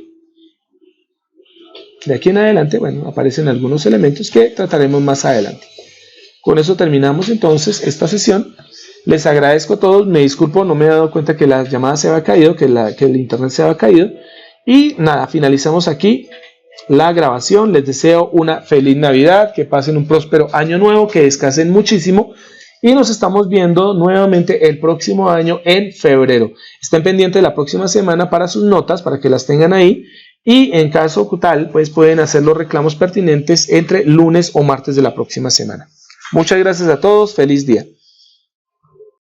de aquí en adelante, bueno, aparecen algunos elementos que trataremos más adelante. Con eso terminamos entonces esta sesión. Les agradezco a todos, me disculpo, no me he dado cuenta que la llamada se había caído, que el internet se había caído. Y nada, finalizamos aquí la grabación. Les deseo una feliz Navidad, que pasen un próspero año nuevo, que descansen muchísimo y nos estamos viendo nuevamente el próximo año en febrero. Estén pendientes de la próxima semana para sus notas, para que las tengan ahí y en caso tal, pues pueden hacer los reclamos pertinentes entre lunes o martes de la próxima semana. Muchas gracias a todos, feliz día.